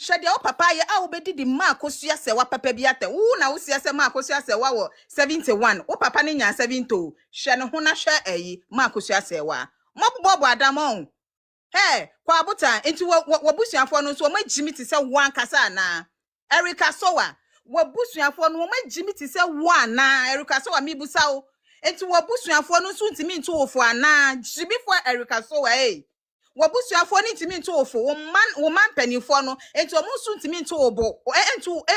hwede wo papa ye wo be didi ma akosua se wa papa bi ate wo na wo sia se ma akosua se wa wo 71 wo papa ne nya 70 hwe ne ho na hwe ayi ma akosua se wa mobobo adamon he kwa abuta enti wo busuafo no so wo magimi ti se wan kasa na Erika Sowa wo busuafo no wo magimi ti se wan na Erika Sowa mi busawo enti wo busuafo no so ntimi nto wofo ana jibifo Erika Sowa wabusuafo ni ntimi nto ofo wo man panifo no enti omo nso ntimi nto obo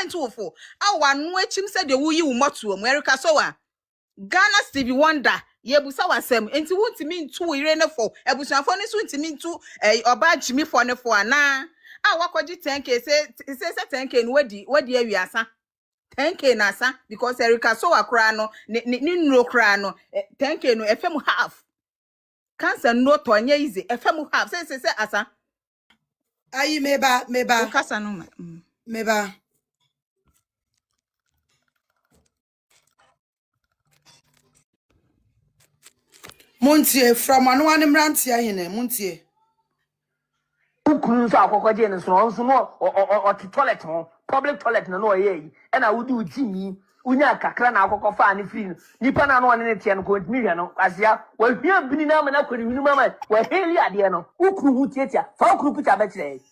ento ofo awanu achim se de wuyi wo moto America so wa Ghana Stevie Wonder yebusa wasem enti wo ntimi nto ire ne fo abusuafo ni so ntimi nto oba jimi fo ne fo ana wakwaji 10k say 10k no wadi awiasa 10k na asa because Erica so akra no ni nro kra no 10k no efem half cancer no to anya easy efem half say asa ayi meba kasa no meba Montie from anwane mrantie ahene montie ukunu so akokoje ne so no o toilet ho public toilet na no ye yi e na wudi ujimi unya kakra na akokọ fa ne free nipa na no ne tie no ko ntimi hwe no asia wa hwia bini na ma na kwani hunu mama wa heli ade no ukunu hu tietia fa ukunu pucha ba kire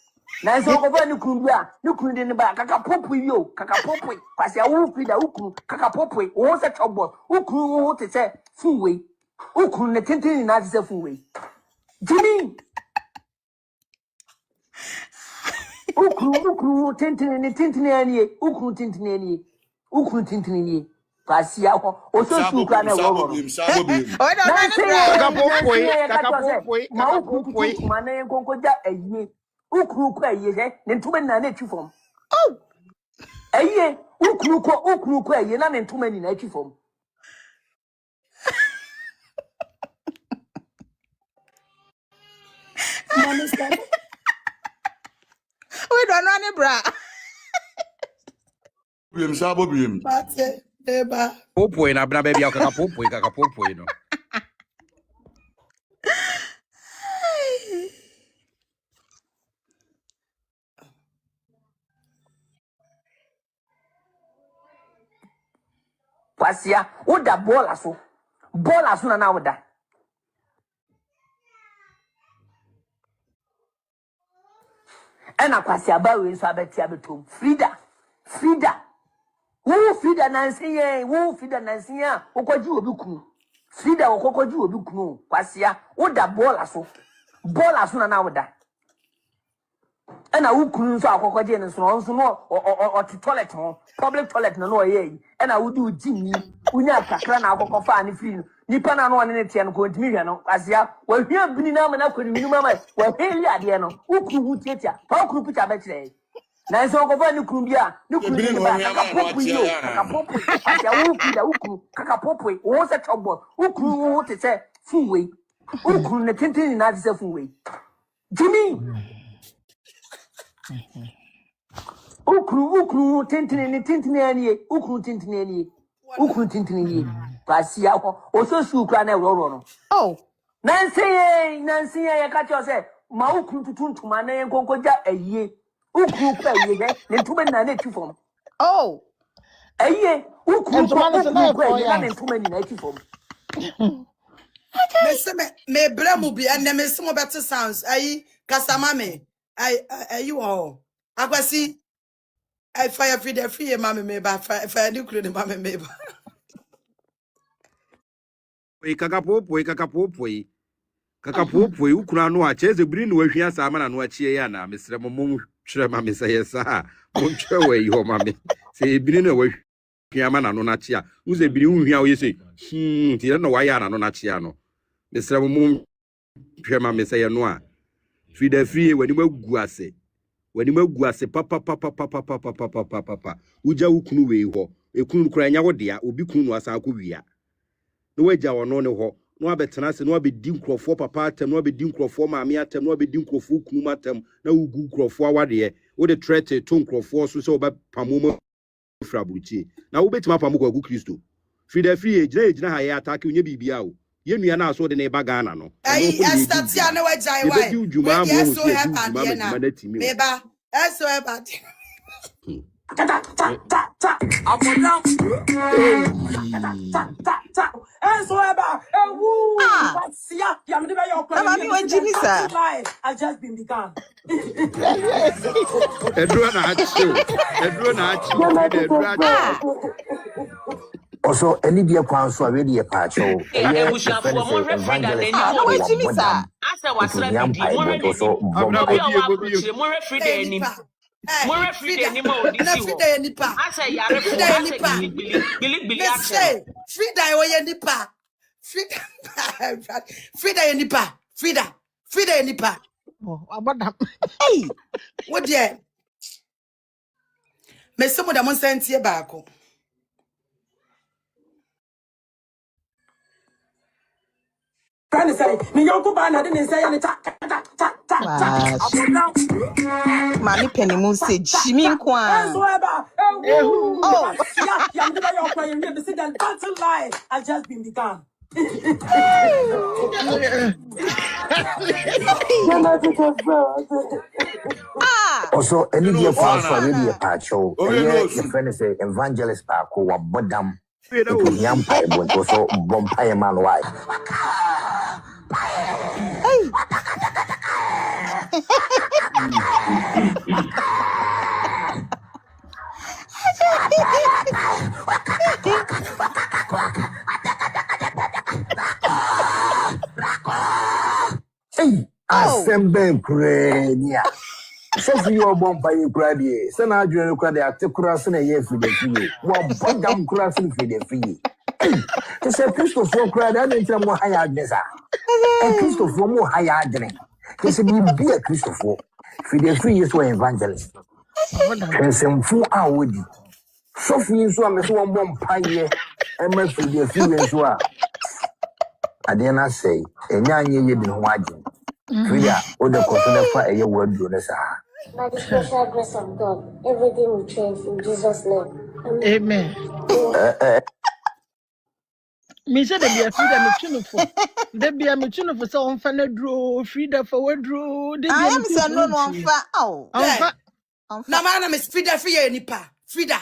na so ko fa ne kunu bia ne kunu de ne ba kaka popo yi o kaka popo asia wo fi da ukunu kaka popo wo se chobo ukunu wo te se fuwe ukunu ne tenteni na te se fuwe jimi ukunu tenteni ani ukunu tenteni ani pasia ho o so su kra na wo ma ukunu ma na enkonko ja ayi ukunu ko ayi he ne ntuma na na twifom ayi ukunu ko ayi na ne ntuma ni na twifom we don't know any bra Bim sabo bim. Pate eba. Popo na bra baby kaka popo no. pasia oda bola so na oda ena pasia ba we so abeti abetom Frida wo Frida nansi ya okoji obi kunu Frida okokoji obi kunu pasia oda bola so na oda ena wo kunu so akokoje ne so no o toilet ho public toilet na no ye ena wo di ujimi unya kakra na akokọ fa ne free nipa na no ne tie no ko ntimi hwe no asia wa hwia bini na na kwani minu mama wa heli ade no wo kunu hu tietia fa kunu pucha ba kire na so ko fa ne kunu bia ne kunu ne ba kaka popo asia wo kida wo kunu kaka popo wo se chobo wo kunu wo te se fuwe wo kunu ne tenteni na te se fuwe jimi ukunu tentini ani ukunu tentini pasia ho ososu kra na ewro no nansi ya ka cho se ma ukunu tutuntuma na enkonkoja ayie ukunu pa ayie ne ntuma na na twifom ayie ukunu pa ayie na ntuma ni na twifom me bremu bi and me some better sounds ayi kasama me ayi wo akwasi I fire free mama me ba fire new crew mama me ba kaka popo ukuna no a cheze biri no ahwia sa ama na no achie ya na mesre mo hwere ma meseye sa mo hwere we yi ho ma me se biri no ahwia ma na no na chia uze biri unhwia o yese ti na wa ya na no na chia no mesre mo hwere ma meseye no a Frida free wani magu ase papa uja ukunu we ho ekunu kura nya wo dia obi kunu no asa akowia no waja wono ne ho no abetena se no abedi nkrofo papa atem no abedi nkrofo maami atem no abedi nkrofo ukunu matem na ugu nkrofo awade wo de trete to nkrofo so se oba pamoma frabuchi na wo betima pamu kwa Kristo Frida free ejina ha ya atake onye bibia o yenua na aso de ne ba Ghana no estatia na wajai why we so happy na meba so happy Apodam so eba ewu pasia ya me be your plan I just been begun Edro na achi also any dear kwan so we dey pa cho ebusha for mo hwe Frida na ni mo say wasra bidi mo re also obi o wa kuchire mo re free day ni mo re free day ni mo odi si ho I say yare fo I say bili ache Frida oye nipa Frida Frida nipa Frida nipa Oh, abada. hey what there me some da mon sentie baako Can say, me yonko ba na didn't say any ta. Mami penny moon say Jimmy Kwan. Oh, yeah, I'm the way you're playing. See that battle line has just been begun. Also, any dear pastor, really a pacho. Your friend say evangelist Paco, what bodam. Young pipe went also bompire man wife. Assemble Crania. So for your bompire crady, send out your crady at the cross in a year for the fee. One bodam crossing for the fee. To say Christopher cried, I didn't tell more higher nessa. And Christopher more higher than to say be a Christopher. For the 3 years were evangelist. And some 4 hours. So for you, so I'm a one bompire. And my for the few years were. I dare not say, and now you didn't watch him. Frida, or the consumer for a word, Jonessa. By the special grace of God, everything will change in Jesus' name. Amen. Me said there be a Frida me tune for. There be a me tune for so on fan draw Frida for word draw. I am saying no one fa. Oh, na mana Miss Frida free nipa. Frida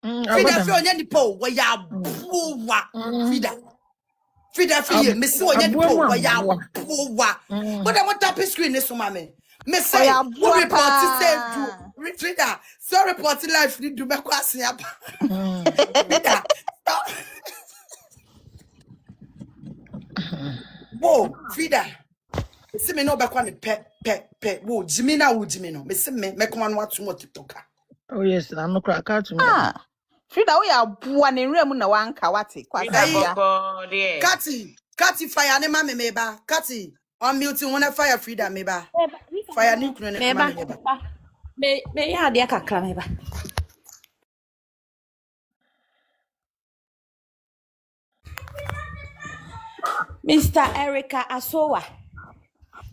free onya nipa wo ya bowa. Frida free me so onya nipa wo ya bowa. But I want tap screen this mama. Me say who report say do Frida so report life ni do me kwase apa. Frida whoa, Frida. See me no back on the pet. Whoa, Jimmy no. Me see me come on watch more TikTok. Oh yes, I'm not crack out to me. Frida, we are born in Remu na wanka wati. Kati fire ne mama meba. Kati on mute when fire Frida meba. Fire ni kuno ne mama meba. Me ya dia kakra meba. Mr. Erica Asowa.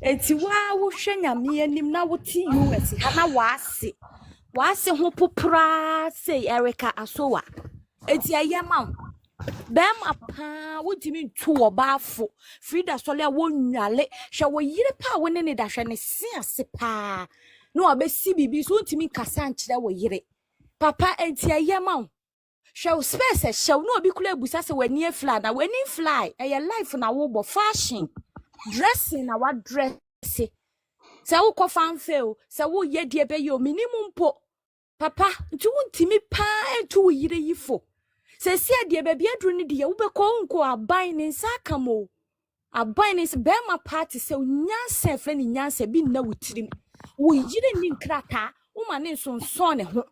Eti wa wo hwe nyame anim na wo ti US ha na wase ho popra say Erica Asowa. Eti ayema bem apa wo timi ntu wo baafo Frida Sole wo nwale hwe wo yire pa wo ne da hwe ne se ase pa no abesi bibi so timi kasa nkyere wo yire papa eti ayema show space show no obi kula ebusa se wani fly na wani fly eye life na wo bo fashion dressing na wa dress se wo ko fanfe o se wo ye de be yo minimum po papa nti wontimi pa entu yire yifo se se de be bia dru ne de wo be ko nko aban ne nsaka mo aban ne se be ma party se nyansa fre ne nyansa bi na wutirim wo yire ni nkrata wo ma ne sonson ne ho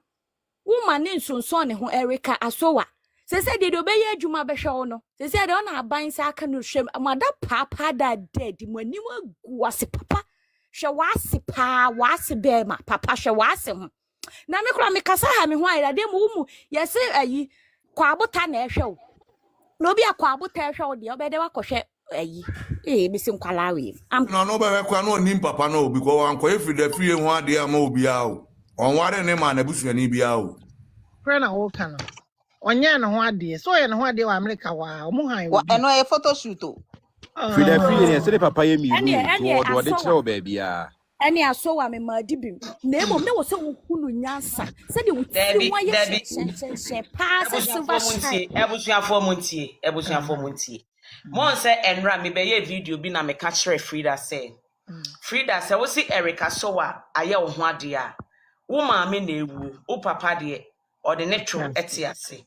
woman nsonson ne ho Erica Asowa se de obeye adwuma behwe wo no se de ona aban sa aka no hwem amada papa da dead mani wagu wase papa hwe wase pa wase be ma papa hwe wase ho na me kura me kasa ha me ho ayira de mu yese ayi kwa abota na ehwe wo no obi akwa abota ehwe wo de obede wakohwe ayi me sin kwala we no be kwa no nim papa no because an kwa free ho ade ama obi a o on ware ne ma na busuani bia o Prena wo kana onye na ho ade so ye na ho ade wa America wa omo han wo eno e photo shoot o free ne se papa ye mi do de kire o ba bia ani Asowa me ma dibim na emom na wo se wo hunu nyansa se de wo ti wa ye she pass silver shine ebusuafo montie mon se enra me be ye video bi na me ka kire Frida se wo si Erica Asowa aye wo ho ade a wo maame na ewu wo papa de or the natural etiase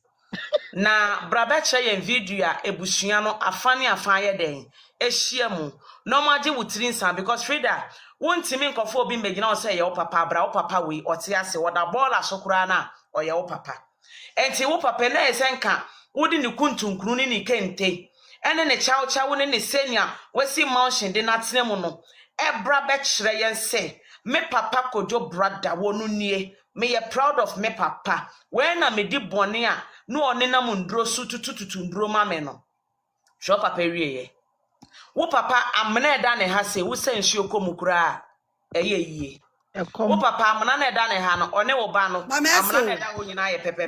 na brabeche yen video a ebusua no afane afanye den ehia mu no maje wutiri nsa because Frida wontimi nkofo obi mbegina o say ye wo papa bra wo papa we ote ase wo da ball asokura na o ye wo papa enti wo papa na esenka wodi ni kuntunkunu ni kente ene ne chawo ne senia wasi mountain de na tenemu no ebra be kire yen se me papa kojo brother wonu nie me ye proud of me papa when na me di bone a no one na mundro su tutututu ndro ma me no sho papa wieye wo papa amna eda ne ha se wo sensuo komukura eye yie wo papa amna na eda ne ha no one wo ba no amna na eda wo nyina ye pepepe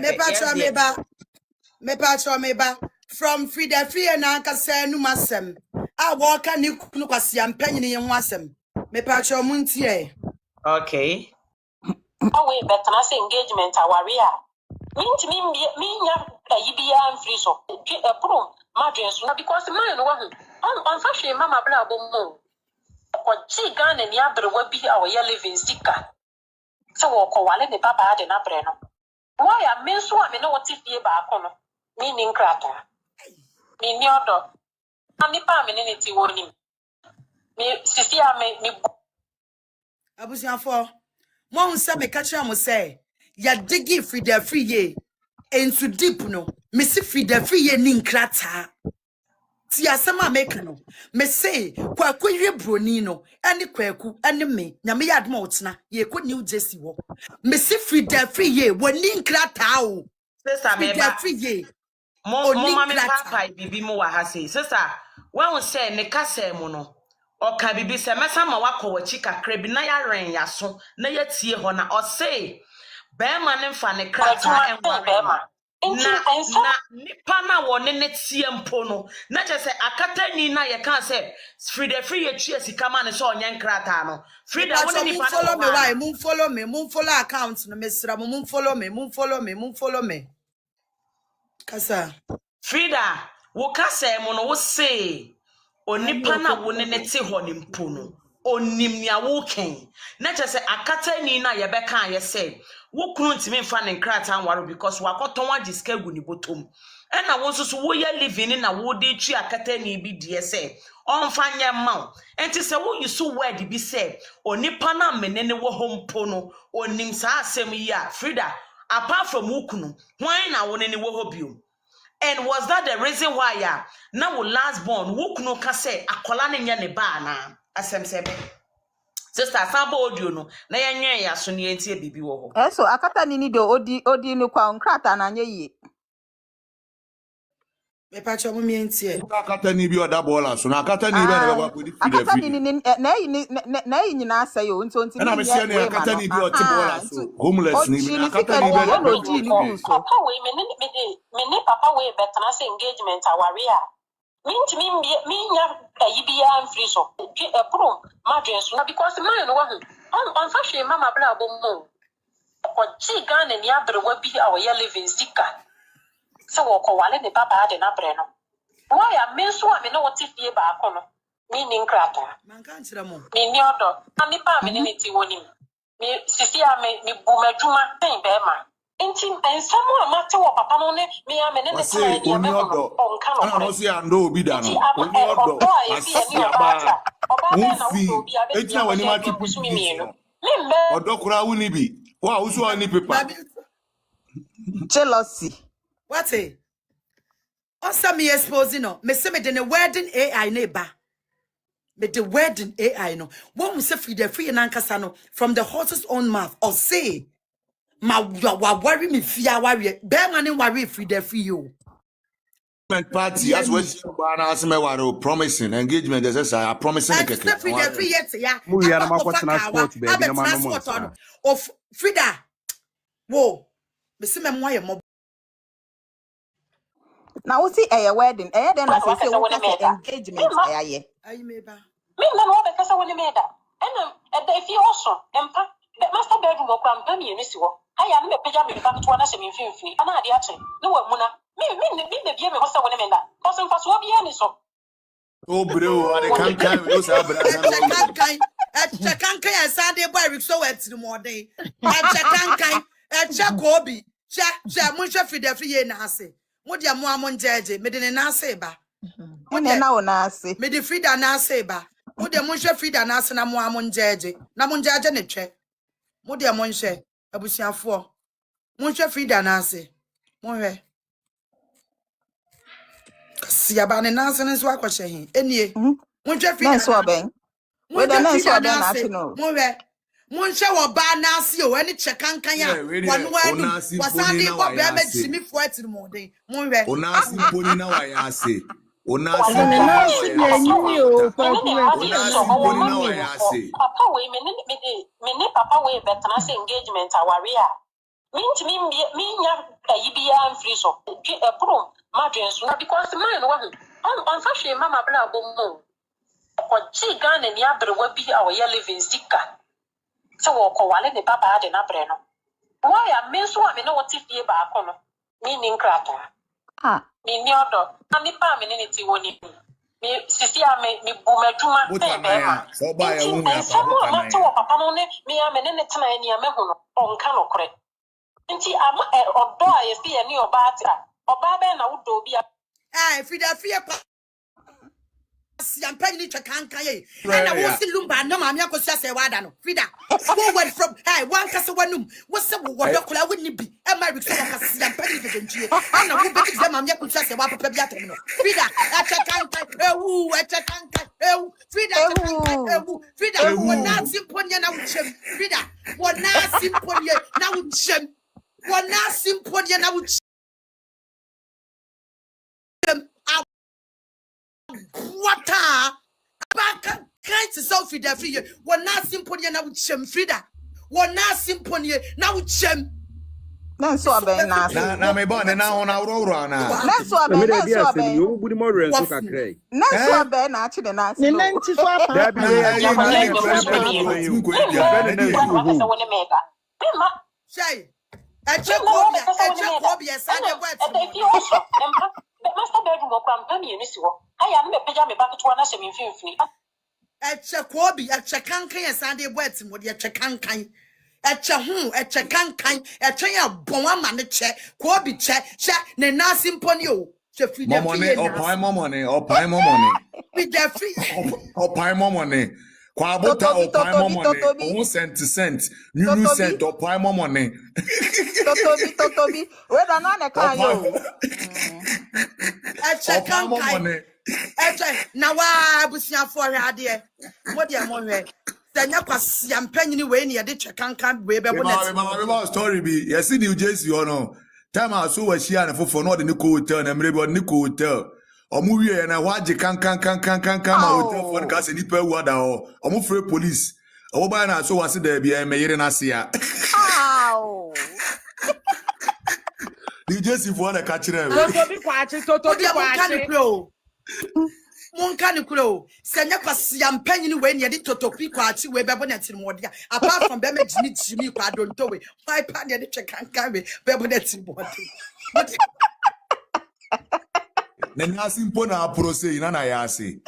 me patro meba from Frida Free na nkasa nu masem a wo ka ni kunu kwase ampanyin ye ho asem me patro muntie okay we better na say engagement aware a me nya yibia amfri so pro madwen so because man no ho on fashion mama bla bomo ko ji Ghana ni abrewa bi a wo ye living sika so wo ko wale ne papa ade na bre no why a me so a me no wote fie ba akono me ni nkrata me ni odo ami pa me ne ti woni me sisi a me abusiafo mo unse me ka kira mo say ya digi Frida Free ye into deep no me si Frida Free ye ni nkrata ti asema make no me say kwaku hwe broni no ene kwaku ene me nyame yadma otena ye ko New Jersey wo me si Frida Free ye woni nkrata o sister me ba Free ye mo mama papa bibi mo wa ha say sister when say ne kasa mu no oka bibi se mesa ma wakọ wachi kakra bi na ya ren yaso na ya tie ho na o say be ma ne mfa ne krata enwa na nipa na wone ne tie mpo no na je se akata ni na ye kan se Frida Free ye tue sika ma ne so onye nkrata no Frida wone nipa follow me why moon follow account no mesra moon follow me kasa Frida wo kasa mu no wo say onipa na wone ne te ho ne mpo no onim nia wo ken na je se akata ni na ye be kan ye say wo kunu ntimi mfa ne nkrata anwaro because wakoton agiska gu ni botom ena wo nso wo ye living na wo de twi akata ni bi die say onfa nye ma enti se wo yusu word bi say onipa na menene wo hompo no onim sa asem yi a Frida apart from wo kunu hwan na wone ne wo hobium. And was that the reason why ya now last born who no ka say akola ne nya ne ba na asem sebe sister sabo audio no na ya nwen ya so ne entie bibi wo ho so akata ni do odi no kwa nkrata na nya yi me pa cho mo mi entie akata ni bi oda bola so na akata ni be na ba ko di Frida Free na yi nyina asay o nti na me se ne akata ni bi oti bola so homeless ni akata ni be na papa we me ne papa we better na say engagement aware a me nya yibia amfri so pro madwen so because man no ho on fashion mama bla bomo ko ji Ghana ni abrewa bi a wo ye living sika so wo ko wale ne papa ade na bre no why a me so a me no wote fie ba akono me ni nkrata man kan kira mo me ni odo ami pa me ni ti woni me sisi a me bu madwuma ten be ma enti ensamo a mate wo papa no ne me a me ne ti na dia me no onka no ana no si ando obi da no oni odo asiaba unfi etina wani ma ti push me odo kura wuni bi wa usu ani paper jealousy what Osa me exposing no me se me de wedding AI na ba me the wedding AI no won se Frida Free na nkasa no from the horse's own mouth or say ma wa worry me fia worry be ma ne worry Frida Free you party as well na aseme waro promising engagement as I promising keke Frida Free yet ya mu ya na makwa transport be bi na ma no of Frida wo me se me mo ye mo na wo si wedding den na say wo ka engagement ayaye ayi me ba me na no be kasa woni me da ena e fi oso empa master bedroom ko ampa mi eni si wo aya na me peja me fa to na se me mfimfini ana ade ache ne wa muna me bia me hosa woni me da koso mfa so bia ni so o bro ade kan we do sa bra na kan ya Sunday boy we so wet ni mo den kan e che ko bi che mun che Frida Free na ase Modia mo amon jeje, me de ne na ase ba. Ene na wo na ase. Me de Frida na ase ba. Modia mo hwe Frida na ase na mo amon jeje. Na mo jeje ne twe. Modia mo hwe abusuafo. Mo hwe Frida na ase. Mo hwe. Sia ba ne na ase nso akwahye hin. Enie. Mo hwe Frida. Na so oben. We de na so oben na ase no. Mo hwe. Monhwe wo ba na ase o ani chekankan ya wonu anu wasade ko be ma jimi fo atiri mo den monhwe onasi mponi na wa ya ase onasi mponi na wa ya ase papa we me papa we betana se engagement aware a me nya ayibia amfri so pro madwen so because man no on fashion mama bla bomo ko ji Ghana ni abrewa bi a wo ya living sticker so wo wale ne papa de na bre no why am me so am no wote fie ba akono me ni nkrata me ni odo ani pa me ni ti woni me sisi am me bu maduma be ma so ba ya wu ya papa to papa no ne me am ne tena ni am hu no onka no kore nti am odo a ye fie ni oba atra oba be na wodo bi Frida fie pa Siampa ni chekankan ye na wo si lumba no ma me akosia se wada no Frida forward from one kasa wanum wo se wo do kola woni bi e ma bi so ka siampa ni de ntie na wo be ti ma me akosia se wa papa bi atem no Frida a chekankan ewu Frida wo na simponye na wo chem Frida wo na simponye na wo chem wo na simponye na wo chem what back kind to self Frida free one na simple na wo chem Frida one na simple na wo chem na so aben na me bon na ona woro na so aben yo budi mo renso kakrai na so aben na achi de na ni nanti so apa da bi say a check up yes I master bedroom or company in this war. I am a pajama back to one as a infini. A chekobi, a chekankan, a Sunday wet, what your chekankan. A chahu, a chekankan, a chaya bomb and a check, quobi check, ne nasim ponyo. More money, or pie more money, or pie more money. With their free or pie more money. Quabota or pie more money, 1 cent to cent, new cent or pie more money. Totobi, where the nana can you? A chekankan. Na wa busia for her dear. What dear money? Then you pass am penny way near the chekankan way be bonnet. Story be yes in New Jersey or no. Time I saw a share for not in the hotel and everybody Nico hotel. Or movie and I watch the can hotel for cast any per water or move for police. Oh, by now, so I said there be a mayor in Asia. Ow. You just if want to catch them. Monkanikro, Sanya Pasiam penny when you did Totopi Quachi, we Babonet in Modia. Apart from Bemet Jimmy Quadron Towe, my partner the check and carry Babonet in body. But then Nasim Pona Prose in Anayasi.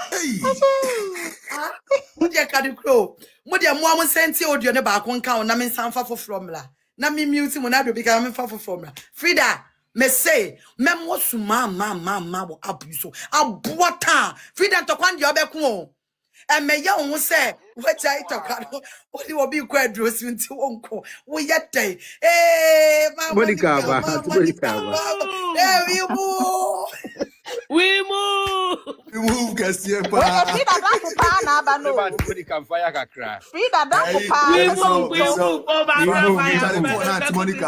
Mudia Cadicro, Mudia Mamma sent you on the back one count, Namin Sanfa for Fromla. Nami music when I become for Fromla. Frida. Me say, mem was ma wo abuso. Abuata. Frida to kwan your beku. And me ya won say, what I talk about. Only will be quite dress into uncle. We yet day. Monica. There you move. We move, Cassia. Frida da pa na ba no. Monica fire kakra. Frida da pa. We move. Monica.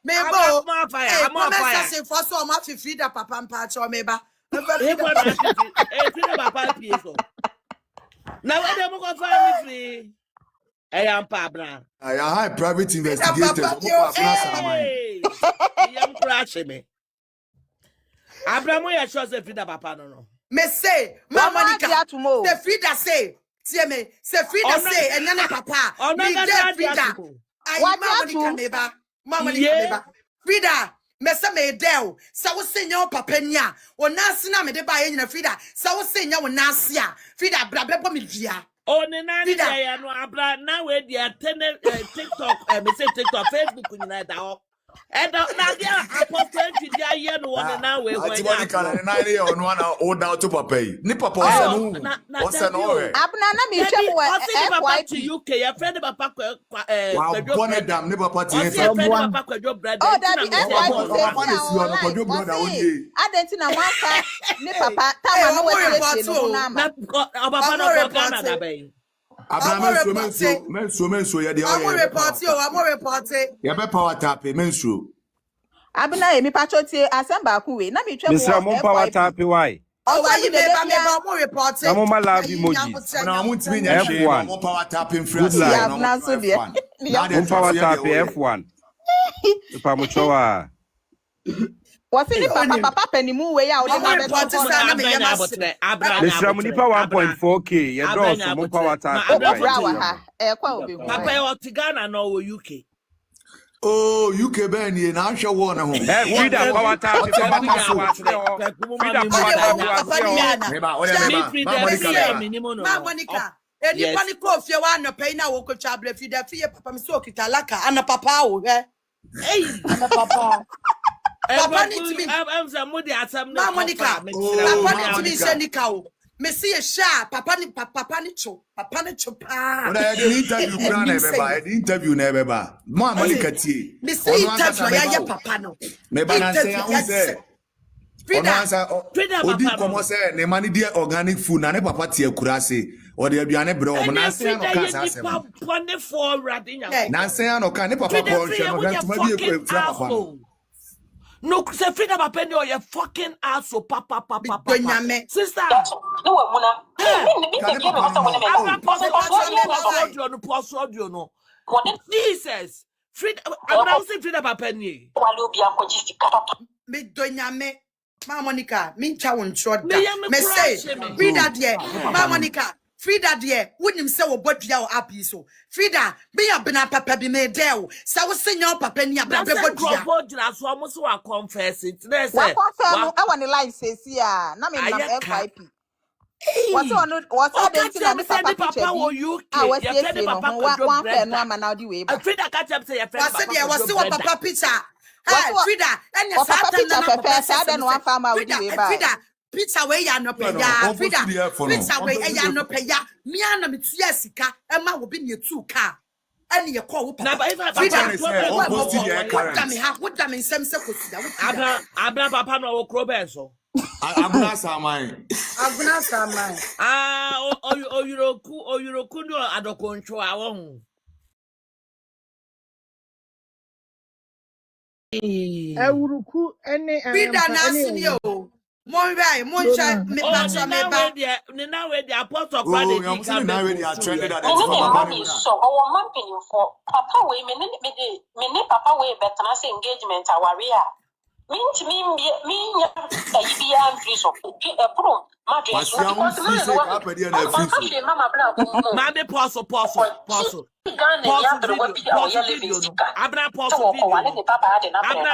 Mebo, I'm on fire. For so much Frida papa patch or meba. Now I don't go find me. I am Pabra. I am private investigators. I am crashing me. Abraham, I trust the Frida Papa. No. Me say, Monica, the Frida say, see me, say Frida say, and then Papa. Me get Frida. I Monica neighbor. Frida, Messa me del, so senior papenia, or Nasina me de buy in a Frida, so senior Nasia, Frida Brabba Milia. Oh, Nana, no, Abra, now where they are TikTok, I say TikTok, Facebook, United. And now there apostle to the year no one now we ati body kan na ire ono na o da to papa yi ni papa o se no abna na me hwem we FYP to UK your friend papa wa bonnet dam ni papa ti e friend papa kwadwo brother oh that be FYP papa ni si ono kwadwo brother o ye adenti na wanka ni papa tama no we se no na ma papa no Ghana da bay Abraham menso ye de o ye I'm report ye be power tap menso abna emi pacho tie asamba ku we na me hwem Mr. Mon power tap why why you be report na mo ma love emojis na mo ntimi nya she mo power tap in free ya na so de Mon power tap F1 pa mo chowa what's in papa penimu we ya o de report na me ya Mr. Munipa 1.4k ye do so mo power tap kwa obi papa e otigana no wo UK oh UK ben ye na hwe wo na ho freedom power tap freedom power tap Monica eni pani ko fie wa no pay na wo ko chable fi da fie papa mi so kitalaka ana papa wo ana papa papa ni timi am za mudi asam na Monica papa ni timi se nika o me see a sha papa ni cho pa ona ye interview kura na be ba ye interview na be ba mo Monica tie me see interview ya papa no me ba na say am say odi komo say ne mani die organic food na ne papa tie kura say o de aduane bre o na say no ka say asem na say no ka ne papa ko hwe no ga tuma bi e kura papa no se freedom apende o ye fucking ass o papa sister no we muna me give us no Jesus freedom abra say freedom apende wale obi akogisi papa me donyame ma Monica me ncha won choda me say Frida there ma Monica Frida there wonim say wo bodua o abi so Frida be ya bena papa bi me there say wo senya papa ni abra be bodua bodua so mo so wa confess it na say wa confirm I want the line says here na me na FYP what identity na papa wo UK ya friend papa one friend no ama na di we ba Frida catch up say your friend papa was say wo papa picture hey Frida enya Satan no one farmer we di we ba Frida pizza we ya no peya Frida pizza we ya no peya me ana metua sika e ma wo bi ne tu car ani ye call wo papa Frida what am nsem se kosida abra papa no wo krobe so abuna samai oyuroku no adokoncho awo hu Ewuruku ene Frida na sinio Monray, Moncha, me bacha me ba. Now we the apostle credit. Now we are trended at so our mapping for papa we me papa we better say engagement awaria. Me ya free so pro madre so Mama pause. Abra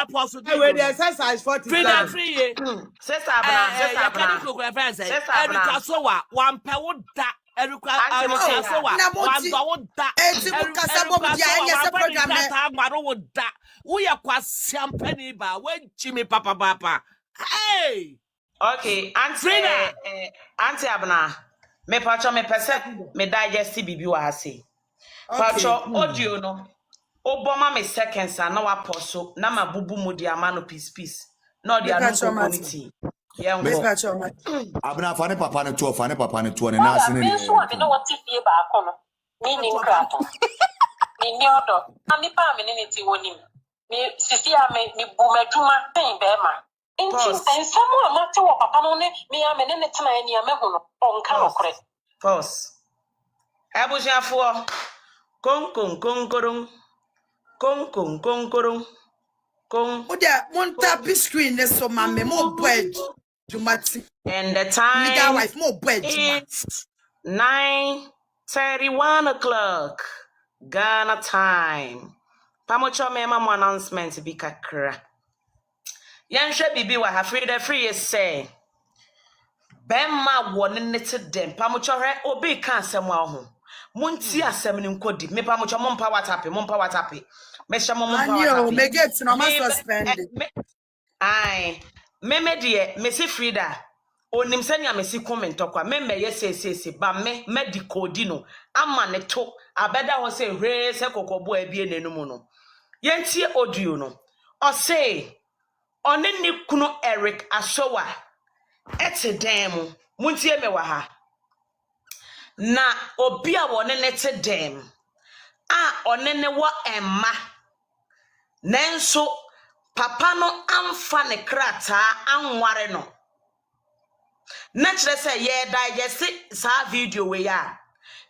pause video. Exercise 40. Frida free. Sister Abra. So what? One pound that. Eruka so what? One pound that. We are quite champagne ba. When Jimmy Papa. Hey. Okay, Auntie Abna. Me pacho me pese me digest bibi wa ase. Pacho audio no. Obama me seconds na wa poso na mabubu mu di amano peace. No di anu community. Yeah, me pacho ma. Abna fa ne papa ne to ne na ase ne. Me so abi no what fie ba akono. Me ni nkrato. Me ni odo. Ami pa me ni ti wonim. Me sisi a me bu madwuma pen be ma. Inti ensamo amate wo papa no ne me a me ne tena ani amehu no onka okre. Pause. Abusiafo Kong. Oda mon tap screen ne so ma me mo bread. Jumati. And the time legal wife mo bread. It's 9:31 o'clock. Ghana time. Pamocho me mama announcement bi kakra. Yanhwe bibi wa Frida free say. Bemma won nete dem pamocho he obi kan asem a ho. Munti asem ni nkodi. Me pa mo cho mompa WhatsApp. Me sha mo mompa Anyo, WhatsApp. me get no ma suspend. Ai. Me de me si Frida. Onim senya me si comment okwa. Me yes ba me di kodi no. Ama ne to abeda ho se hwe se kokobo abie nenum no. Yentie audio no. O say one ni kunu Eric Asowa ete dem muntie me wa ha na obi a wone ne te dem a one ne wo emma nanso papa no amfa ne krata anware no na kire se ye digest sa video we ya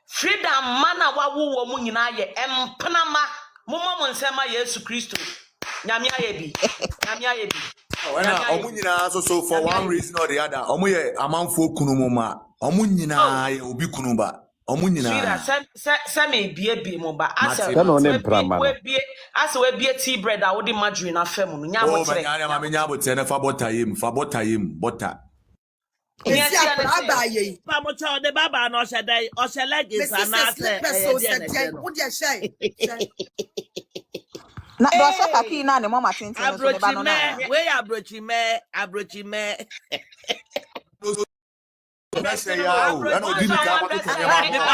freedom mana wawo wo mu nyina ye empenama momma mo nsema Yesu Kristo nyame ayebi when omunyina so for one reason or the other omuye amanfo kunumuma omunyina ye obi kunuba omunyina se me bie mo ba asa we bie tea bread a wo di margarine afem no nya bo tere ma nya bo tere fa botayim butter Esi ababa ye pa mo cho de baba no shedai o shelegi sanase wo dia shey na do se papi na ne mama tintin so ne ba no na we abrochi me na say ya o na obi ni ka ba to ne ba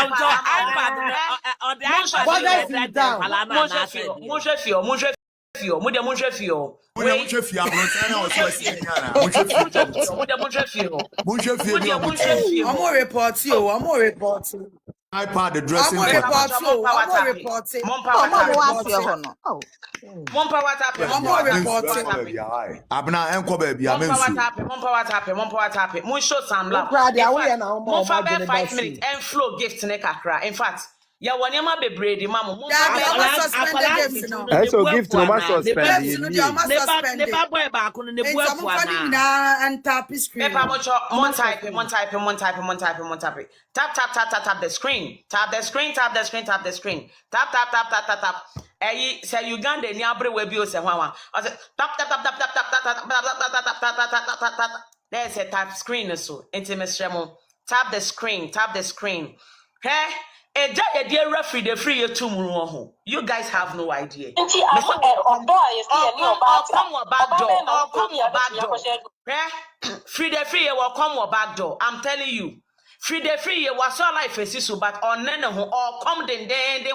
iPad the dressing abna enko ba bia mensu mon show some love mon fa be 5 minutes and flow gift ne kakra in fact ya woni ma bebre di mamo mon so gift no ma suspend ne ba boy ba ko ne bu afu na and tap screen me pa mo cho mon type tap the screen tap say Uganda ni abre we bi o se hwan o say tap there's a tap screen so intimate tap the screen hey eja e dey referee the free to muru ho you guys have no idea free will come back door I'm telling you free was so life is but on none who all come then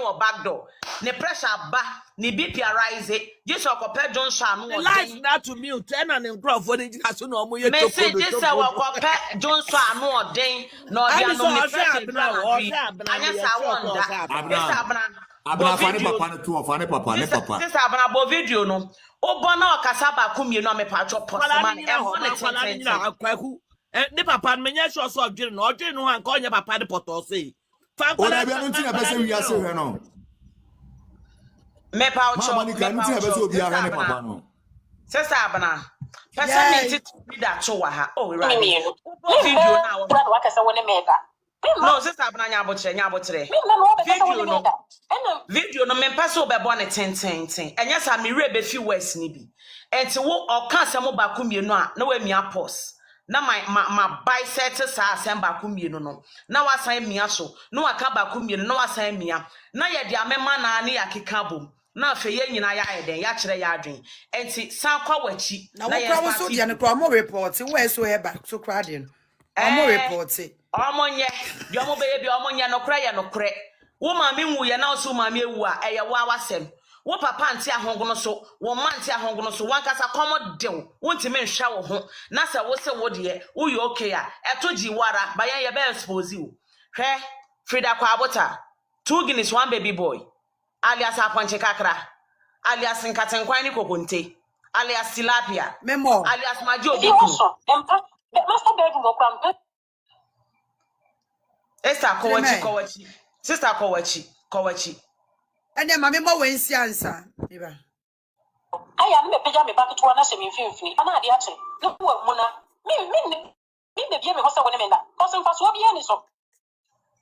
were back door the pressure ba ni BP rise just or compare John Sham lights not to mute and in crowd for the so no mo ye to this our compare John Sham no den no dia no me pressure anya sa wonder abna fane papa ne papa this abna bo video no obona okasaba kumie no me pa cho post man e ho ne akwaku ne papa me nya sure so odwere no anka onye papa de poto say fa ko na bia no ntina pese wi ase hwe no me pa cho me pa pese obi ara ne papa no sister abna pese me tit bi da cho wa ha oh right video na wo wa kasa woni mega no sister abna nya abotre video no me pese obebo ne ten enya sa me re be fi west ni bi enti wo oka se mo ba ku mienu a na wa mia pause na my biceps sa assemble ku mienu no na wasan mia so na waka ba ku mienu na wasan mia na ye dia mema na ne yakeka bom na afa ye nyina ya eden ya kire ya adwen enti san kwa wachi na ye kwa so dia ne kwa mo report we so he ba so kra de no mo report omonye di omo be bi omonye no kra ye no kre wo ma me wu ye na so ma me ewu a eye wa wasem wo papa nti ahongono so wo ma nti ahongono so wankasa komo dew wonti me nhwa wo ho na se wo se wo de wo ye okay a etoji wara bayan ye be expose you hwe Frida kwa abota 2 Guinness 1 baby boy alias aponche kakra alias nkatenkwan ni kokonte alias tilapia memo alias maji obiku master bedroom okram Esther kowachi sister kowachi ene mama mo wensi ansa iba aya me peja me back to na se me mfimfini ana ade ache no wo mu na me bia me hosa woni me na koso mfa so bia ni so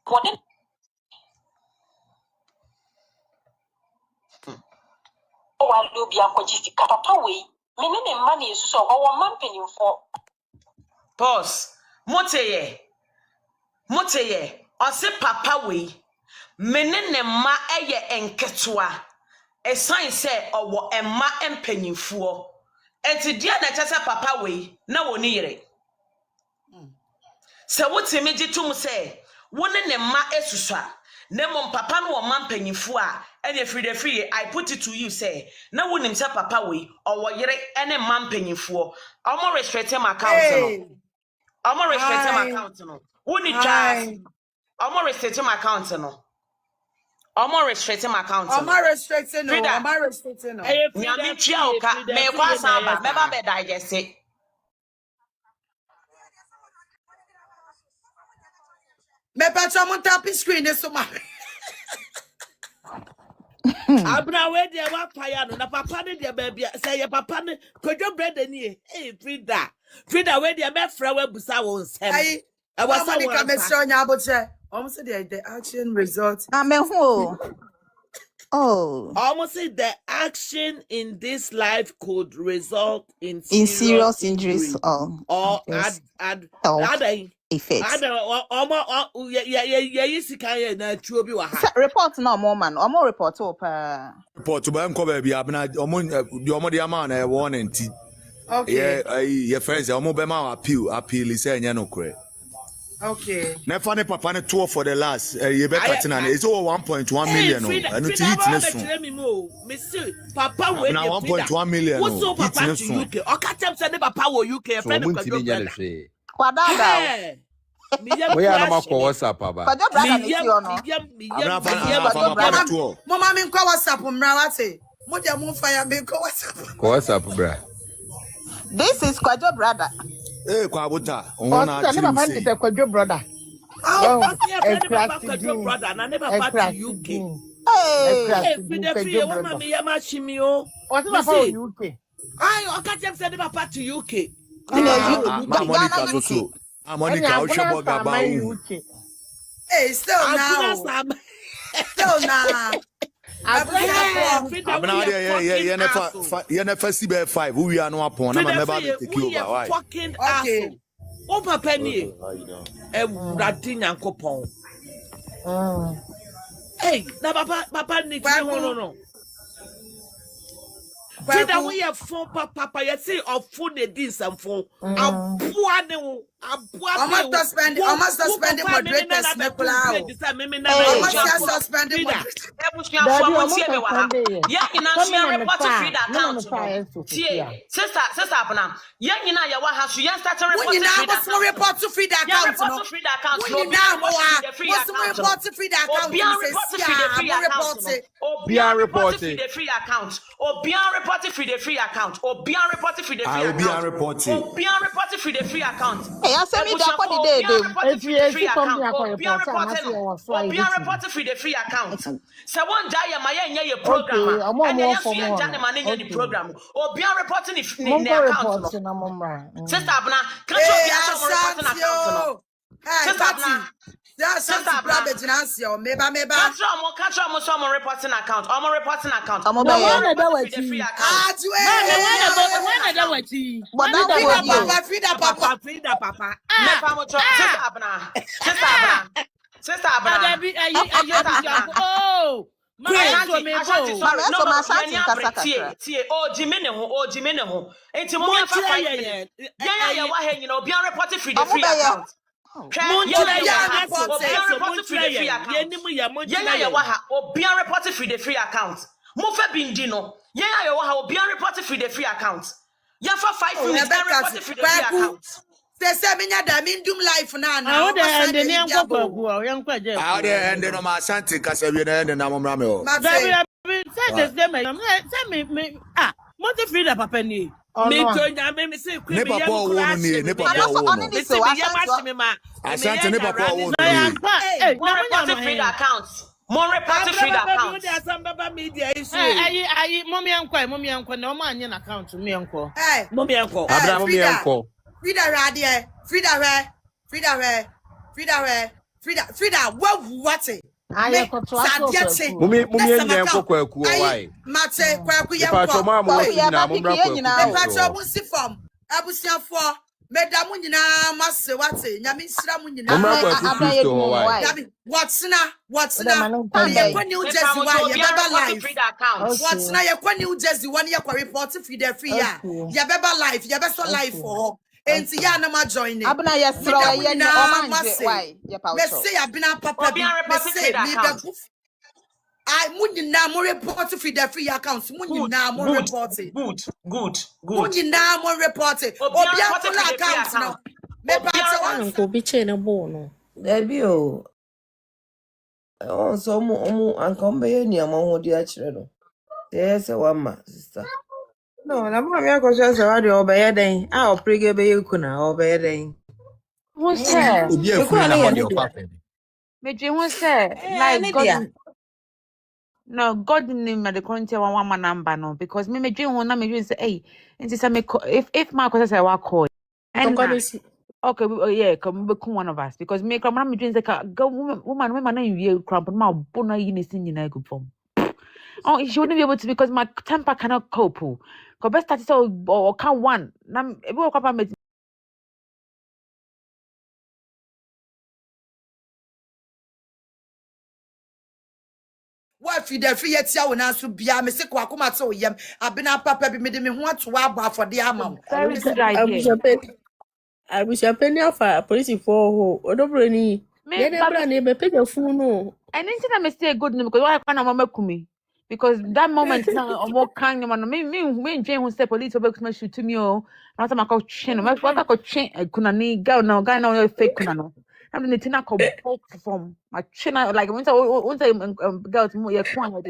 wode o wa lo bia kwaji sika papa we me ne ma na yesu so o man penimfo pause moteye o se papa we menene ma eye enketwa a sign say owo emma empanyimfuo enti dia na chese papa we na woni yire se wotimi gitum say woni ne ma esusua na mom papa no wo ma mpanyimfuo a ene free I put it to you say na wonim say papa we owo yire ene ma mpanyimfuo omo restrict him account no omo restrict him account no woni twa omo restrict him account no omo restrict him account no omo restricting no omo restricting no nyame tua oka me kwa samba me ba be digest it me patcho mo tap screen so ma Abra we dia wa fire no na papa ne dia baby say your papa ne kodwo bread ani Frida we dia be fra wa busa wo nsem ai e wa so ka me so nya aboche almost the action result amenhu almost the action in this life could result in serious injuries or add effects. Report no more man. Omo report report ba nko ba bia na omo de ama na e won enti. Okay. Your friends omo be ma appeal say nya no kure. Okay. Never ne papa ne tour for the last you be cutting and it's over 1.1 million and it hit next. Papa we 1.1 million. What's so papa to UK? O ka tem say papa wo UK friend ko do. Kwadada. We are not for WhatsApp, Baba. Mama, me call WhatsApp, Mrawate. Moja mo fire me call WhatsApp. WhatsApp, bra. This is Kwajo brother. Eh, Kwabuta. Never find it a Kwajo brother. Oh, Kwajo brother. I never found the UK. Hey, Frida, woman, me yamashimio. What's the for UK? I can't just send them back to UK. Monica, I should work about you. Hey, still now. Still now. I'm not there. You never see by 5. Who we are no upon. I'm never take you over. Fucking asshole. Oh, Papa, ni. Radin Yankopon. Hey, na Papa, ni. No. Frida, we have phone papa. You say of phone the this and phone. I must spend it moderators. Sister, yeah, you know, you have to start to report to Frida account. Hey, I send me that for the day. If you report free the free account. So one day, my program. And then you manage the program. Or be reporting if the account. Sister Abna, can't you reporting account? That's a private financial. Meba. Catch some reporting account. I'm reporting account. I'm Sister Abna. They say me nyada me ndum life na na. How dey end ni ankoko How dey end no ma santi kasa wi na end na momra me o. Say me mo free the papa ni. Me tonya me say kwi me papa wo no ni ne papa wo no. Me say me yam me ma. Asante ne papa wo no. Hey, mo report free the account. Mo report free the account. There some baba media issue. Ayi mommy anko na o ma anya account me anko. Hey, mommy anko. Abra mommy anko. Frida radio. Frida, what? I got to Mummy enko kwaku why? Mate kwaku ya kwa. Pacho musi form. Abusiafo Madam nyina mase wate nyame nsira mu nyina Momra kwa su Abna Kristo ho yedum why? Yabi what's Oda na mano me pembe. yakwa New Me Jersey pa mo wa to ye obi a beba report live. free the account. What's Okay. na yakwa New Jersey one yakwa report free the free ya. Okay. Ye beba live, ye beso live Okay. for. Enti ya na ma join it. Abna yesro Madam ye nye nyina omanje mase. why ye Me paucho. say abina papa Obi bi a me report free say the me be account. I munyina mo report free the free accounts Good, munyina mo good, report it. good, good, good. Munyina mo report it. Obi a Obi report akola free the free account account. no. Me Obi pa a che report. once. Uncle Biche na bono. Debi o. So omu anka mbeye ni ama ho di akire no. Yes, wama sister. No, na mama ya ko say say obeye den. A oprege be yekuna obeye den. Who's there? obi afunu Ekuna na ne ye ho ne de dia. opape. Me dream who's there? Like Ne God. dia. No, God didn't me the current one number no because me dream one na me dream say hey, and say me if my question say what call and okay yeah come be one of us because me come na me dream say go woman na you cramp ma bona yi ne sin nyina go form. Oh, she wouldn't be able to because my temper cannot cope. Cause best start so or can one na e be kwapa me Wa fi the free tia wo na so bia me se kwa koma te oyam abena papa bi me de me ho ato abo afode ama wo. very good idea. Abusha penny afa police for ho. Odobro ni. Me Ye ne but bra ne be pege funu no. and then I may say good name because why can't mama kumi? Because that moment now I'm more kind man me Jane who say police over come shoot to me oh not time I call chain I call chain kuna ni girl now guy now fake kuna no I'm the thing I call bulk from my chain like once girls more yeah kwan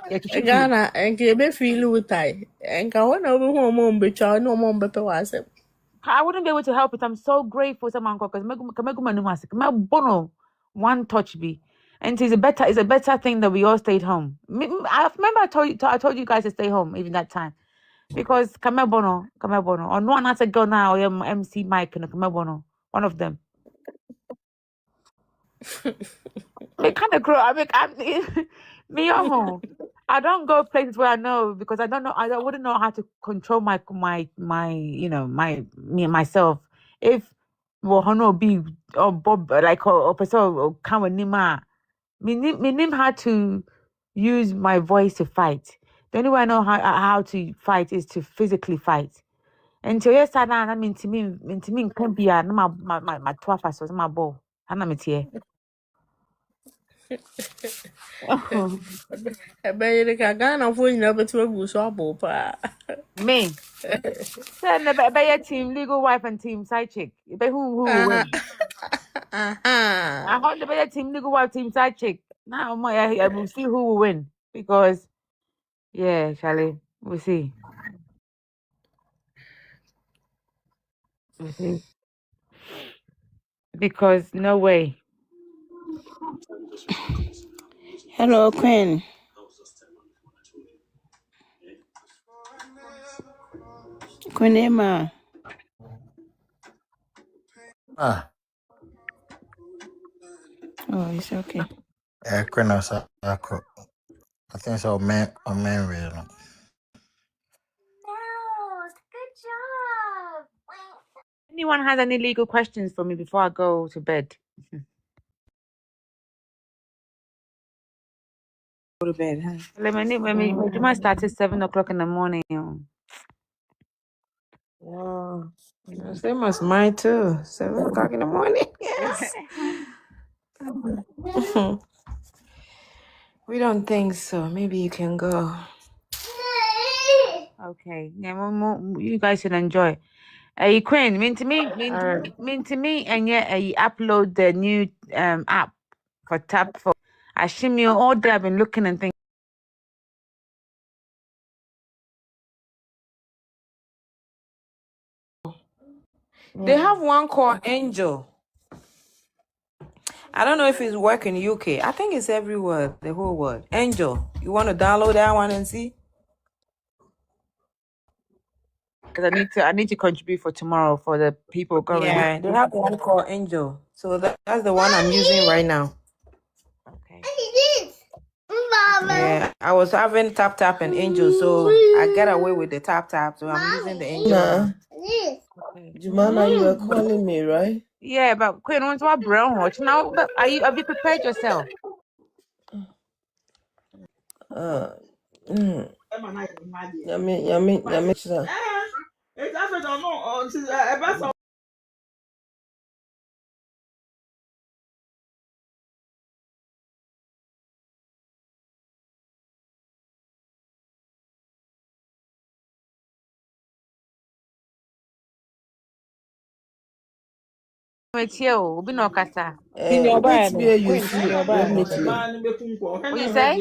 yeah to shoot you. Gana enke be feel utai. Enka wona obi ho mo mbecha no mo mbepe wasem. I wouldn't be able to help it. I'm so grateful to man because me bono one touch be. And it's a better thing that we all stayed home. I remember I told you guys to stay home even that time. Because kame bono. Or no one has to go now or MC Mike and kame bono. One of them. Me kind of grow. Me home. I don't go places where I know because I don't know. I wouldn't know how to control my you know me myself. If Wohono be or Bob like or person or come with Nima, me name how to use my voice to fight. The only way I know how to fight is to physically fight. Until yesterday, I mean to me can't be my 12 so my ball. I'm not here. Ebe ye ka Gana fo nyina beto agu so abo pa. Me. Then the team legal wife and team side chick. Be who will win? I hold the team legal wife team side chick. Now I will see who will win because yeah, Charlie, we'll see. We'll see. Because no way. Hello, Queen. Queen Emma. Ah, Oh, it's okay. Queen Osako. I think so. Man, real. Anyone has any legal questions for me before I go to bed? Go to bed, huh? When my start at 7 o'clock in the morning. Wow. Same as mine too. 7 o'clock in the morning. Yes. We don't think so. Maybe you can go. Okay. Yeah, you guys should enjoy. Queen, mean to me, and yet you upload the new app for tap for. I assume you all day. I've been looking and thinking. They have one called Angel. I don't know if it's working in UK. I think it's everywhere, the whole world. Angel. You want to download that one and see? Because I need to contribute for tomorrow for the people going. Yeah, they have one called Angel. So that's the one I'm using right now. Okay. Yeah, I was having tap and Angel, so I get away with the tap, so I'm using the Angel. Okay. Jumana, you were calling me, right? Yeah, but Queen wants to brown watch now. But have you prepared yourself? Yummy, sir. It's after no. It's you. Be no kasa. Wait me, you see, Remitly. What you say?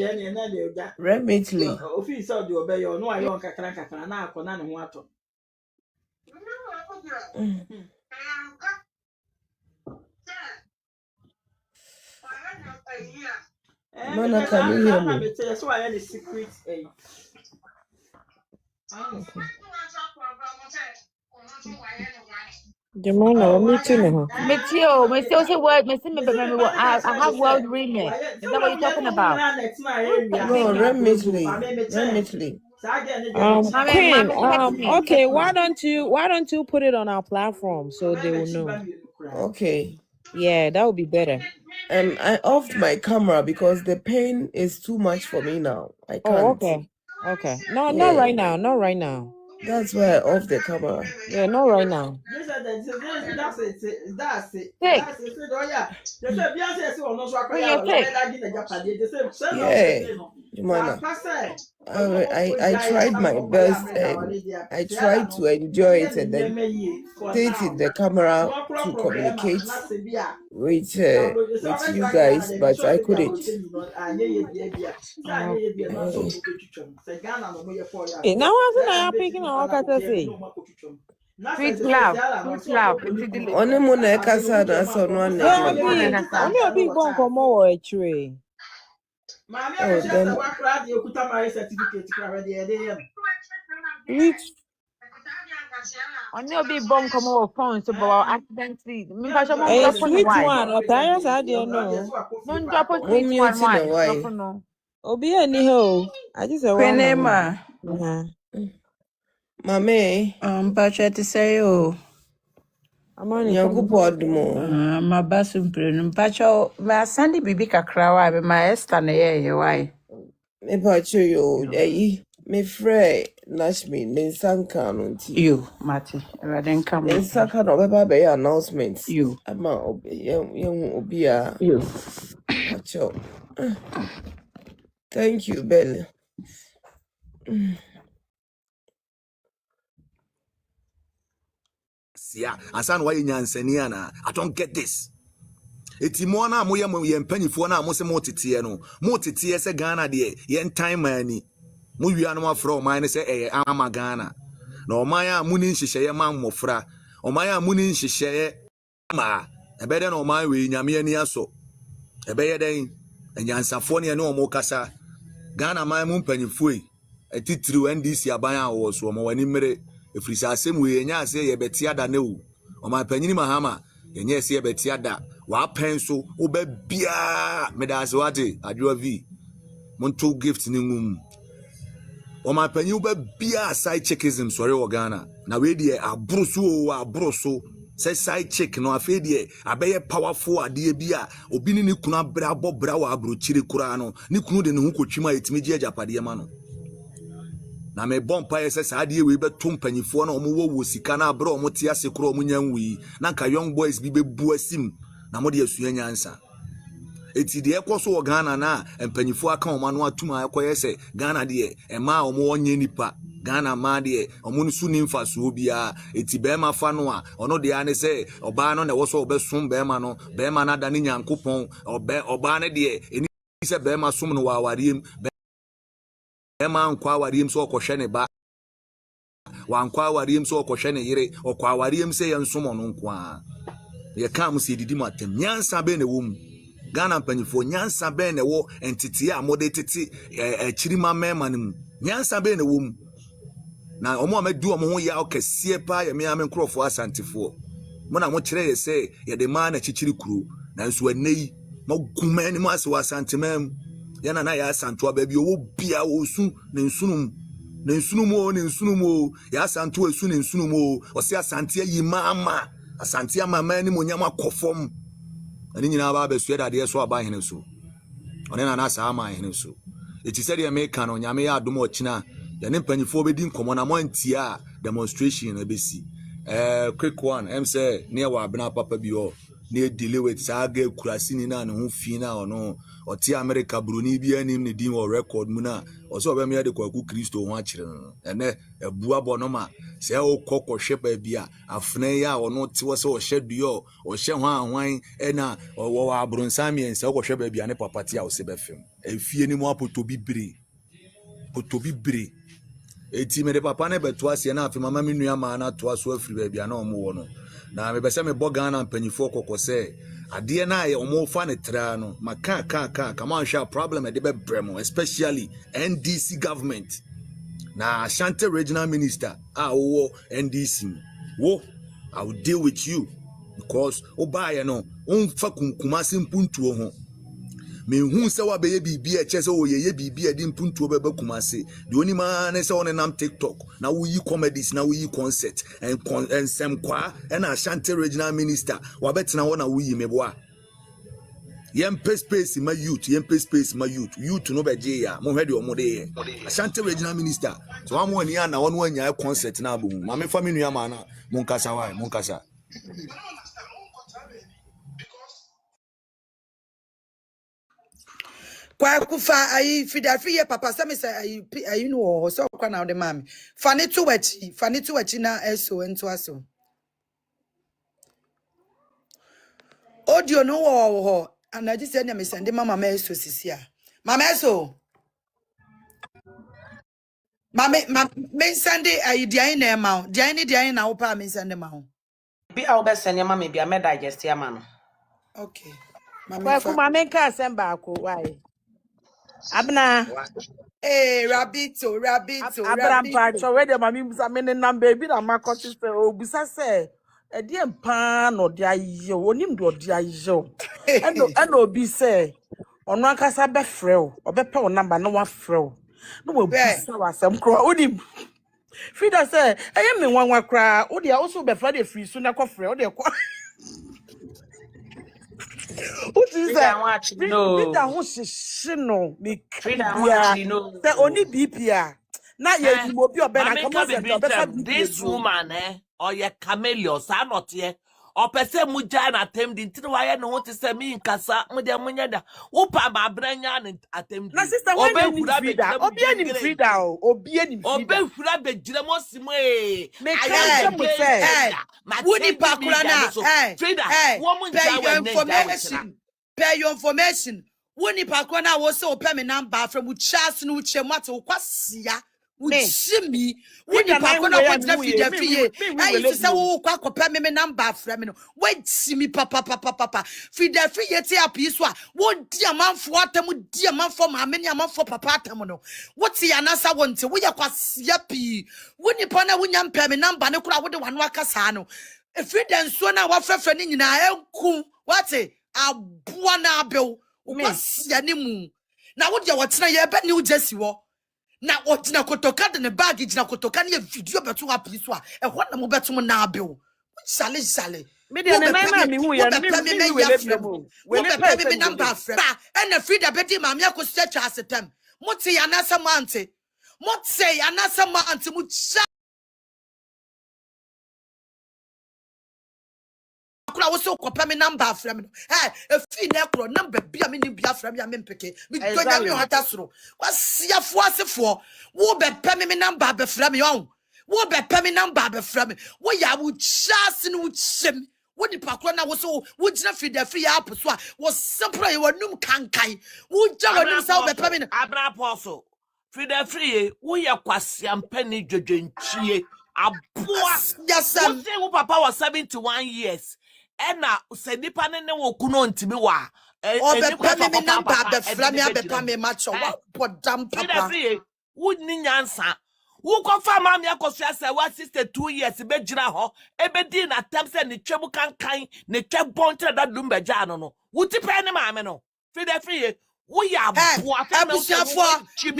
Remitly. Mana, can you hear me? Jamona, me too. Metio, say word, me I have world remit. Is that what you're talking about? No, Remitly. Queen, Text me. okay, why don't you put it on our platform so they will know? Okay. Yeah, that would be better. I offed my camera because the pain is too much for me now. I can't. Okay. No, Yeah. not right now. Not right now. That's why I off the camera. Yeah, not right now. I tried my best and I tried to enjoy it and then stayed in the camera to communicate with you guys, but I couldn't. Now I'm picking all Sweet love. Only muna kasa na so no na. Only a big bunk or more a tree. Oh, then. On your big bomb come over phone so but accidentally. A sweet one, or tires I didn't know. Don't drop a sweet one. Why? Obi anyhow. I just a Queen Mame. Pacha to say oh. Nyankopɔn my bathroom prenu. Pacha ma Sandy bibi kakra wa be ma Esther na ye why. Me pacha yo me frɛ Nashmi me nsanka no nti. You, Mati. Raden come. Me nsanka no beba be announcement. You. Ama obi a. You. Pacha. Thank you, Belle. Yeah, asan why nyansani ana. I don't get this. Eti mo na mo ye mpanyifo na mo se mo tete no. Mo tete se Ghana de ye time mani. Mo wia no afro man ne se ama Ghana. Na oman a mo ni nhyehyeye ma mmofra. Oman a mo ni nhyehyeye ma. Ebede na oman we nyame ani aso. Ebeye den nyansafo ne omo kasa. Ghana man mo mpanyifo yi. Etitiri NDC aban a wo so mo wani mere. Efrisa asem we enya ase ye betia da ne wu. Oman panyini mahama yenye ase ye betia da. Wa penso oba bia medase wate adwa vi monto gift ni ngum oman panyi oba bia side chickism sorry wo Ghana na we de abroso say side chick no afi de abeye powerful ade bia obi ni kunu abra bobra wa abrochire kura no ni kunu de ne ho kotwima etimi gi ajapade ma no na me bompa ye say ade we beto mpanyifo na omo wo sika na abra omo te ase kura omo nyanwi na ka young boys bi bebu asim na mo de asua nyansa eti de ekoso wo Ghana na empanyifo aka o manu atuma akoye se Ghana de ema o mo onye nipa Ghana ma de o mo nsu ni mfaso bia eti be ma fa no a ono de ane se oba no na wo so obesum be ma no be ma na da ne nyankopon oba ne de eni se be ma sum no wa awariem be ma nkwa awariem so okohwe ne ba wa nkwa awariem so okohwe ne yire okwa awariem se ye nsum no nkwa ye kam se didi matem nyansa be ne wom Ghana mpanyifo nyansa be ne wo entity a mode tete chirima mema ne mu nyansa be ne wom na omo amadu omo ho ya okese pa ye me ame nkrofo asantifo mo na mo kire ye se ye de ma na chichiri kuro na nso anei mo guma ni mo ase wasantemam ye na ya asanto ba bi owo bia osu ne nsunum ne nsunumo ya santo esu ne nsunumo ose asante yi mama asante amama ni monyama kofom ani nyina ba besu da de so aba hene so one na sa ama hene so eti se de me kan no nyame ya adom ochina ya ne mpanyifo bedi nkomo na montia demonstration na besi quick one say near wa bna papa bi o ne delay with saga kurasi ni na ne ho fi na ono oti America broni bi anim ne din o record mu na o so be me de kwaku Kristo ho akire no ene ebu abo no ma se o kokko hwe ba bia afne ya ono ti wo se o hwe duo o hwe ho anwan ena wo wa abronsan mi se o hwe ba bia ne papa ti a o se be fem efie ni mu apoto bibire eti me de papa ne beto ase na afi mama me nua ma na to aso afiri ba bia na omo wo no na me bese me boga na mpanyifo kokose ade na ye omo fa ne tra no maka come on sha problem e de be bremo especially NDC government na Ashanti regional minister wo NDC wo I will deal with you because obaye no onfa kunkumase mpuntuo ho me hu se wa be bibi e chese wo ye bibi e di mpuntuo be kumase de oni ma ne se on nam TikTok na wo yi comedies na wo yi concert and sem kwa na Ashanti regional minister wa betena wo na wo yi meboa yempe space ma youth youth no be je ya mo hwede omo de Ashanti regional minister so wa mo ani na wo no anya concert na abu ma me fa me nua ma na monkasa Kwa kufa ayi fida free papa sami say ayi no so kwa na de mami fani to wachi na eso ento aso audio no wo anaji say na me send mama me eso sisia mama eso mama me send ayi dian na ma dian na wo pa me send ma ho Bi a obesene mama bia me digest ya ma no. okay mama Kwa fa kuma menka semba ko why abna Rabito. Abraham Pacho, where the mammy Samene number, be a marcot is Obusa say, a dear pan or diajo, or him do diajo. And no be say, on one casa befrel, or bepo number no one fro. No, be some crow. Frida say, I am in one cry, or they also be Friday free soon. I coffre, or they what is that? Frida who's no, be no. the only BPR. Not yet, you will be a better This woman, or your camellia, son not here. Or per se mujan attempt into why no want to say me in Casa, Mudia Munada. Opa, my brand attempt. My sister, when you Frida, or be any Frida, or be any Frida, be Gilamosime. Woody Pakulana, pay your information. Woody Pakwana was so permanent bar from which Charles no Chemato Quasia. Would see me when you pack on up the fee. I used to say, oh, quack or permanent number from me. Wait, see me, papa. Feed the free yet a piece. What dear man for what them, dear man for my many a month for papa tamono. What's the answer want to? We are quite yappy. When you pana when you permanent number, no crowd with the one wakasano. If we then so now what friend in our what's it? A buana bill. What's your name? Now what you what's na bet New Jersey war. Na otina kotoka de ne baggage na kotoka ne video beto apiso a e ho na mo beto mo na abel sale me de na na me hu ya me number afra and the free da bedi ma me akosia twa asetam mo te ya na samante mo kura wo so kopa me number afra me e fi na kuro number bia me ni bia afra me mpeke me donya me hata soro wasiafo asefo wo be pe me number be fra me on wo be pe me number be fra me wo ya wo chance no chem wo ni pakro na wo so wo gina fi da free app so a wo simply wo num kankai wo ja wo num sa wo be pe me abra apostle fi da free wo ye kwasiampa ni dwodwenchie aboa yes wo say wo papa was 71 years ena se nipa ne wo kuno ntimi wa o be pa me number be fra me abepa me macho wa podam papa wo ni nyansa wo ko fa ma me akosua se wa 62 years be gira ho e be di na tem se ne twemu kankan ne twebon tre da dum be ja no wo ti pe ne ma me no free We are Abusia for team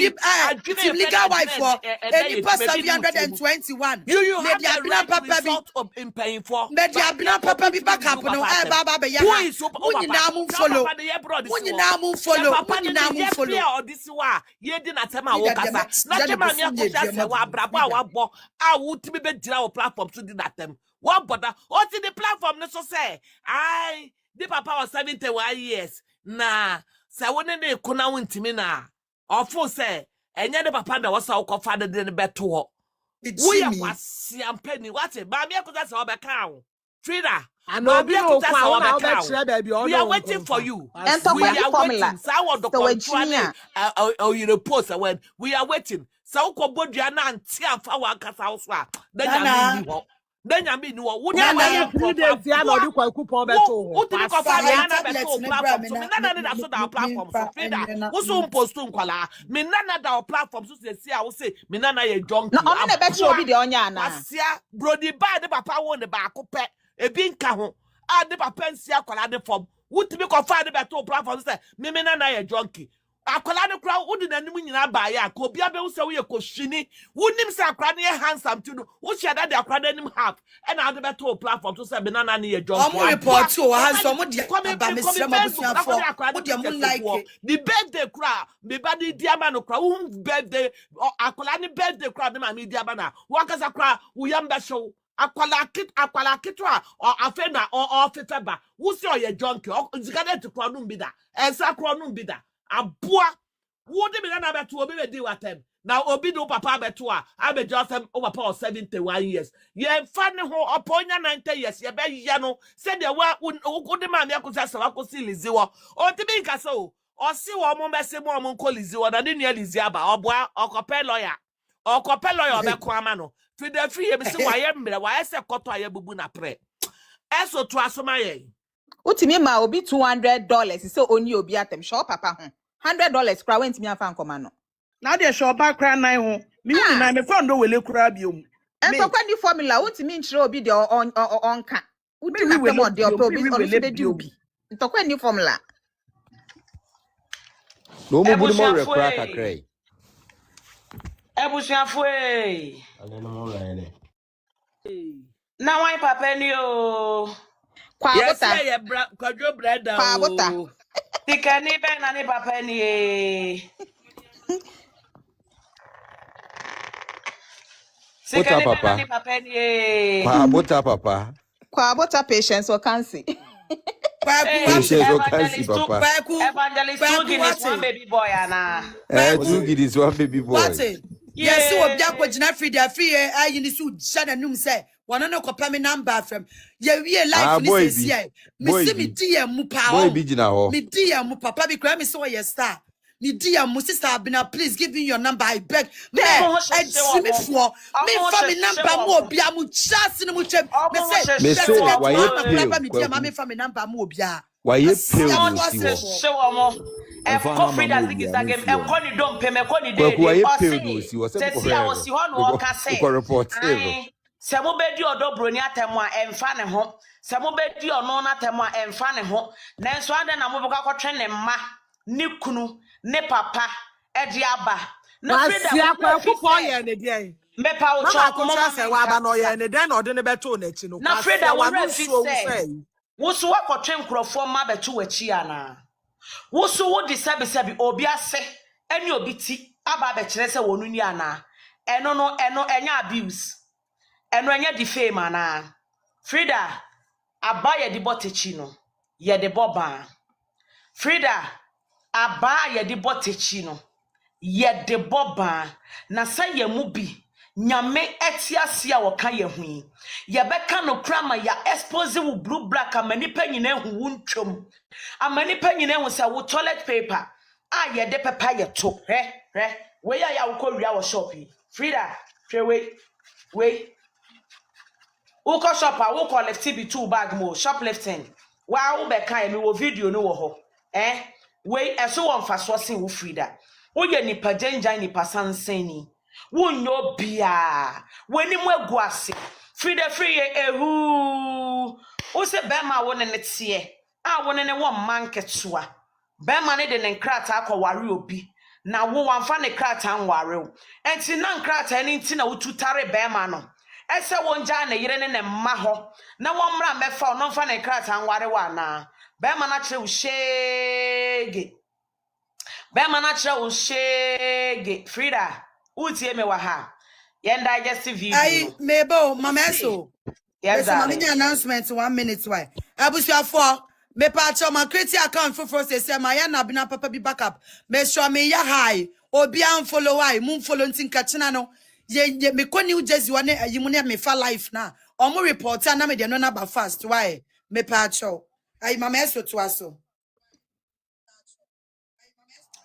legal wife for any pass 721. You have the right papa result of in paying for. Maybe abina papa bi back up no e baba be ya. Who is so Wuni na mu follow. Wuni na mu follow. Wuni na mu follow. This wa ye di na tema wo kasa. Na chema mi akosia se wa brabo a wa bo a wo timi be dira wo platform so di that tem. One brother, what in the platform no so say. I the papa was 71 years. Nah, say woni ne kuna wontimi na. Ofo say enye the papa na wasa wo kofa de ne beto. We are penny. What's it? Mammy, that's all back out. Frida, we are waiting for you. And we are waiting. So the control you post when we are waiting. So Kobodiana and Tia Fawa Casa. Then I mean, what akwala ne kra wo de nanim nyina ba ya ko bia be wo se wo ye koshini wonim se akra ne handsome tunu wo share that akra nanim half and na de beto platform to say banana ne ye john ko report o handsome mo de ba me se ma busia for wo de mo like the birthday kra me ba di diama no kra wo birthday akwala ne birthday kra de ma me diama na wo kasa kra wo yam be show akwala kitwa or afena or fitaba wo se o ye junkie o zikade to kra no bi da ensa kra no bi da Abua, would be another to obey deal with them. Now, Obi no papa betua, I be just over 71 years. Ye funny ho upon your 90 years, ye be yano, said the work would good man, Yakusa, Wako Siliziwa, or to be so, or see one more messy woman call Liziwa, and then nearly Ziaba, or boy, or copel lawyer, or Bequamano. To the free, why am I say Coto Yabubuna pre. Eso to Asomaye. Utimi ma obi $200 so oni obi atem show papa ho $100 kra went me afan komano na de show ba kra nan ho me hu na me fondo wele kra biom ento kwa ni formula utimi nchire obi de onka utimi wele de obi ono be di obi ento kwa ni formula no mo budi mo re kra kakrai ebusuafo ale no mo ra ene na wan papa ni o yes, yeah, Quadro brother. The canny ben and papa ni. Papa. Papa. Kwabota patience or cancer. Patience or cancer, Papa. Evangelist 2 guineas, one baby boy, Anna. 2 guineas, one baby boy. What's it? Yes, so Jaco Jeffrey, the free air, you need to shut a noom say. One no copy me number from ye life this year. Me dear mupa. Boy, bijina me dear mupa. Be cry me so ye star. Me dear mu sister Abina, please give me your number. I beg. Me see me for me family number more bia mu chance in mu chem. Me say why you pay? Me family number more bia. Why you pay? Free that thing is that game. Koni don't pay me. Koni day. Why you pay? Se mo be di odo broni atemu a emfa ne ho se mo be di ono na atemu a emfa ne ho nanso ade na mo be kwatwe ne mma ne kunu ne papa e di aba na Frida kwakufo ye ne de me pa wo cho ko mo se wa aba no ye ne de na ode ne beto na chi no na Frida wo refi say wo so wakotwe nkrofo ma beto wachi ana wo so wo di sebi obi ase eni obi ti aba be kire se wonu ni ana eno enya abuse eno enya defame ana Frida aba ye di botechi no ye de boba Frida aba ye di botechi no ye de boba na sa ye mu bi nyame etiasia wo ka ye hu ye beka no krama ya expose wo blue black amani panyina hu wuntwom amani panyina hu sa wo toilet paper a ye de papa ye to we ya wo ko wia wo shop Frida we Uko shopper, wo collect TB2 bag mo shoplifting. Wa wo be kan me wo video no wo ho. We eso won fa so sin wo Frida. Wo ye nipa janjan nipa sansani. Wo nyo bia. Weni mu egu ase. Frida free ehu. Wo se be ma wo ne tie. A wo ne wo man ketua. bema ne de ne nkrata akɔware obi na wo wamfa ne krata nware o enti na nkrata ne nti na wotutare bema no ese wonja ne yire ne mma ho na womra mefa no mfa ne krata nware wa na bema na kire wo shege bema na kire wo shege Frida utie me wa ha yen digestive video Ai mebo mameso. yes darling. Announcement 1 minute why. Abusuafo me pacho ma create account for say my ya na bina papa bi backup. Me show me ya high. Obi an follow why mun follow ntin kachina no. Ye me ko New Jersey wane ayimu ne me fa life na. Omo report na me de no na ba fast why. Me pacho. Ai mameso to aso.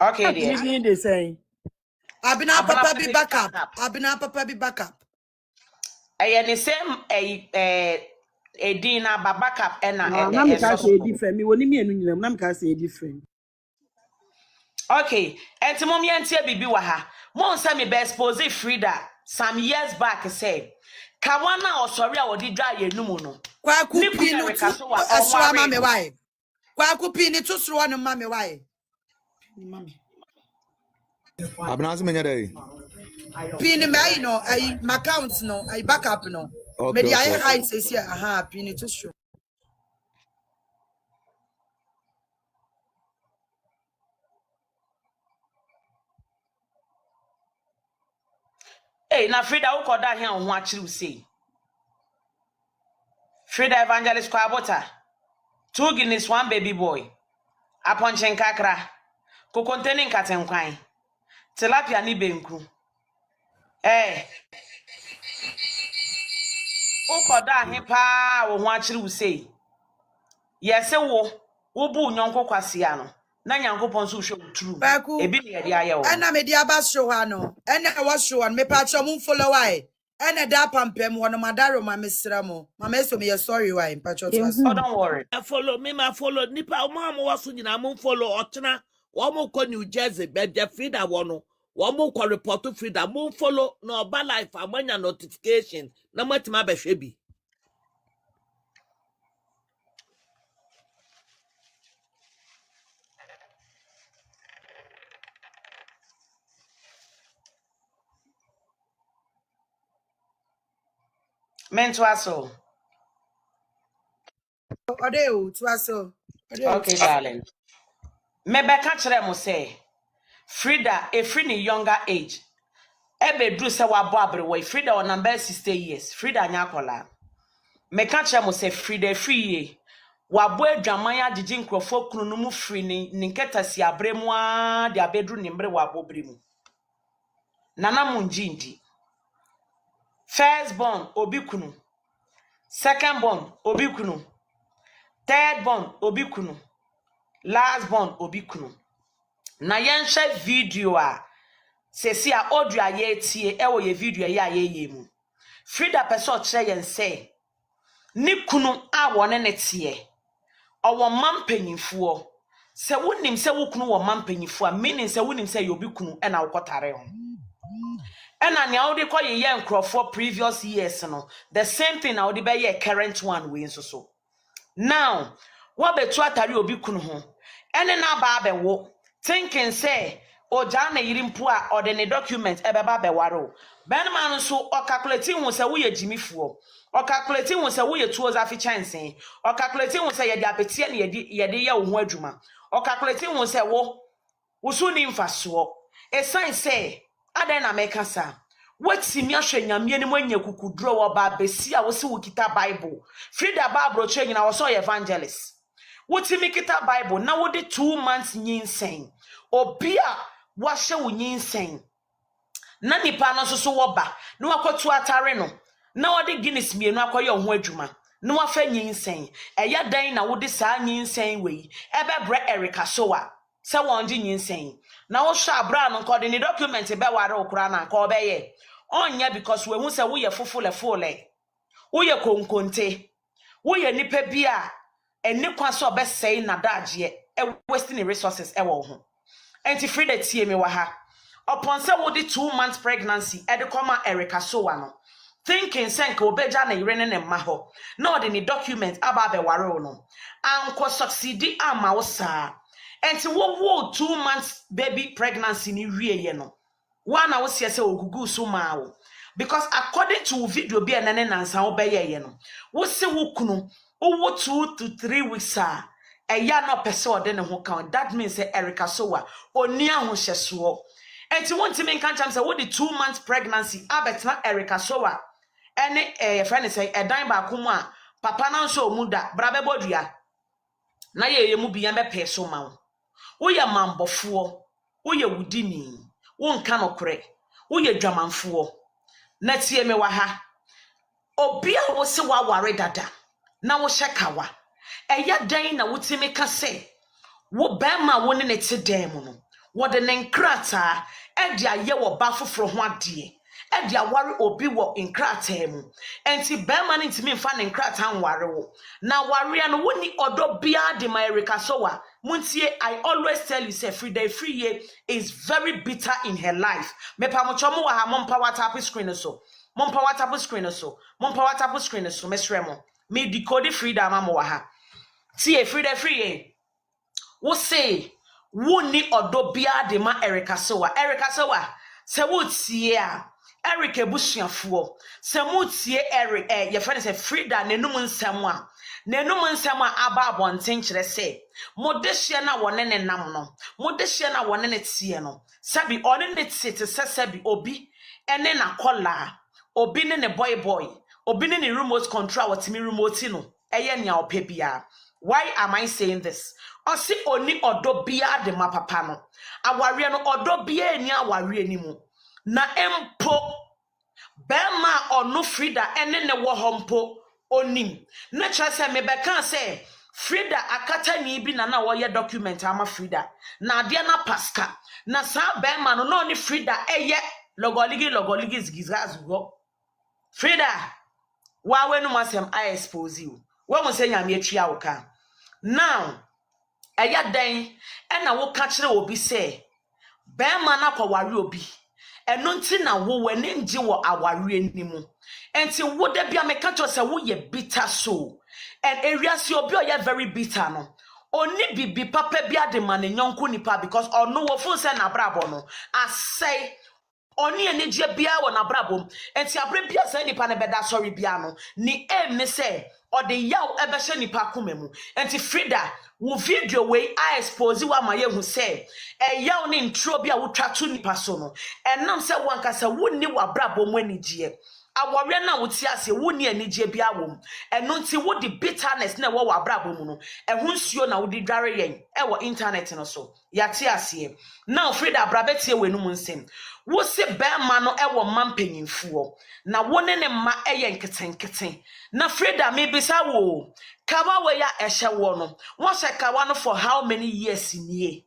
Okay dear. Meaning they say Abina papa bi backup. Abina papa bi backup. Aye the same Edina babacap na me ka say different me woni me enu nyinam na me ka say different. Okay, enti mom yentie bibi wa ha. Mo nsa me be expose Frida some years back say kawana osori a wodi dwa ye numu no. Kwaku pinu tu aswa ma me why. Kwaku pinu tu sro no ma me why. Mami. Abnazi menya dey. Pin me no I my account no I backup no. Me di I hide say aha pin to show. Hey, na Frida ukoda here on ho akiri say. Frida Evangelist Kwabota. 2 Guinness 1 baby boy. Aponchen kakra. Kokonteni nkatenkwan. Tilapia ni benku. Ukoda he pa wo ho akiri say. Yese wo bu nyonko kwasia no. Na nyankopon so hwe uturu. Ebi ne yede aye wo. Ana me di aba show ha no. Ana was show an me pa cho mun follow why. Ana da pampem wono madaro ma mesra mo. Mama so me sorry why pa cho to us. Oh don't worry. Follow me ma follow nipa o ma mo waso nyina mo follow otena wo mo ko New Jersey be Frida wono wo mo ko report Frida mo follow na oba life amanya notification na matima be hwe bi. Mentuaso. Odeo to aso. Okay, darling. Mebeka kire mo say Frida a free ni younger age. Ebe dru se wa bo abrewe Frida on number 60 years. Frida nya kola. Meka kire mo say Frida free ye. Wa bo adwaman ya gigi nkrofo kunu no mu free ni nketa si abremu a de abedru ni mbre wa bo bremu. Nana munjindi. First born obi kunu. Second born obi kunu. Third born obi kunu. Last born obi kunu. Na yenshe video a sesi a audio a ye tie ewo ye video ye a ye mu. Frida person kire yen say ni kunu a wone ne tie. Owo mampanyinfuo. Se wonim se wo kunu wo mampanyinfuo a meaning se wonim se ye obi kunu e na wokotare ho. Ena nya wo de koye ye nkrofo previous years no. The same thing na wo de be ye current one we nso so. Now, what betu atari obi kunu ho. Ene na ba be wo thinking say oja na yirimpu a or the document ebeba be waro. Ben man so o calculating won say wo ye jimifuo. O calculating won say wo ye tuo za fi chance. O calculating won say ye de apetie na ye de ye wo ho adwuma. O calculating won say wo so ni mfaso. E sign say adan na meka sa. Wetimi ahwe nyame ni mwanya kukudro wo ba besi a wo se wo kita Bible. Frida Bible che nyina wo so evangelist. Wotimi kita Bible na wo de 2 months nyinsen. Obi a wa hye wo nyinsen. Na nipa no so wo ba. Na wakotu atare no. Na wo de Guinness mienu akoye ho adwuma. Na wafa nyinsen. Eya dan na wo de saa nyinsen we. Ebebre Erica Soa. Se wonje nyinsen. Na wo hwa abra no kode ni document be ware okura na ka obeye. Onya because we hu se wo ye fofole. Wo ye konkonte. Wo ye nipa bia eni kwa so obesei na daje e wasting resources e wo ho. Enti Frida tie me wa ha. Upon say wo di 2 months pregnancy e de koma Erica Soa no. Thinking senka obeja na yire ne mma ho. Na odi ni document aba be ware no. Anko succeed ama wo saa. And to wo 2 months baby pregnancy ni wie no. One I was say ogugu so ma. Because according to video be anane nansa obeye no. Wo se wo kunu owo 2 to 3 weeks eya no pese ode ne ho kan. That means say Erica Sowa oni ahohyeso. And to want to make can't say what the 2 months pregnancy abetna Erica Sowa. Any friend say a dime ba kuma papa na so muda brabe bodua. Na ye mu bi yambe peso ma. Wo ye mambofo, wo ye wudini, wo nka nokre, wo ye dwamanfo. Na tie me wa ha. Obi a wo se wa ware dada. Na wo hyekawa. Eya dan na wotime ka se. Wo bema wo ne ne te dan mu no. Wo de ne nkrata e de aye wo ba foforo ho ade. E de aware obi wo nkrata mu. Enti bema ne ntimi mfa ne nkrata nware wo. Na ware no woni odo bia de ma Erica Sowa. Muntie, I always tell you, say free is very bitter in her life. Me pa mo chomo wa ha mo mpa WhatsApp screen so. Mo mpa WhatsApp screen so. Mo mpa WhatsApp screen so. Mesre mo. Me decode Frida ama wa ha. Tie free. Wo say wo ni odo bia de ma Erica Sowa. Erica Sowa. Se wo tie a Eric ebusuafo. Se mo tie Eric your friend say Frida nenum nsem a. Nenum nsem a aba abonten kire say modehye na wone ne nam no modehye na wone ne tie no sabi one ne tie te sabi obi ene na kola obi ne boy obi ne remote control watimi remote no eye nya opebia. Why am I saying this? Osi oni odo bia de ma papa no aware no odo bia ni aware ni mu na empo bema onu Frida ene ne wo hompo onim na chase me beka say Frida akata ni bi na wo ye document ama Frida na ade na paska na sa bema no ni Frida eye logoligi zigizazgo Frida wa wenu masem I expose you wo mo say nyame atwa wo ka now eye den e na wo ka kire obi say bema na kwaware obi eno nti na wo wani nji wo aware animu enti wo da bia me ka to say wo ye bitter so and areas obi o ye very bitter no oni bibi papa bia de man nyonko nipa because ono wo fun say na brabo no asay oni enije bia wo na brabo enti abre bia say nipa na beda sorry bia no ni me say ode yaw ebehye nipa komemu enti Frida wo video we I expose wa ma yehu say yaw ni ntro bia wo twa to nipa so no enam say wankasa wonni wa brabo mu anigye awore na wuti ase wonni anigye bia wom eno nti wo di bitterness na wo wa brabo mu no ehun suo na wo di dware yen wo internet no so yate ase now Frida brabetie we no mu nsem wo se bema no wo mampanyimfuo na wo ne ma eye nketenketen na Frida me bisa wo kawa we ya ehye wo no wo se kawa no for how many years nie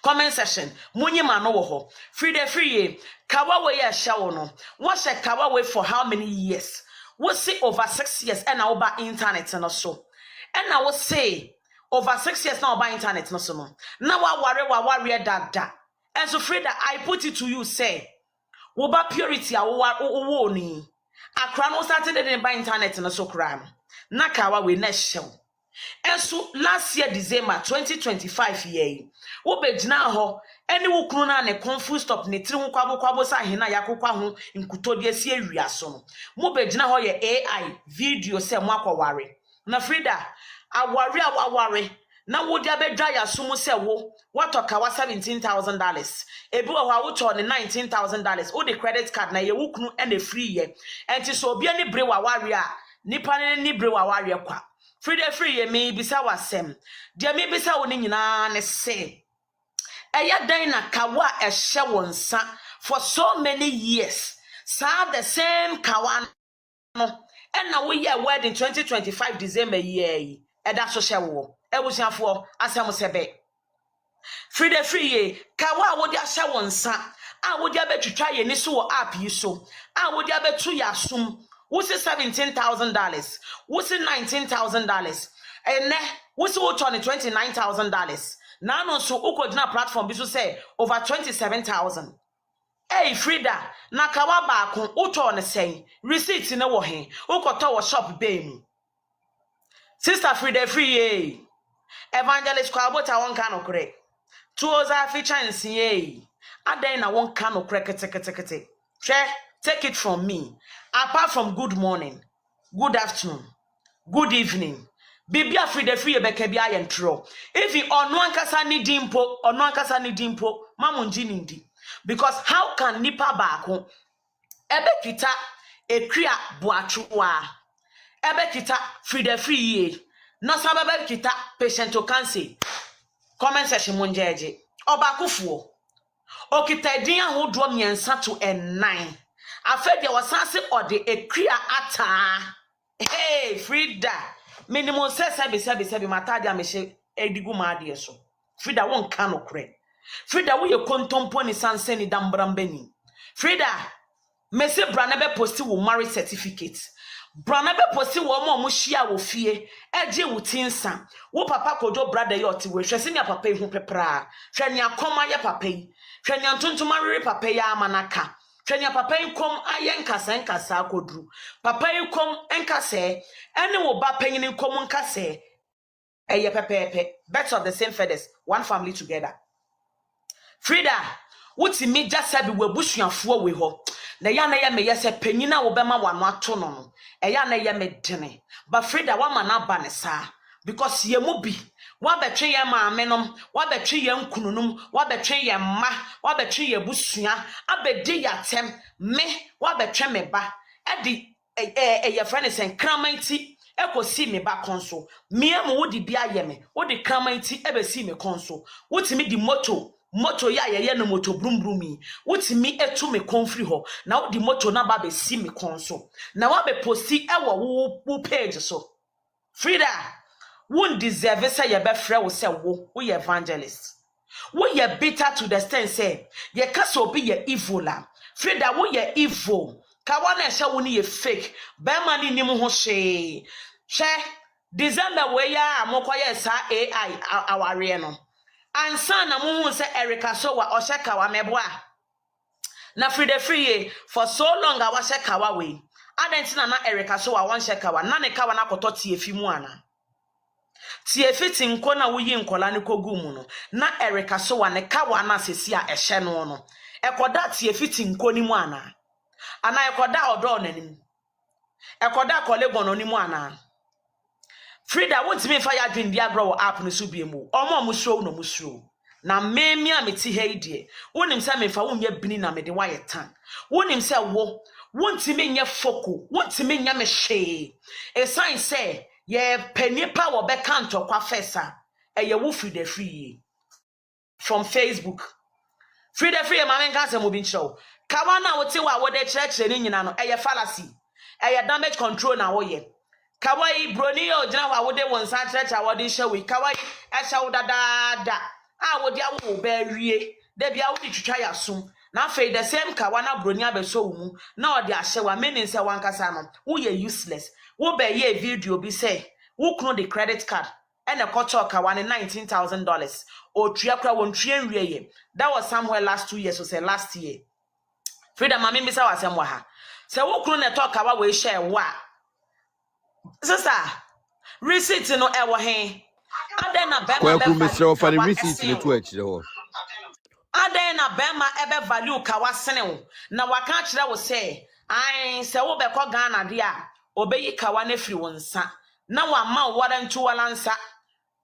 comment section munyi ma no wo ho Frida free kawa we ya ehye wo no wo se kawa we for how many years wo se over 6 years and na over internet no so and na wo say over 6 years na over internet no so no na wa ware dada. And so Frida, I put it to you, say, woba purity a wo ni. Akra no started in by internet na so kra no. Na kawa we na show. And so last year December 2025 year, wo be gina ho, eni wo kunu na ne confused stop ne tiri ho kwabo sa hina yakokwa ho nkutodie si awia so no. Mo be gina ho ye AI video se mo akwaware. Na Frida, aware na wo dia bedwa ya sumu se wo watoka wa $17,000 ebi wo ha wo to ne $19,000 wo the credit card na ye wo kunu e na free ye enti so obi ani bre wa ware a nipa ne ni bre wa ware kwa free ye me bisa wasem dia me bisa wo ni nyina ne se eya dan na kawa ehye wonsa for so many years sa the same kawa no and na we year wedding 2025 December year eda so hye wo ebusiafo asem sebe Frida free kawa wo dia hye wonsa a wo dia betwitwa ye ni so wo app yi so a wo dia betu ya sum wo se $17,000 wo se $19,000 ene wo se wo turn $29,000 na no so ukodina platform bi so say over $27,000. Hey Frida na kawa ba ko wo turn say receipt ne wo he ukoto wo shop bay mu Sister Frida free Evangelist Kwabota won kan okre. Tuos are feature and see. Aden na won kan okre kete. Share, take it from me. Apart from good morning, good afternoon, good evening. Bibi afri de free ebeke bia yentro. If you ono ankasa ni dimpo, mamunji nindi. Because how can nipa baako ebe kita ekria boatwa ebe kita free de free ye no sababa kita patient to cancer comment section monjeje obakufuo okita din ahodo miensa to 9 afede wasanse ode ekria ata hey Frida minimum sebi matade amehye edigu maade so Frida won ka no kre Frida wo ye kontompo ni sanse ni dambrambani Frida mese branabe posti wo marriage certificate branabe posti wo mo hia wo fie eje wo tinsa wo papa kojo brother yo ti we hwese ni papa hu pepra hwe ni akoma ye papa yi hwe ni antontoma rere papa ya amanaka hwe ni papa yi kom aye nkasa akodru papa yi kom enkase ene wo ba panyin kom nkase eye pepepe birds of the same feathers one family together Frida wuti mi jasabi we busuafo we ho na ya me yese panyina wo bema wano ato no eya na ye me dene but Frida wa ma na ba ne sa because ye mu bi wa betwe ye maamenom wa betwe ye nkununum wa betwe ye mma wa betwe ye busua abedi ya tem me wa betwe me ba edi ye friend sen kramanti ekosi me ba konso me am wodi bia ye me wodi kramanti ebesi me konso wotimi di moto ya no moto brum brumi wotimi etu me konfri ho na wodi moto na ba be si me konso na wa be posti ewo wo page so Frida won deserve say ye be frɛ wo say wo evangelist wo ye bitter to the extent say ye kasa obi ye evil la Frida wo ye evil ka wa na ehye wo ni ye fake be ma ni nim ho hwe December we ya amokoye sa AI aware no ansa na muhu se Erica so wa osheka wa meboa na Frida free for so long a wa sheka wa we adentina na Erica so wa won sheka wa na ne ka wa na koto tiefi mu ana tiefi tinko na wo yi nkola ne kogu mu no na Erica so wa ne ka wa na sesi a ehye no ekoda tiefi tinko ni mu ana ekoda odo nanim ekoda kolego no ni mu ana Frida won't me fire dream dia grow up no so biemu omo musro no musro na memi ameti heidie wonim se me fa wonya bini na me de waye tan wonim se wo won't me nya foko won't me nya me hwe e sign say ye panipa wo be kan to kwa fesa e ye wo Frida free from Facebook Frida free ma men kan se mo bi nchiro kawa na wote wa wo de chire ni nyina no e ye fallacy e ye damage control na wo ye Kawai broni o jina wa wode won sa church awode hwe kawai ehya wo dada wode awo berie da bia wode twitwa yasum na fei the same kawa na broni abeso mu na ode ahye wa meaning say wankasa no wo ye useless wo be ye video bi say wo kno the credit card and a culture kawa ne $19,000 o tua kra won tue nwie ye that was somewhere last 2 years or say last year Frida mama mi say wasem wa ha say wo kno ne talk kawa we share wa Sister, receipt no ewo hen. Aden na bema Kwa Mr. Ofani receipt ni tu ekire ho. Aden na bema ebe value ka wasene wo. Na waka kire wo say, ai se wo be ko Ghana de a, obeyi ka wa na firi wo nsa. Na wa ma warantu walansa.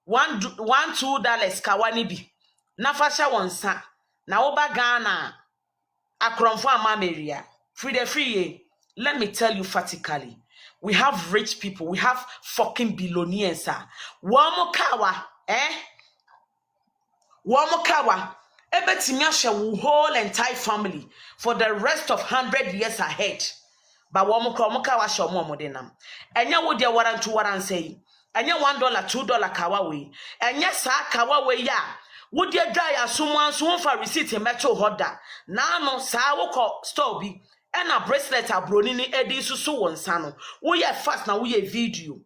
$1-2 ka wa ni bi. Na fa hye wo nsa. Na wo ba Ghana akromfo amameria. Frida free. Let me tell you practically. We have rich people. We have fucking billionaires. Wamokawa, Wamokawa. Ebetimi ashe whole entire family for the rest of 100 years ahead. But wamokawa she omodenam. Enya wo dia warantu waransei. Enya $1, $2 kawa we. Enya sa kawa we ya. Wo dia dry asumwan so for receipt metal hoda. Na no sa wo ko store bi. Ena bracelet abroni ni edi susu wonsa no wo ye fast na wo ye video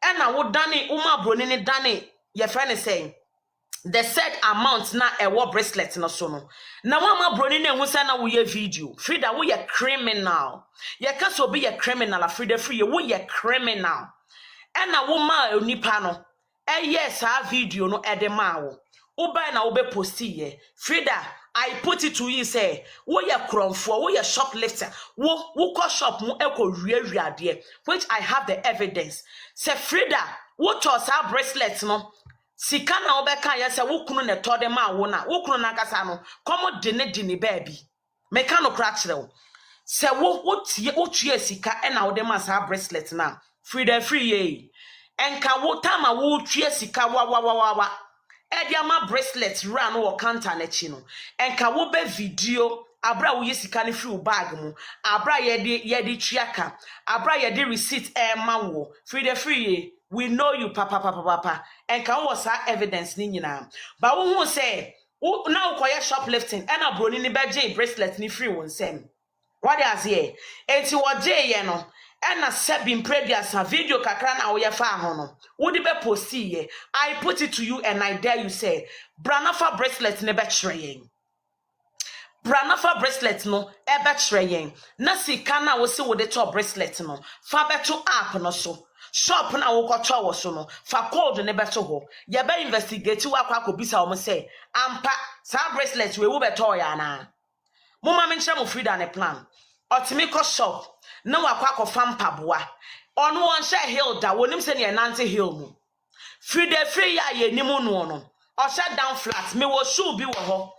ena wo dane uma abroni ni dane ye friend saying the said amount na ewo bracelet no so no na wo ma abroni na hu say na wo ye video Frida wo ye criminal ye ka so be ye criminal Frida free wo ye criminal ena wo ma onipa no yes, our video no edema. Uba na ube posti ye. Frida, I put it to you say, wo ye kromfo, wo ye shoplifter, wo ko shop mu eko rare, which I have the evidence. Say Frida, wo toss our bracelets no. Sika na obeka ya se wo kunu ne tode ma wo na wo kunu na kasa no komo dini baby meka no kra kire wo se wo tue sika e na wo de ma sa bracelet na Frida free ye enka wo tama wo tue sika wa e dia ma bracelet ra no wo counter na chi no enka wo be video abra wo yesika ne free bag mu abra ye de tuaka abra ye de receipt e ma wo Frida free ye. We know you, papa. And can was our evidence, Nina. But who say, now quiet shoplifting, and a brony ni badge bracelet ni free one same. What is ye? And to what day, yeno, and a sebbing previous a video kakrana or ya fahono. Would it be posti? I put it to you, and I dare you say, Branafa bracelet never betraying. Branafa bracelet no ebe betraying. Nasi kana wasi with the top bracelet no. Fabeto app no so. Shop na wo kwatwa wo so no fa code ne beto ho ye be investigate wa kwa kobisa wo say ampa sa bracelet we wo beto ya na mo ma me nche mo Frida ne plan otimi ko shop na wa kwa fam paboa ono won hye hill da wonim se ne nante hill mu Frida free ya ye nimu no o shut down flat me wo shoe bi wo ho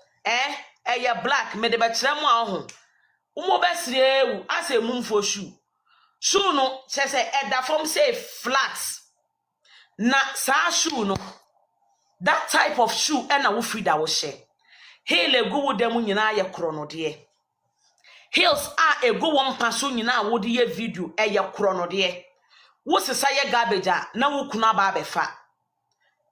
ye black me de betre mu a ho umo besire ewu ase mumfo shoe shoe no say eda form say flat na sa shoe no that type of shoe na wo Frida wo hye heel egu wo dem nyina ye krono de heels a egu wo mpa so nyina wo de ye video ye krono de wo sesa ye garbage na wo kuna ba befa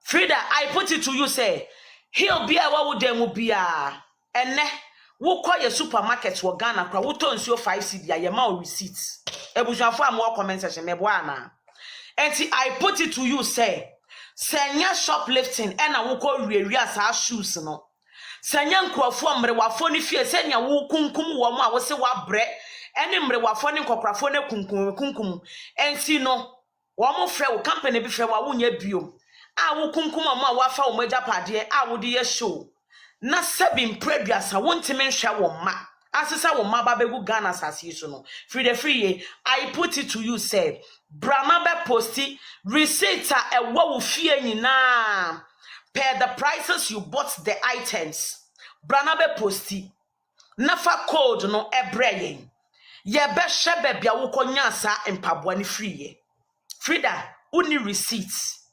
Frida I put it to you say heel bia wo dem bia enne wo call your supermarket wo Ghana kra wo ton nsuo 5 cedi ya ma o receipt ebusuafo am wo comment section me bo ana enti I put it to you say senya shoplifting na wo ko wiawi asa shoes no senya nkrofo mrewafo ni fie senya wo kunkum wo ma wo se wa bre ene mrewafo ni nkokrafo na kunkum enti no wo mo frɛ wo company bi frɛ wa wo nya biom a wo kunkum ma wo afa wo magapade a wo de ye show na sebin preduasa wontime nhwa wo ma asesa wo ma ba begu Ghana sase so no Frida free I put it to you say brama be posti receipt a ewo wo fie nyina per the prices you bought the items brana be posti na fa code no ebreye ye be hye bia wo konya sa empaboa ni free Frida uni receipts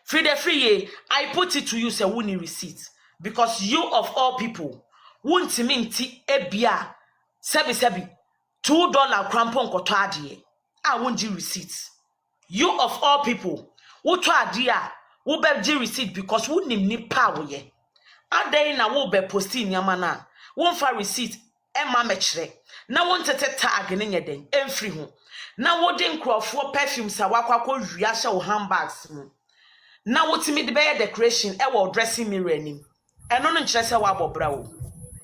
Frida free I put it to you say uni receipts because you of all people won't minti ebia sebi $2 crampon koto ade I won't receipts you of all people wo to ade a wo be gi receipt because wo nim ni pa wo ye adai na wo be posti nyama na wo fa receipt e ma mekire na wo ntete tag ne nyeden emfri ho na wo de nkrofo perfumes a wakwakọ wia hye wo handbags mu na wo timi de be decoration e wo dressing mirror anim eno no nkyere se wa bobra wo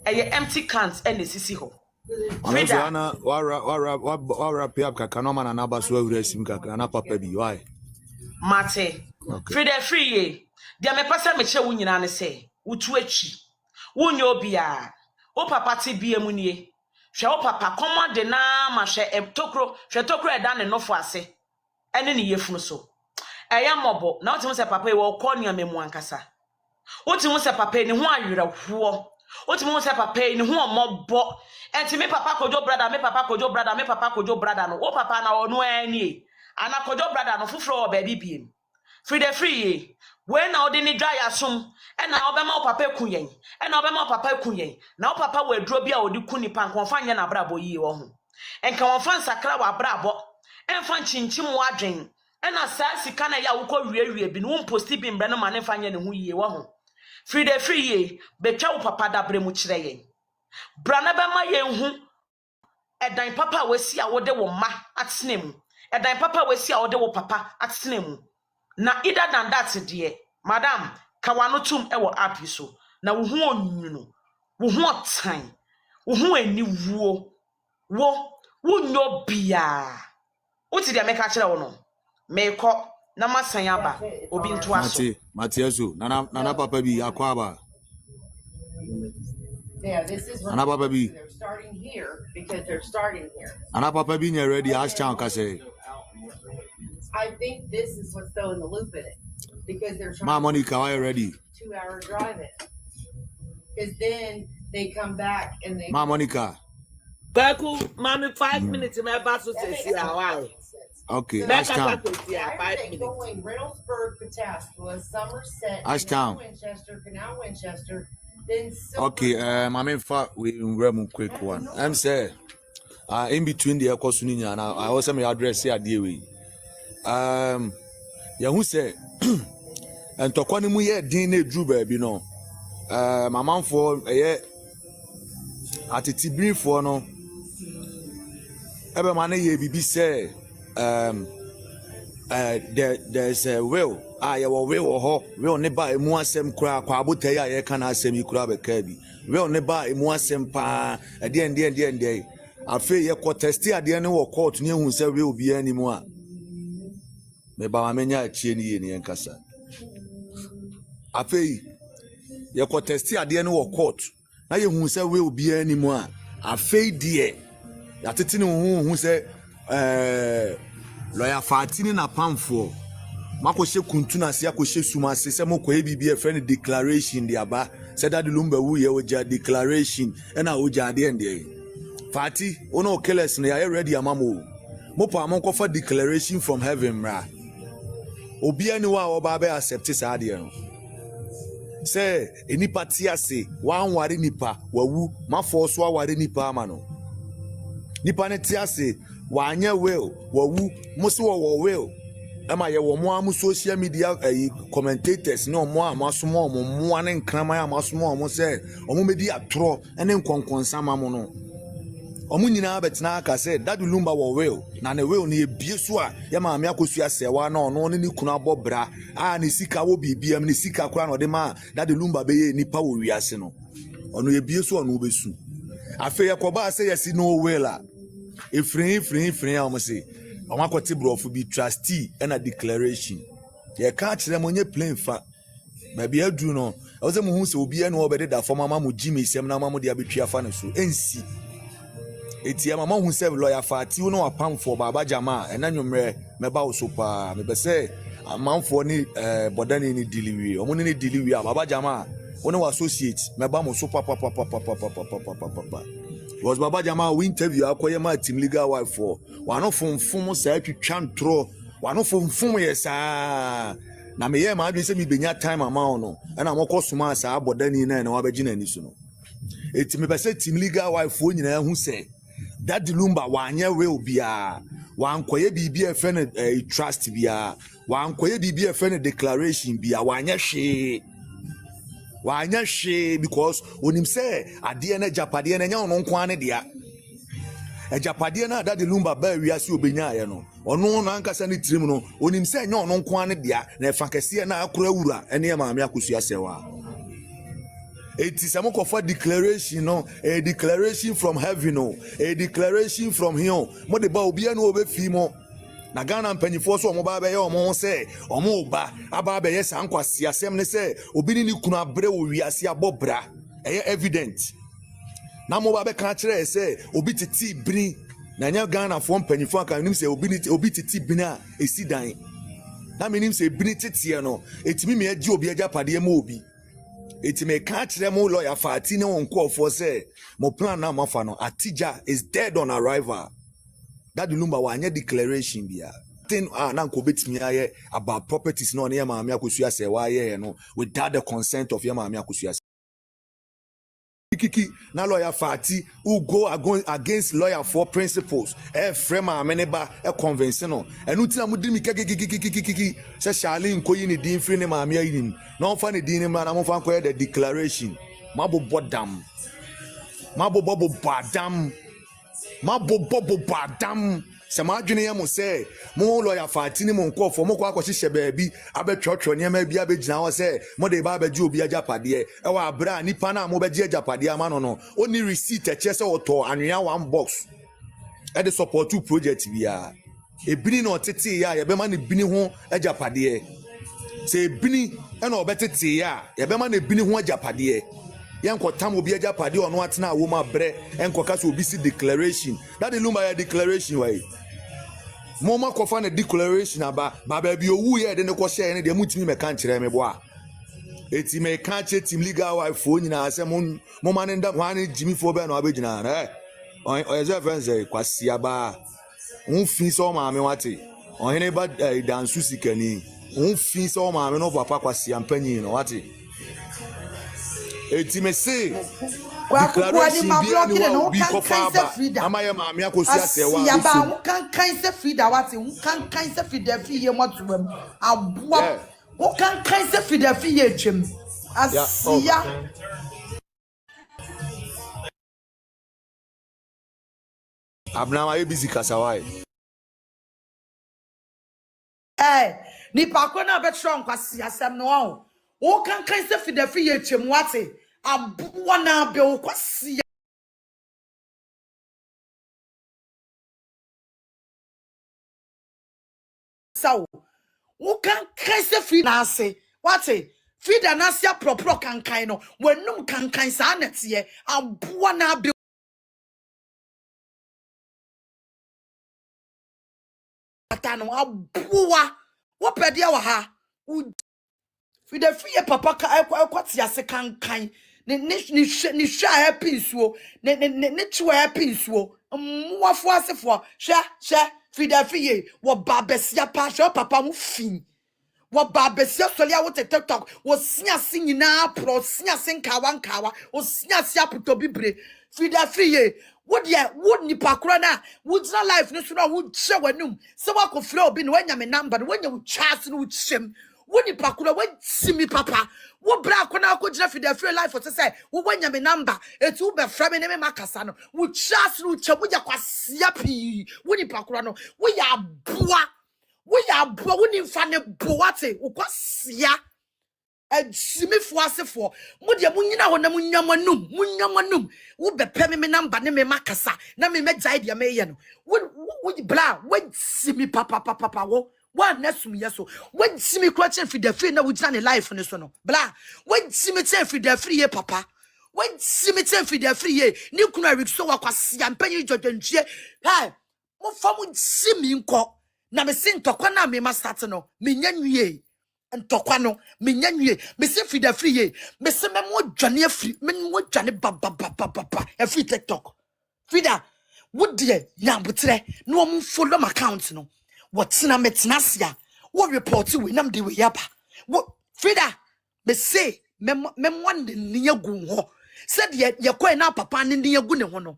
eye empty cans and esisi ho Frida na wara pay up kaka no man na baso awura sim kaka na papa bi why mate okay. Frida free dia me pasa me che wo nyina ne se utu achi wo nya obia wo papa te bia mu nie hwe wo papa command na ma hwe tokro e da ne nofo ase ene ne yefunu so eya mobo na wotimu se papa e wo ko nia memu ankasa wotimu se papa ni ho awira huo wotimu se papa ni ho omobo enti me papa kojo brother me papa kojo brother no wo papa na ono ani ana kojo brother no fufuro o baby biem Frida free when na odini dry asum e na obema o papa kunyen e na obema o papa kunyen na o papa we duro bia odi kuni pan konfa nya na brabo yi wo ho enka wonfa nsakra wa brabo enfa chinchim wadwen e na saa sika na ya wo ko wie bi no won posti bi mbre no ma ne fa nya ne ho yi wo ho Frida free betwa wo papa dabre mu kire yen brana be ma yen hu edan papa wasi a wo de wo ma atene mu edan papa wasi a wo de wo papa atene mu na either than that dear madam kawano tum ewo app so na wo hu onwunu wo hu otan wo hu ani wo nyo bia uti dia meka kire wo no meko na masanyaba obi ntoaso Matieso nana papa bi akwaba. Yeah, this is Nana papa bi. they're starting here because they're starting here. Nana papa bi ready Ashtown kase. I think this is what's throwing the loop in it because they're trying. Ma Monica, are you ready? 2-hour drive in. Because then they come back and they. Ma Monica. Baku, mommy, 5 minutes in my bathroom says, Okay, So Ashtown. why are they going Reynoldsburg, Pataskala, Somerset, Ashtown. Canal Winchester, then Okay, in fact, we will quick one. I'm saying, in between the Ekosuninya and I also may address here, dear way. Who say, and to Quanimu yet dinner drew baby, no. My mom for a year at a Tibri for no. Ever money ye be say, there's a will. I will or will never a more sem crack, Quabutea, can I semi crab a cabby. Will never a more sem pa at the end day. I feel your contested at the end of court near who said will be any more. Maybe I mean, I chenny in Yankasa. I feel your contested at the end of court. Now you who said will be any more. I feel dear. That it's who said, lawyer Fatini na pamfo. Mako she kuntuna siya ko she sumase se mo ko ebibi e friend declaration de aba said that Lumba wu ye oja declaration and oja de ende Fati ono keles na ya ready amamo mo pa amon ko for declaration from heaven ra obi ani wa oba be accept sa de no say enipa ti ase wan ware nipa wawu mafo so aware nipa ama no nipa ne ti ase wanya will wawu mo so wo will ama ye wo mo am social media commentators no mo amasomo mo ane nkrama amasomo mo say omo medi atro ene nkonkonsama mo no omo nyina betina aka say that Lumba wo will na ne will ne ebie so a ye ma me akosu asewa na ono ne kunu abobra a ne sika wo bibiam ne sika kura no de ma that Lumba be ye nipa wo wiase no ono ebie so ono obesu afa ye koba say yes no will a efrin am say Omakote brofu be trustee and a declaration. Ye catch them on your plane fa. Maybe I do no. I was a who so be an obey that for Mamma Jimmy, Semna Mamma de Abitria Fanasu. NC. It's your mamma who said lawyer fat, you know a pound for Baba Jama, and then you may bow super. Maybe say a man for any bodani delivery, or money delivery, Baba Jama, one of associates, Mabamo super papa. Was Baba Jama we interview akoye ma team legal wife for one of from say to chantro one of from yes na me ye ma adwen say me benya time amount no na amoko suma sa abodani na na wabegina ni so no eti me be say team legal wife for nyina hu say that Lumba wanye will bia wan koye bibia e friend trust bia wan koye bibia e friend declaration bia wanye hwe wanya she because onim say ade na japade na nya no nko ane dia japade na that Lumba ba wiase obenya ye no ono no ankasa ne tirim no onim say nya no nko ane dia na fa kese na akora wura ene maame akosu asewa it is a for declaration no a declaration from heaven no a declaration from him mo de ba obi anu obefi mo na Ghana mpanyifo so omo ba be ye omo se omo ba aba be ye san kwase asem ne se obi ni kunu abre wo wiase abobra eye evident na mo ba be kan kire se obi titi bini na nya Ghana fo mpanyifo aka nim se obi titi bini a esi dan na me nim se bini titi no etimi me agi obi agapade ma obi etimi kan kire mo lawyer Fati ne wonko for se mo plan na mafa no Atija is dead on arrival. That Lumba wanye declaration bia. Thing na nko betimi aye about properties no na maame akosu ase wa ye no without the consent of your maame akosu ase. Kiki na lawyer Fati who go against lawyer for principles frame ameneba conventional enu tina mudimi kiki se shali nkoyi ni din free ne maame ayin na onfa ne din ne ma na mo fa nkoye the declaration mabo bodam badam sama adwene ya mo se mo lawyer Fati ni mo nkofo mo kwa kwahye baabi abetwotwo niam bia begina ho se mo de ba baji obi agapade e wa abra nipa na mo beji agapade ama no oni receipt e che se oto anwea one box e de support to project bia ebini na otete ya yebema na bini ho ajapade se ebini na obetete ya yebema na bini ho ajapade yanko tam obi ajapade ono atena wo ma bre enko ka so obi si declaration that the Lumba declaration way moma kofa na declaration aba baba bi owu ye de ne ko share ne de mutimi me kan kire me bo a eti me kan che team legal wife fo nyina ase moma ne nda wan jimi fo be na abegina na o ye friends kwasi aba unfin so ma me wate ohene ba dansu sikani unfin so ma me no papa kwasi ampanyi no wate eti me say declaration bi ani wa bi ko fa ba amaye ma me akosi ase wa ya ba wo kan se Frida wate wo kan se Frida fi ye motuam aboa wo kan se Frida fi ye twem asia abna ma busy kasawai ni pa ko na betro nkwasi asem no wo kan se Frida fi ye twem wate aboa na be wo kwasi so wo kan se Frida na ase wate Frida na ase propro kan no wanum kan sa nete aboa na be atano aboa wo pede wa ha Frida fiye papa ka ekwati ase kan ni hwa happy nsuo ne twa happy nsuo mwafo asefo hwa Frida fiye wo babesia pa hwa papa mu fin wo babesia solia wo TikTok wo siase nyina pro siase nkawa wo siase aputo bibre Frida fiye wo de wo nipa kro na wo dina life no so na wo hye wanum se wa ko frɛ obi no wanya me number no wanya wo chance no wo hyem wo nipa kro wo simi papa wo bra ko na ko gina Frida fiye life to say wo wanya me number etu wo be frɛ me ne me makasa no wo chance no wo wo ya kwasia pi wo nipa kro no wo ya boa wo ni mfa ne boate wo kwasia ejimi fo asefo mo de munyina ho na munyamanum wo bepe me number ne me makasa na me megyae de me ye no wo bla wo simi papa wo nasum yeso wo simi kro chen Frida fiye na wo gina ne life ne so no bla wo simi chen Frida fiye papa wo simi chen Frida fiye ni kunu arikso wa kwasia mpanyi jodwantwie mo fa mo simi nko na me sin tokwa na me ma start no me nyanwie ntokwa no me nyanwie me se Frida fiye me se me mo dwane afri me mo dwane ba afri TikTok Frida wo de nyambotre no mo follow my account no what na metnasia what report we nam de we yaba wo Frida me say me mo de niagu ho said ye koe na papa ne niagu ne ho no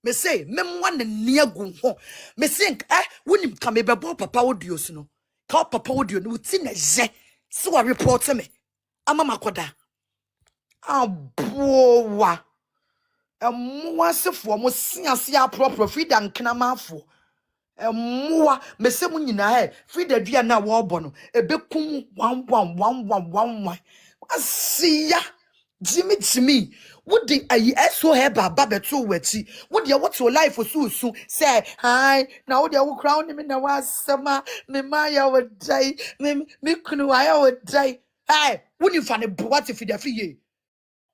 me say me mo ne niagu ho me think wonim ka me bebo papa audios no ka papa audio no ti na je so wa report me ama makoda aboa mwasefo mo siase apropro Frida nknamafo mwa mesemu nyina Frida dua na wo obo no ebekum 1111 asia jimi wodi ayi eso heba babeto wati wodi what your life so say hi na wodi wo crown me na wasema me maya wodai me kunu aya wodai woni fa ne boate Frida fiye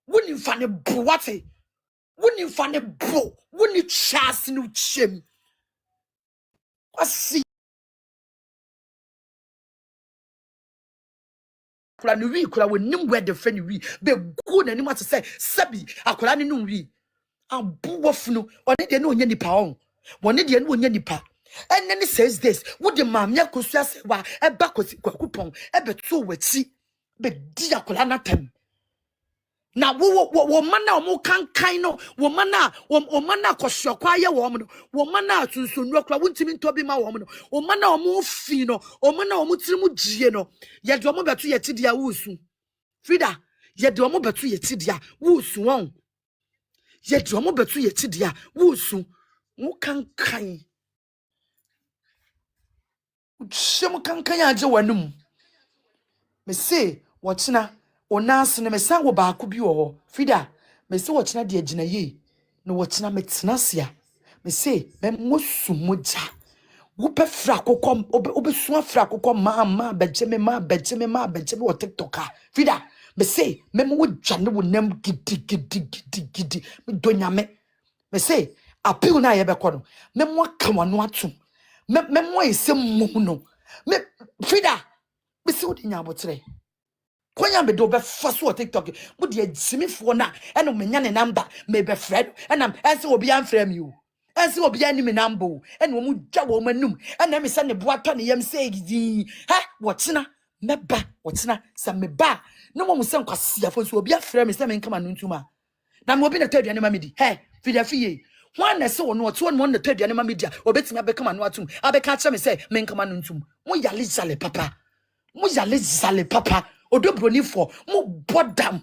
woni fa ne boate woni fa ne bo woni chance no chem kwasi kula no wi kula wonim we de fe ni wi be go na nim ate say sabi akola ne no wi abuwofunu one de no onya nipa on one de no onya nipa enne 6 days wo de mamya kosu ase wa eba kwakupon ebe to wachi be di akola na tem na wo mana o kankan no wo mana kosokwa ye wo no wo mana atunsunnu akura wontimi ntobi ma wo no wo mana o fi no wo mana o tirimu gie no ye de o beto ye tidia wusu Frida ye de o beto ye tidia wusu won ye de o beto ye tidia wusu wo kankan uchem kankan age wanum me say wochina onase no me san wo ba ko bi wo Frida me say wochina de agina ye no wochina metena sia me say me mosu moja Wupe frako kom obe suan frako kom ma bejeme o TikTok Frida me say me mo jane wo nam gidi me donyame me say appeal na ye be kono me mo aka wano atum me mo ese mo no me Frida me say odi nya abotre Konya me do be faso TikTok mo de agimifo na eno me nya ne number me be friend enam ense obi an frame you ense obi an me number eno mo dwa wo manum ena me se ne boato ne yam say gidi ha wotina meba wotina se meba no mo se nkwase afo so obi aframe me se me nkama no ntuma na me obi na taduane ma me di he fida fiye One na se wono oto wono na taduane ma me dia obetimi abekama no atum abeka acha me se me nkama no ntum mo yale jale papa odobroni for mo bodam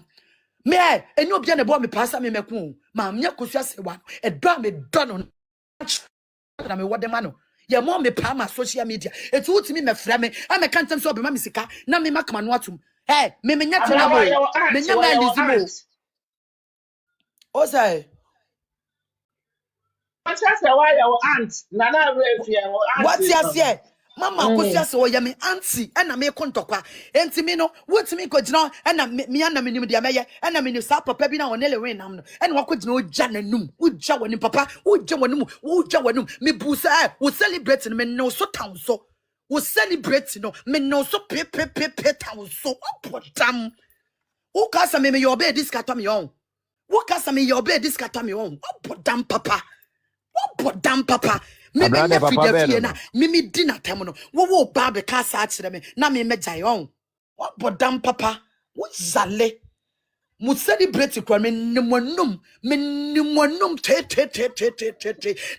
me eni obi na bo me pasa me meku ma me akosu asewa edo me do no na me wodema no ye mo me pa ma social media etu utimi me frɛ me ame kantem so obema me sika na me makama no atum me nya tena bo me nya na lizimo o say What's why your aunt? Nana Refia or what auntie. you say Mama kosia se o me auntie na me kontokwa enti me no wotimi ko gina na me ana me nim dia meye na me ni sa papa bi na onele we nam no na wakogina o gya nanum ugya woni papa ugya wonum me busa wo celebrate me no so town so wo celebrate no me no so pe town so opotam wo kasa me your bed this kata me on wo kasa me your bed this kata me on opotam papa me me nya fidafie na me di na tam no wo ba be ka sa akire me na me megyae on wo bodam papa wo zale mu celebrate kwa me nimonum te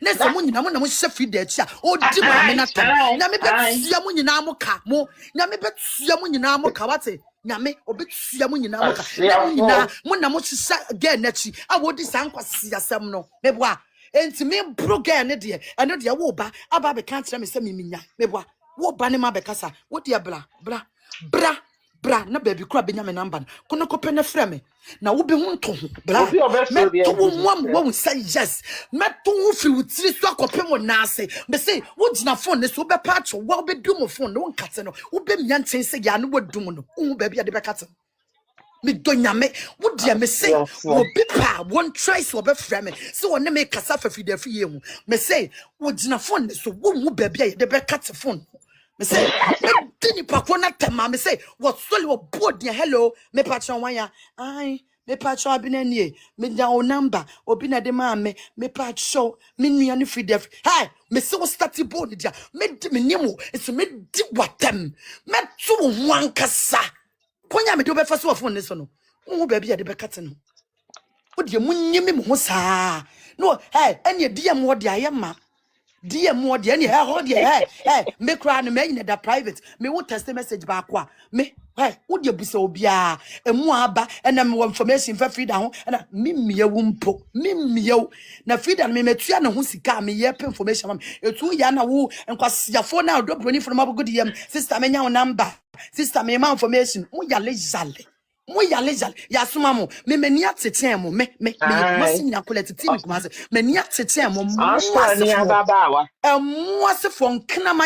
na se mu nyina mo na mo hye fida achi a o di ma me na tam na me betua mo nyina mo ka mo na me betua mo nyina mo ka wate nyame obetua mo nyina mo ka na mo nyina mo na mo hye ga na chi a wo di sankwase asem no me boa enti me broga ne de eno de wo ba aba be kan tire me se me minya meboa wo ba ne ma be kasa wo de bra na baby kura benya me number kono kope ne frɛ me na wo be hu nto ho bra me to wo mo say yes me to wo fi wo tiri so akope mo na ase me say wo gina phone ne so be patch wo be du mo phone no nkate no wo be mia nten se ya no wo dum no wo baby ade be kate me donyame wo dia me say wo pipa won try so be frɛ me so won me kasa fa fida fi ye hu me say wo gina phone ne so wo mu baby a de be kate phone me say me dini pakwo na tema me say what soli wo board hello me patron wan ya ai me patron abinanie me da o number obi na de ma me patron me nua ne fida hey me say wo start board dia me di me nimo it's me di watem me to ho ankasa konya me do be fa so phone ne so no wo baby a de be kate no wo de munyimi me ho saa no hey ene DM wo de ayema DM wo de ene ho de me kra no me yin da private me wo text message ba kwa me wo de busa obia emu aba ena me information fa frida ho ena mimie wo mpo mimie na frida me metua na ho sika me ye information am etu ya na wo enkwasiafo na do broni fo na mabugo de sister me nya wo number sister me ma information mo ya lejale ya suma mo me mani ateten mo me masi nya koleti mi kuma se mani ateten mo mo ase fo nkna ma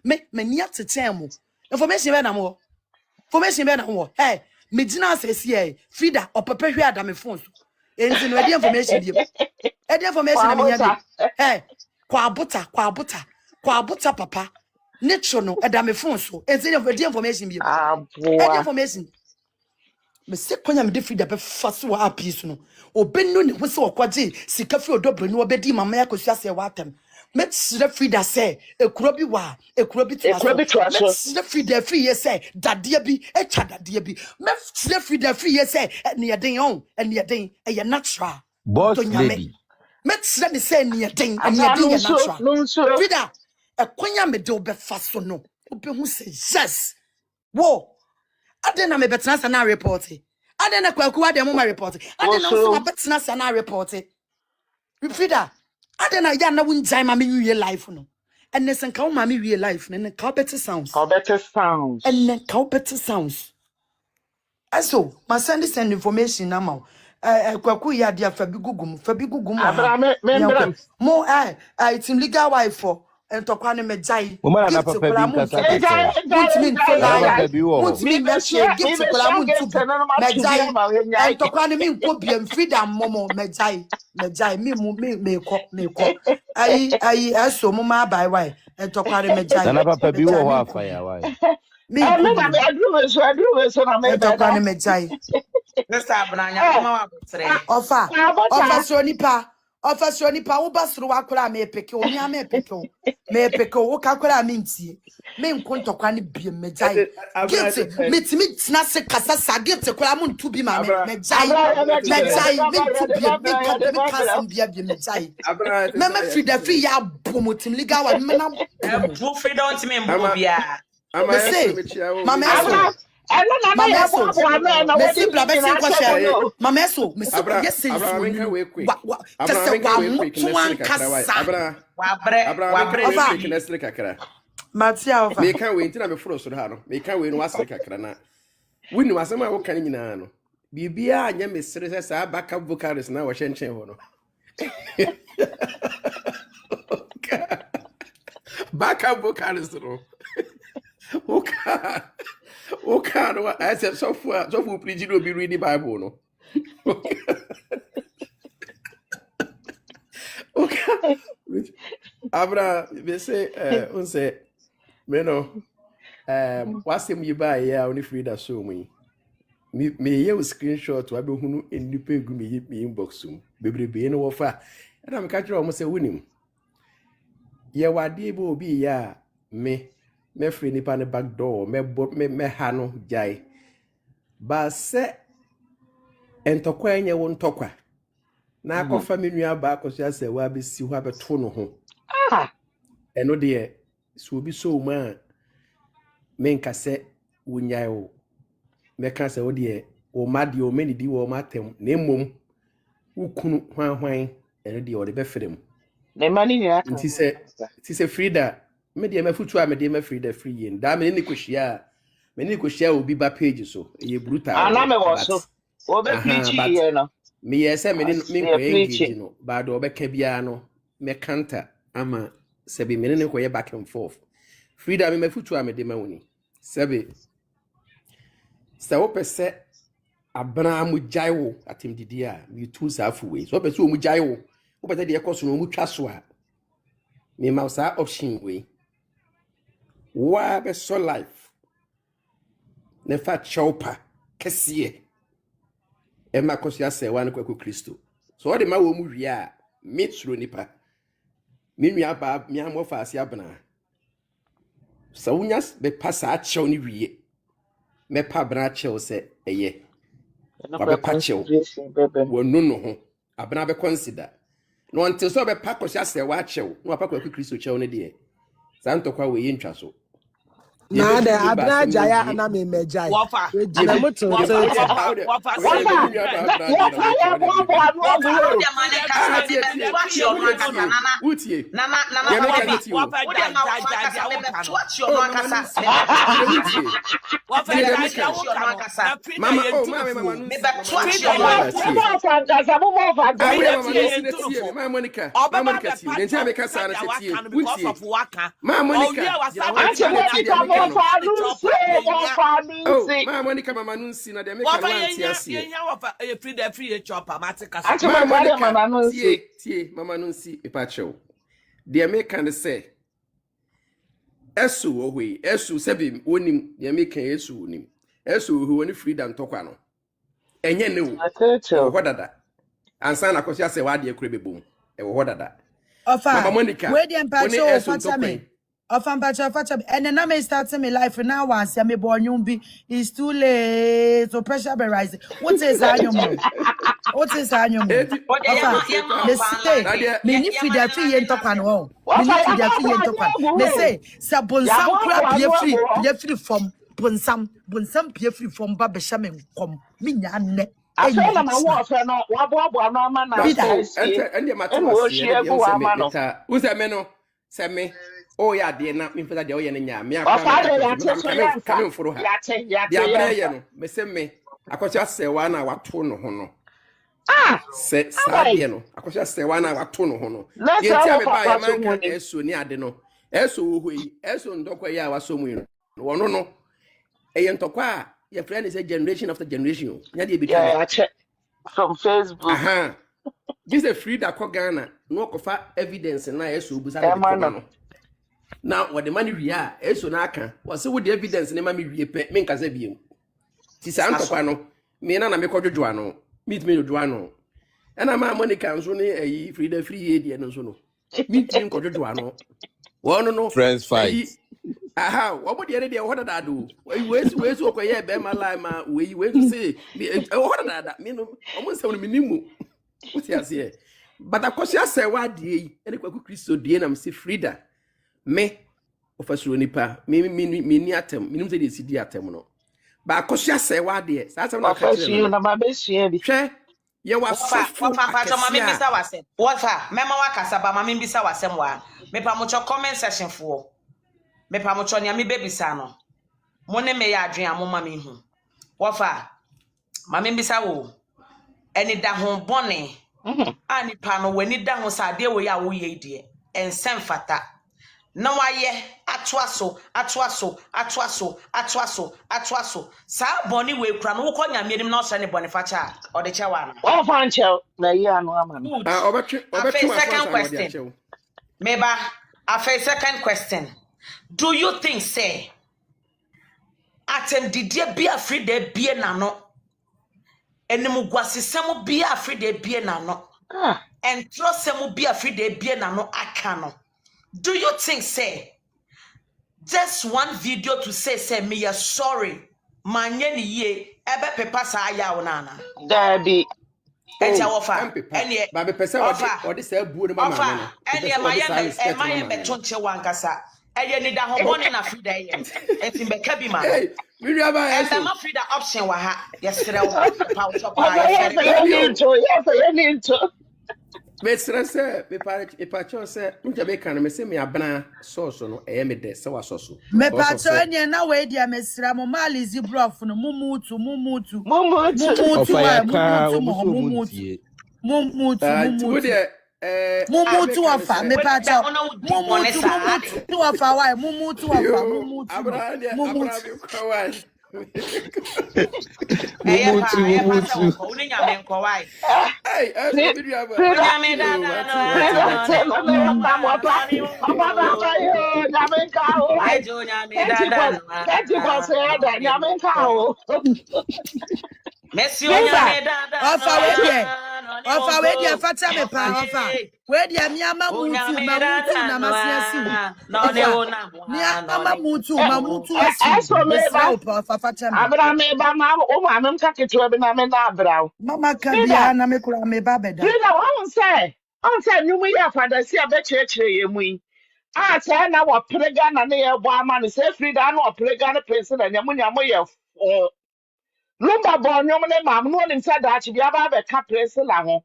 me mani ateten mo information be na mo hey me gina asesi frida opapa hwe adame phone so enti no e information bi e information na me nya bi hey kwa abuta papa nature no adame phone so enti e information bi e information me se kwanya me de frida be faso wa apis no obenu ne ho se okwaje sika fi odobro ni obedi mama ya kosu ase wa atem me tsire frida se ekuro bi to aso me tsire frida fi ye se dade bi etwa dade bi me tsire frida fi ye se ne yeden e natural boss lady me tsire ne se ne yeden ye natural frida kwanya me de obe faso no obehu se yes wo adena me betena sa na report adena kwaku ade mo ma report adena so betena sa na report frida adena ya na wunjai ma me wie life no enne sen ka ma me wie life no enne ka better sounds enne ka better sounds aso ma send information na ma kwaku ya dia fa bi gugum Abraham, mo team legal wife for entokwa ne mejai Mama na gift papa kola bi mun kasa gift kasa. muntimi Na nfola papa bi wo. muntimi mehye gift kola muntu mejai entokwa ne min ko biem freedom momo mejai me ko ayi eso mo ma bai wai entokwa ne mejai Na papa bi wo ho afa ya wai. min ko na me adru so na me be entokwa ne mejai Sister Abranya, come on, Offer so nipa wo basro wakora me peke o mia me peke wo kakora me ntie me nkontokwa ne biem mejai gift metimi tina se kasa sa gift kora mu ntu bi ma me mejai me ntu biem me kasa biem mejai me free ya bomotim liga wa me na proof free don't mean bobia me say mama eso Mama eso, Messi Blabe sin kwashe. Mama eso, Messi yes sin so. Kase kwa mutu ankasa. Wabre. Matia over. Me kan we ntina me foro so ha no. Me kan we no asere kakra na. Wuni wasema wo kan nyina no. Bibia anya mesere se sa backup vocalist na wo hyenchen ho no. Backup vocalist no. Okay, no, I said so preach you be reading the Bible, no. Okay. Abra, they say, unse, meno, what's him you buy here only free that so me you screenshot to abe hunu enipe gu me inbox um bebrebe no wofa and am catch almost say winim ye wade bo obi ya me free nipa ne back door me ha no jai ba se entokwa enye wo ntokwa na akofa menua ba akoso ase wa be si ho abeto no ho eno de so obi so ma menka se wunyai o meka se wo de o ma de o meni di wo matem na emom ukunu hwan eno de o de be frem ne mani ni aka nti se Frida me de ma futu a me de ma Frida free yin da me ni kohia obi ba page so ye brutal ana me wo so o be preach ye no me yes me ko engage no ba do be ka bia no me kanta ama sebi me ne ko ye back and forth Frida me futu a me de ma woni sebi sa wo pese abna mu jaiwo atim didi a me tu sa afuwe so pese o mu jaiwo wo pese de ekoso no mu twa so a me ma sa option we wa be so life ne fa chopa kese e ma kosia se wa ne kwaku Kristo so o de ma wo mu wi a me tsuro nipa me nua ba me amofa ase abna sa wunyas be pasa a chew ni wie me pa bra chew se eye wa be pa chew wo no ho abna be consider no until so be pa kosia se wa chew no pa kwaku Kristo chew ne de santo kwa we yintwa so na da abna jaya ana me mejai ejina moto Ma Monica mama nunsi na de make free chopper matika mama nunsi ipacho de make and say esu ohwe esu sebi wonim de make esu wonim esu ohwe woni freedom tokwa no enye ne wo hodada ansa na kosia se wa de ekure bebom e wo hodada mama Monica we de mpacho fatame Facha, and then I may start my life now. Once I may born you be it's too late. So pressure be rising. What is annual? What is annual? They say, many feed their free and talk on home. Many feed their free and talk on. They say, Sabonsam crab be free from Bonsam be free from Babeshaman. Come, Minya. I said, I'm a warfare, no, Wabo, no man. And your matter was a meno, send me. Oh yeah, dear, not me for that. Me coming for her. Yeah, me send me. I could just say 1 hour tone hono. Say Sabiano. I could just say 1 hour tone hono. You tell me by a man can so near the no. Eso hui, eso ndokwa ya wasomu yin. Wono no. Eye ntokwa your friend is a generation after generation. Nya de betwa. Yeah, I check from Facebook. Aha. This is free that Ghana. No kofa evidence na eso busa de koma no. Now what the money we are, eso na aka. Was with the evidence na ma me wie pe, me nkaza biem. Ti sa ntokwa no. Me na me kodwodwo ano. Meet me dodwo ano. Ena ma Monica nso ne ayi free the free de no so no. Meet me kodwodwo ano. Wono no. Friends fight. Aha, what the idea what that do? We so ko ye be ma lie ma we say what that me no almost say me nimu. What you say? But akosia say what dey ene kwaku Kristo dey na me say Frida. Me ofasuro nipa me ni atem me nim say dey si di atem no. Ba akosia say what dey sa say na ka kire na ma be sua bi. Hwe ye wasofo Papa mama mbisa wasem. Wafa mema wakasa ba mama mbisa wasem wa. Me pa mo comment section fo. Me pa mo nya me bebisa no. Mo ne me ya adwen amoma me hu. Wafa mama mbisa wo. Eni da ho bone. Ani pa no wani da ho sade wo ya wo ye die. Ensem fata. Na waye atwaso. Sa bone we kura no wo konya me nim na osane bone facha. O de chewa no. One fan chel na yi anu ama no. Second question. Meba, a second question. Do you think, say, atem didie be afraid de be nano? Enemu gwasisemu be afraid de be nano? And trosemu be afraid de be nano akano? Do you think, say, just one video to say me ya sorry, manye ni ye, ebe pepa sa aya onana? Daddy. Eja ofa ene ba be pese o de say buo ne mama no ene maye betonche wankasa eye ni da hobone na Frida ye enti be ka bi ma mi ria ba e ma Frida option wa ha yesere wo pa wo chop ye ni nto me stress me pa cho say nja be kan me say me abana sauce no e me de se wa sauce me pa cho ene na we dia me sra mo mali zibrof no mumutu mumutu wafa me pa cho mumutu wafa why mumutu Ofa we dia fata me pa ofa we dia mi ama mutu na masiasi mi ama mutu eso me ba ofa fata me abra me ba ma o ma me ka keto be na me na abra mama ka bia na me kura me ba beda Frida won say nyumu ya fada si abechekire ye mu yi a say na wo prega na ne ye bo ama no say Frida na wo prega na person na nyamu ye Lumba Bonyom ne mam no nim said that she be aba be ka place la ho.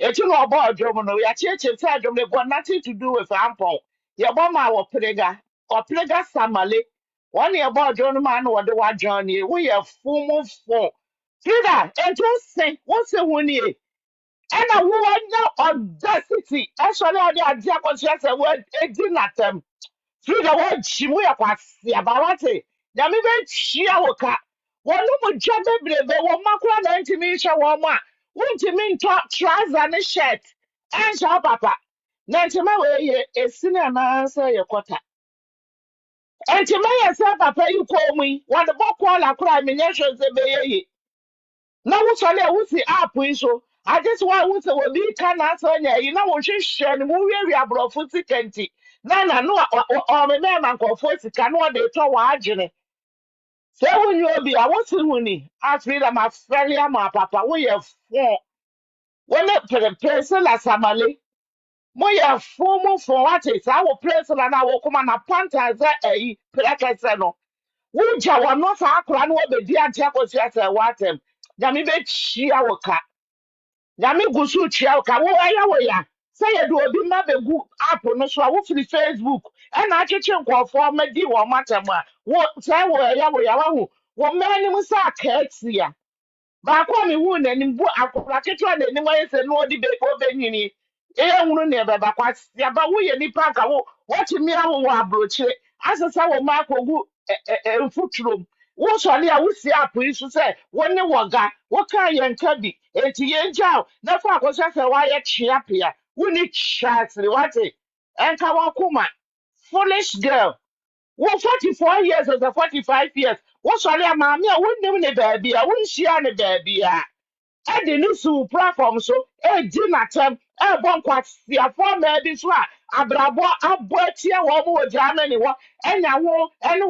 Echi no obo odwom no ya cheche say adwom ne got nothing to do with ampon. Ye bo ma wo prega. O prega samale. One ye bo odwom no ma no de wa journey. We ye full. Frida, interesting. What's the one here? And a woman no audacity. Actually, all the idea was just a word edinatem. Frida word chimu ya kwasi abawate. Ya mi be chia woka. One would jump every day, one macra 90 minutes, one more. Won't you mean top trousers and a shirt? And shall papa. 90 way a cinema say your quarter. And to me, as papa, you call me. One the book while I cry, miniatures a baby. Now, what's all I would say up with so. I just want to be can answer, you know, what you share and movie we are brought for security. Nana, no, or the man uncle for it can what they told Arjun. So when you be, I want to win. As read my friendly, my papa, we have four. When it put a person as a Malay, we have four for what is our person and I will come on a panther as a placasano. Would you want not our crown will be dear Jacos as a water? Yami bet she our cat. Yami Gusu Chiaka, where ya? Say you do a bit my good apple, no so I will free Facebook. And I just call for me, dear matter. What say where ya? What man was a cat here? But I me wound and in book I could try the way say no debate for Benny. Eh, never backwards. Ya, but we any pack What me a broach as a sour mark or go footroom. What's on here? We see our police to say, when you waga, what kind of cabby, 80 years out. Therefore, was a why a chap here. We need shots, what it? And Kawakuma, foolish girl. What 44 years or 45 years? What's on your mammy? I wouldn't know the baby. I wouldn't share the baby. Ɛde ne so platform so di n'atam ɛbɔ nkwasiafo mmaa bi so a abrabɔ abɔ atia wɔn wɔ Germany hɔ ɛnya wo ɛne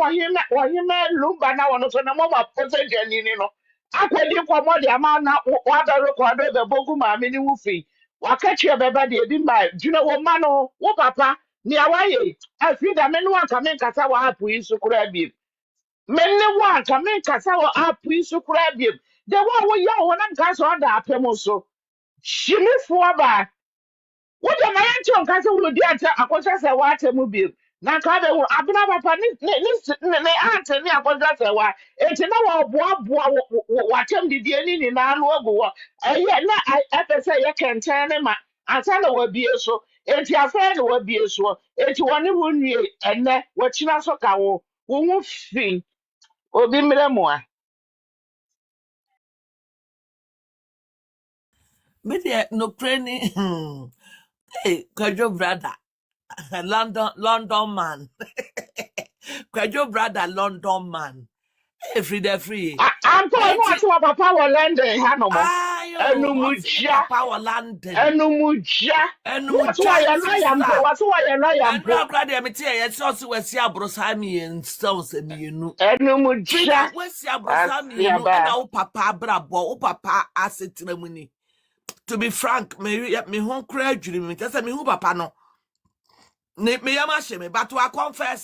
wɔhema lumba na wɔn so na mo ma pɔsɛ gyani no akɔdi nkɔmɔ de ama na wabɛrɛ kɔdɔ bɛbɔ gu maame ne wo fi wakatua bɛba de ebi mma dwene wo ma no wo papa nea wayɛ afi da me no anka me nkasa wɔ apo yi so koraa bi menne wa ka men kasa wɔ app yi so koraa biem de wa wo ya wo nam kasa ɔda apem so hyimifoɔ ba wo de na yɛnkyɛ nkasa wo di ata akɔhyɛ sɛ wa atemu biem na ka de wo abena papa ne ante ne akɔhyɛ sɛ wa enti na wa boaboa wo atem didi ani ni na anu agu hɔ ɛyɛ na ɛpɛ sɛ yɛ kɛntɛn ne ma asa na wa bie so enti afɛ na wa bie so enti wɔne wo nwie ɛnɛ wɔkyina so ka wo ho fi obi mmerɛ mu a Me de no training. Hey, Kwajo brother. London man. Kwajo brother London man. Hey, free. ampa no ate wa papa wɔ London ha no mo Ayo, papa wa London. enumugya what why you know yam po what why you know yam po And brother me tie ye so we see abrosa mi en stones mi enu. enumugya We see abrosa mi enu na wo papa brabo, wo papa asetena mu ni. To be frank, me ho kra adwiri me tese me hu papa no. Me yama hye me but wa confess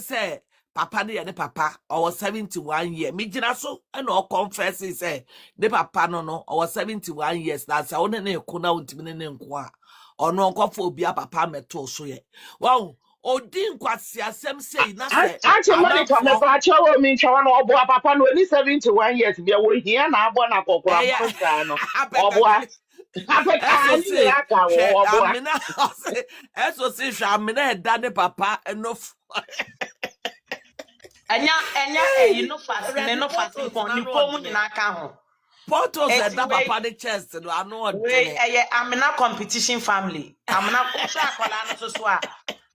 say papa ne papa or 71 years. Me gina so and or confess say the papa no or 71 years. That's how ne kuna untimi ne nko a ono nkofo obi a papa meto so ye. Wow, odin kwasi asem say na say Auntie Monica me ba chawo mi chawo no obo papa no ni 71 years bia wo hia na abo na kokora mposa no obo Amina eso si hwa amina eda ne papa enough enya you know fast me no fast ko ni ko mu nyina ka ho photos eda papa the chest no ano we amina competition family amina ko so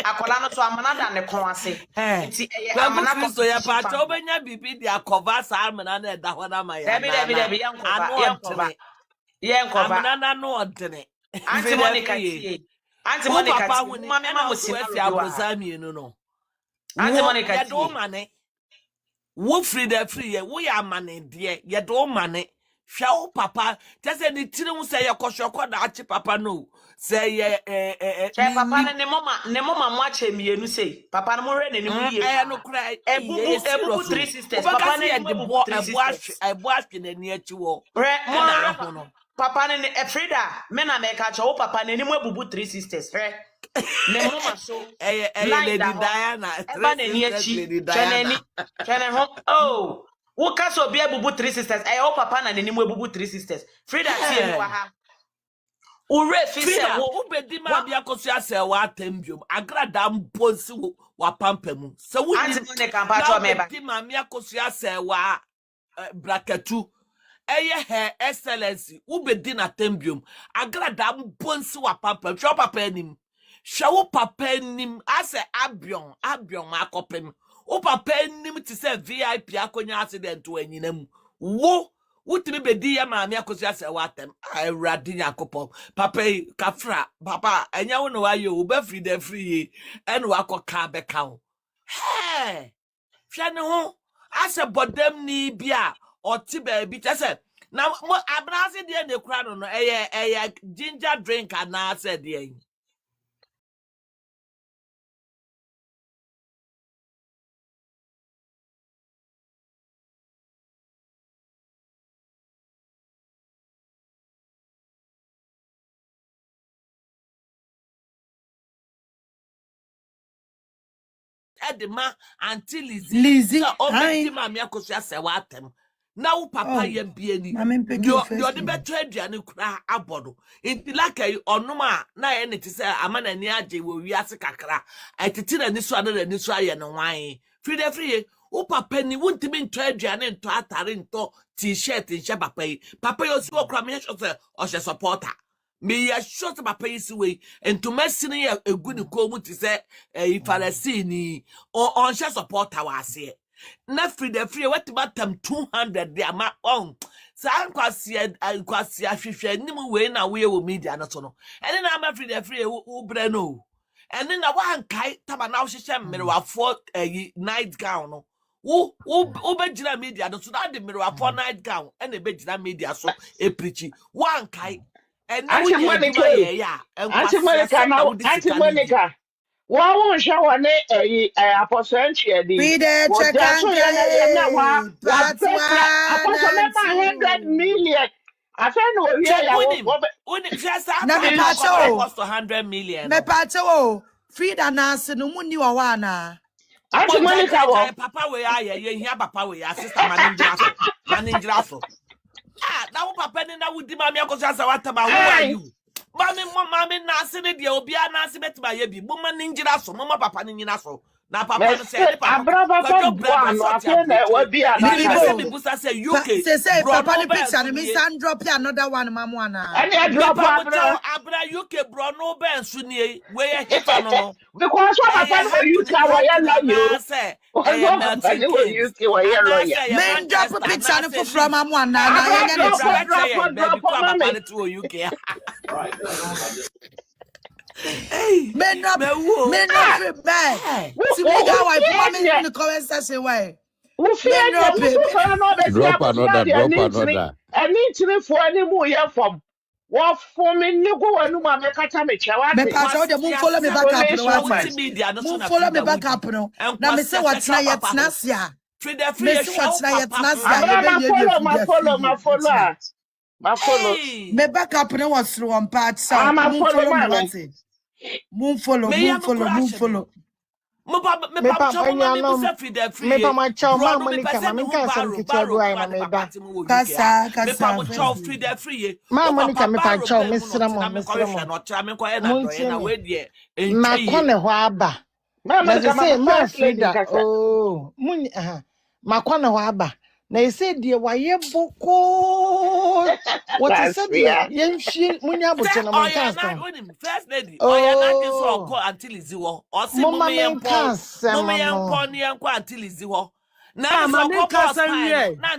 akola no so amina da ne kon ase nti amina so ya pa cha obenya bibi dia cover sa amina na eda ho na ma ya debi yenkova amina na no odene Auntie Monica mama mo si abrosa mienu no Auntie Monica ya do mane wo free ye wo ya mane de ye do mane hwa wo papa tese ni tire mu se ye koshoko na achi papa no se ye papa ne mama mo ache mienu sei papa no mo re ne mu ye no kra ebubu three sisters papa ne ebubu three sisters ebu ahwe na ni achi wo mo no papa ne Frida me na make acha wo papa ne ni mu ebubu three sisters ne mama so Lady Diana eba ne ni achi chene ho oh wo ka so bia ebubu three sisters wo papa na ne ni mu ebubu three sisters Frida tie mi wa ha ure fi se wo bedi ma bia koso ase wa atembiom agrada mponsi wa pampamu se wo ni kampacho meba bedi ma mia koso ase wa braketu eye her excellency wo bedi na tembiom agrada mponsi wa pampamu hwa papa anim hwa papa anim ase abion akopem wo papa anim ti se VIP akonya accident wa nyinam wo wutimi bedi ya maami akosi ase watem awrade yakopom papa kafra papa enya wo no wayo wo ba free ene wakoka beka wo he hwe ne ho ase bodam ni bia oti ba bi tese na mo abrase de ne kura no eye ginger drink ana ase de yin edema until Lizzie so obedi ma me akosu ase watem Now papa ye bieni. You're the better aduane kura abodo. Inti like onuma na ye ne say amana ni age wo wiase kakra. Etiti na niso ade na niso aye no wan. Free o papa ni wuntimi ntwa aduane nto atare nto t-shirt nche papa yi. Papa yo si okra me hye o she supporter. Me ya short papa yi si we ento masini ya egu ni komu ti say Pharisee ni on she supporter wa ase. Na free what about them 200 they ama on sa kwasi ahwehwe nim we na we wo media no so no ene na ama free wo bre no ene na wan kai taba na wo hyehyɛ mmerewafo night gown no wo begina media no so na de mmerewafo night gown ene begina media so e preachi wan kai ene wo Auntie Monica wa won hwa woni apostle di what that so na wa apostle na 100 million afenu we ya wo just na me pacho cost 100 million me pacho Frida Nancy no munni wa wana Auntie Monica wo papa we aye ye hia papa we sister maninjira so now papa ni na wudi mami akoso asa watama who are you mami na se ne de obi na se betima ye bi mo maninjira so mo papa ni nyina so na papa no say papa afena wa bi ana me busa say UK say papa ni picture me stand drop another one mamu ana and drop abra UK bro no ben su ni we hit no because what papa no use our lawyer say men drop a picture no from mamu ana na drop papa to UK hey men drop bad see we got why comment in the comment section why drop another and need to for any more year from what for me no go and ma me kata me chewa me pass all the moon follow me back up no follow me back up no na me say what na yet na sia me say what na yet na sia ma follow me back up no was through on part so moon follow me pa chow ma Monica ma me ka sam kitu do ai na me da kasa ma Monica me pa chow me sra mo ma kone ho aba na say ma Frida oh mun ma kone ho aba na say die wa ye boko what is it yen hwie munya bote na mon kan first lady na dey so call until iziwo o se mo me yempo ni yanko until iziwo na so ko pass here na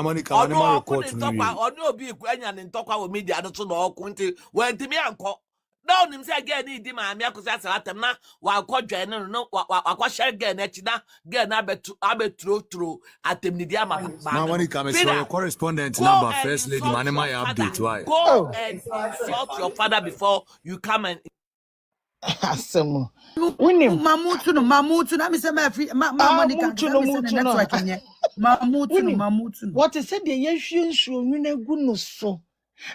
Monica na mo record to me onu obi anya ne ntokwa wo media do to na okun nti wantimi anko now nim say again ni di ma me akosi asatem na wa akwadwan no wa share again na china again na abetro atem ni di ama ma Monica me so your correspondent number first lady manema ya update why go and insult your father before you come and asemo unim mamutu na me say my free Monica network nye mamutu what is said the yehwe nsuo nwina gu no so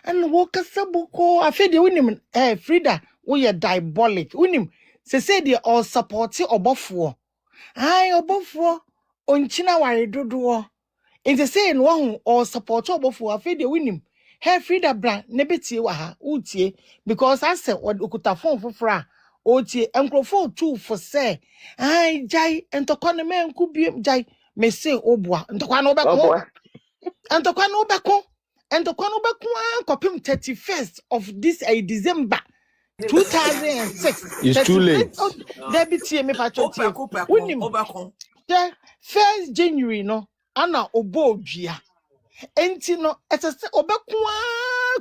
and wo kasa boko afede unim Frida wo ye diabolic unim se say the all support obofo ai obofo onchina ware dodo in say no ho all support obofo afede unim Frida bra ne betie wa ha utie because I say okuta phone fofora otie enkrofo two for say ai jai entokwa ne menku bi jai me say obua entokwa no beko entokwa no beko and the Kwanobakwa copim 31st of this December 2006. It's too late. Deputy me patroti. The 1st January no ana obojia. Enti no etese obakwa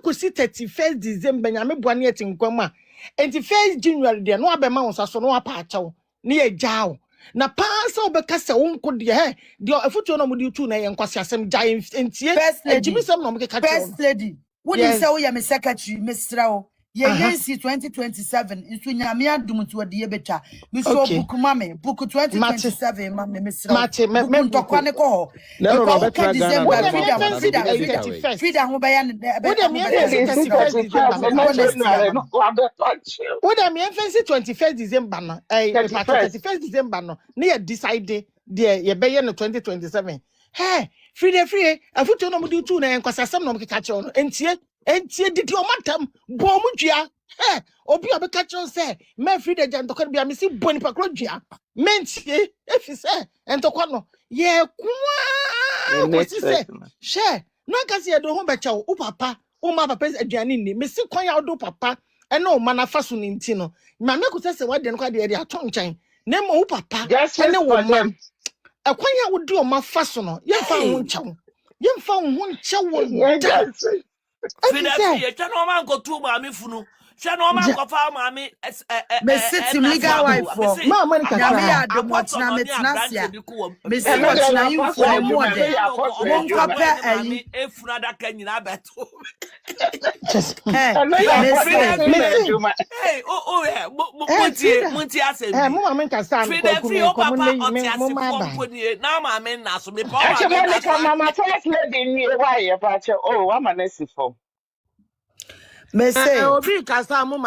kosi 31st December nyame boane etinkwa enti 1st January de no abema wonsaso no apa achawo ne agyawo na paasa obekasa wonko de de afutu no mudi tu na yenkwase asem giant entie ejimisem no mkeka first lady woni say wo ya me secretary mesrawo ye yensi 2027 nso nyame adum to de betwa mi so book mame book 2027 mame mesrawo me ntokwa ne ko no December Frida ho be ya ne what am 21st December no 31st December no na decide dear ye be no 2027 hey free afuto no mudi tu na enkwasasam no mkeka no entie didi o matam bo mu dua hey obi obeka che say me free the jantokwa bia me si boni pakro dua mentie efi say entokwa no ye kwa ko si say she no kasi e do ho becha wo papa o ma papa aduane ni me si kwan ya do papa e na o ma na faso ni nti no ma me ko say wade no kwa de ato nchen na mo wo papa e ne wo ma akwan ya wo di o ma faso no ye fa ho nchen ye fa ho nchen wo da Frida cha no man go tu ma mi funu cha no man go fa ma mi me sitim legal wife for ma man ka ya me ya do motna metnasia me si motna you for mo de won kope ayi e funa da kan nyina beto just hey munti asem mo ma man ka sa Frida free o papa otiase company na ma me na so me pa mama first lady ni why ya pa che oh wa manesi for me say obi kasa mo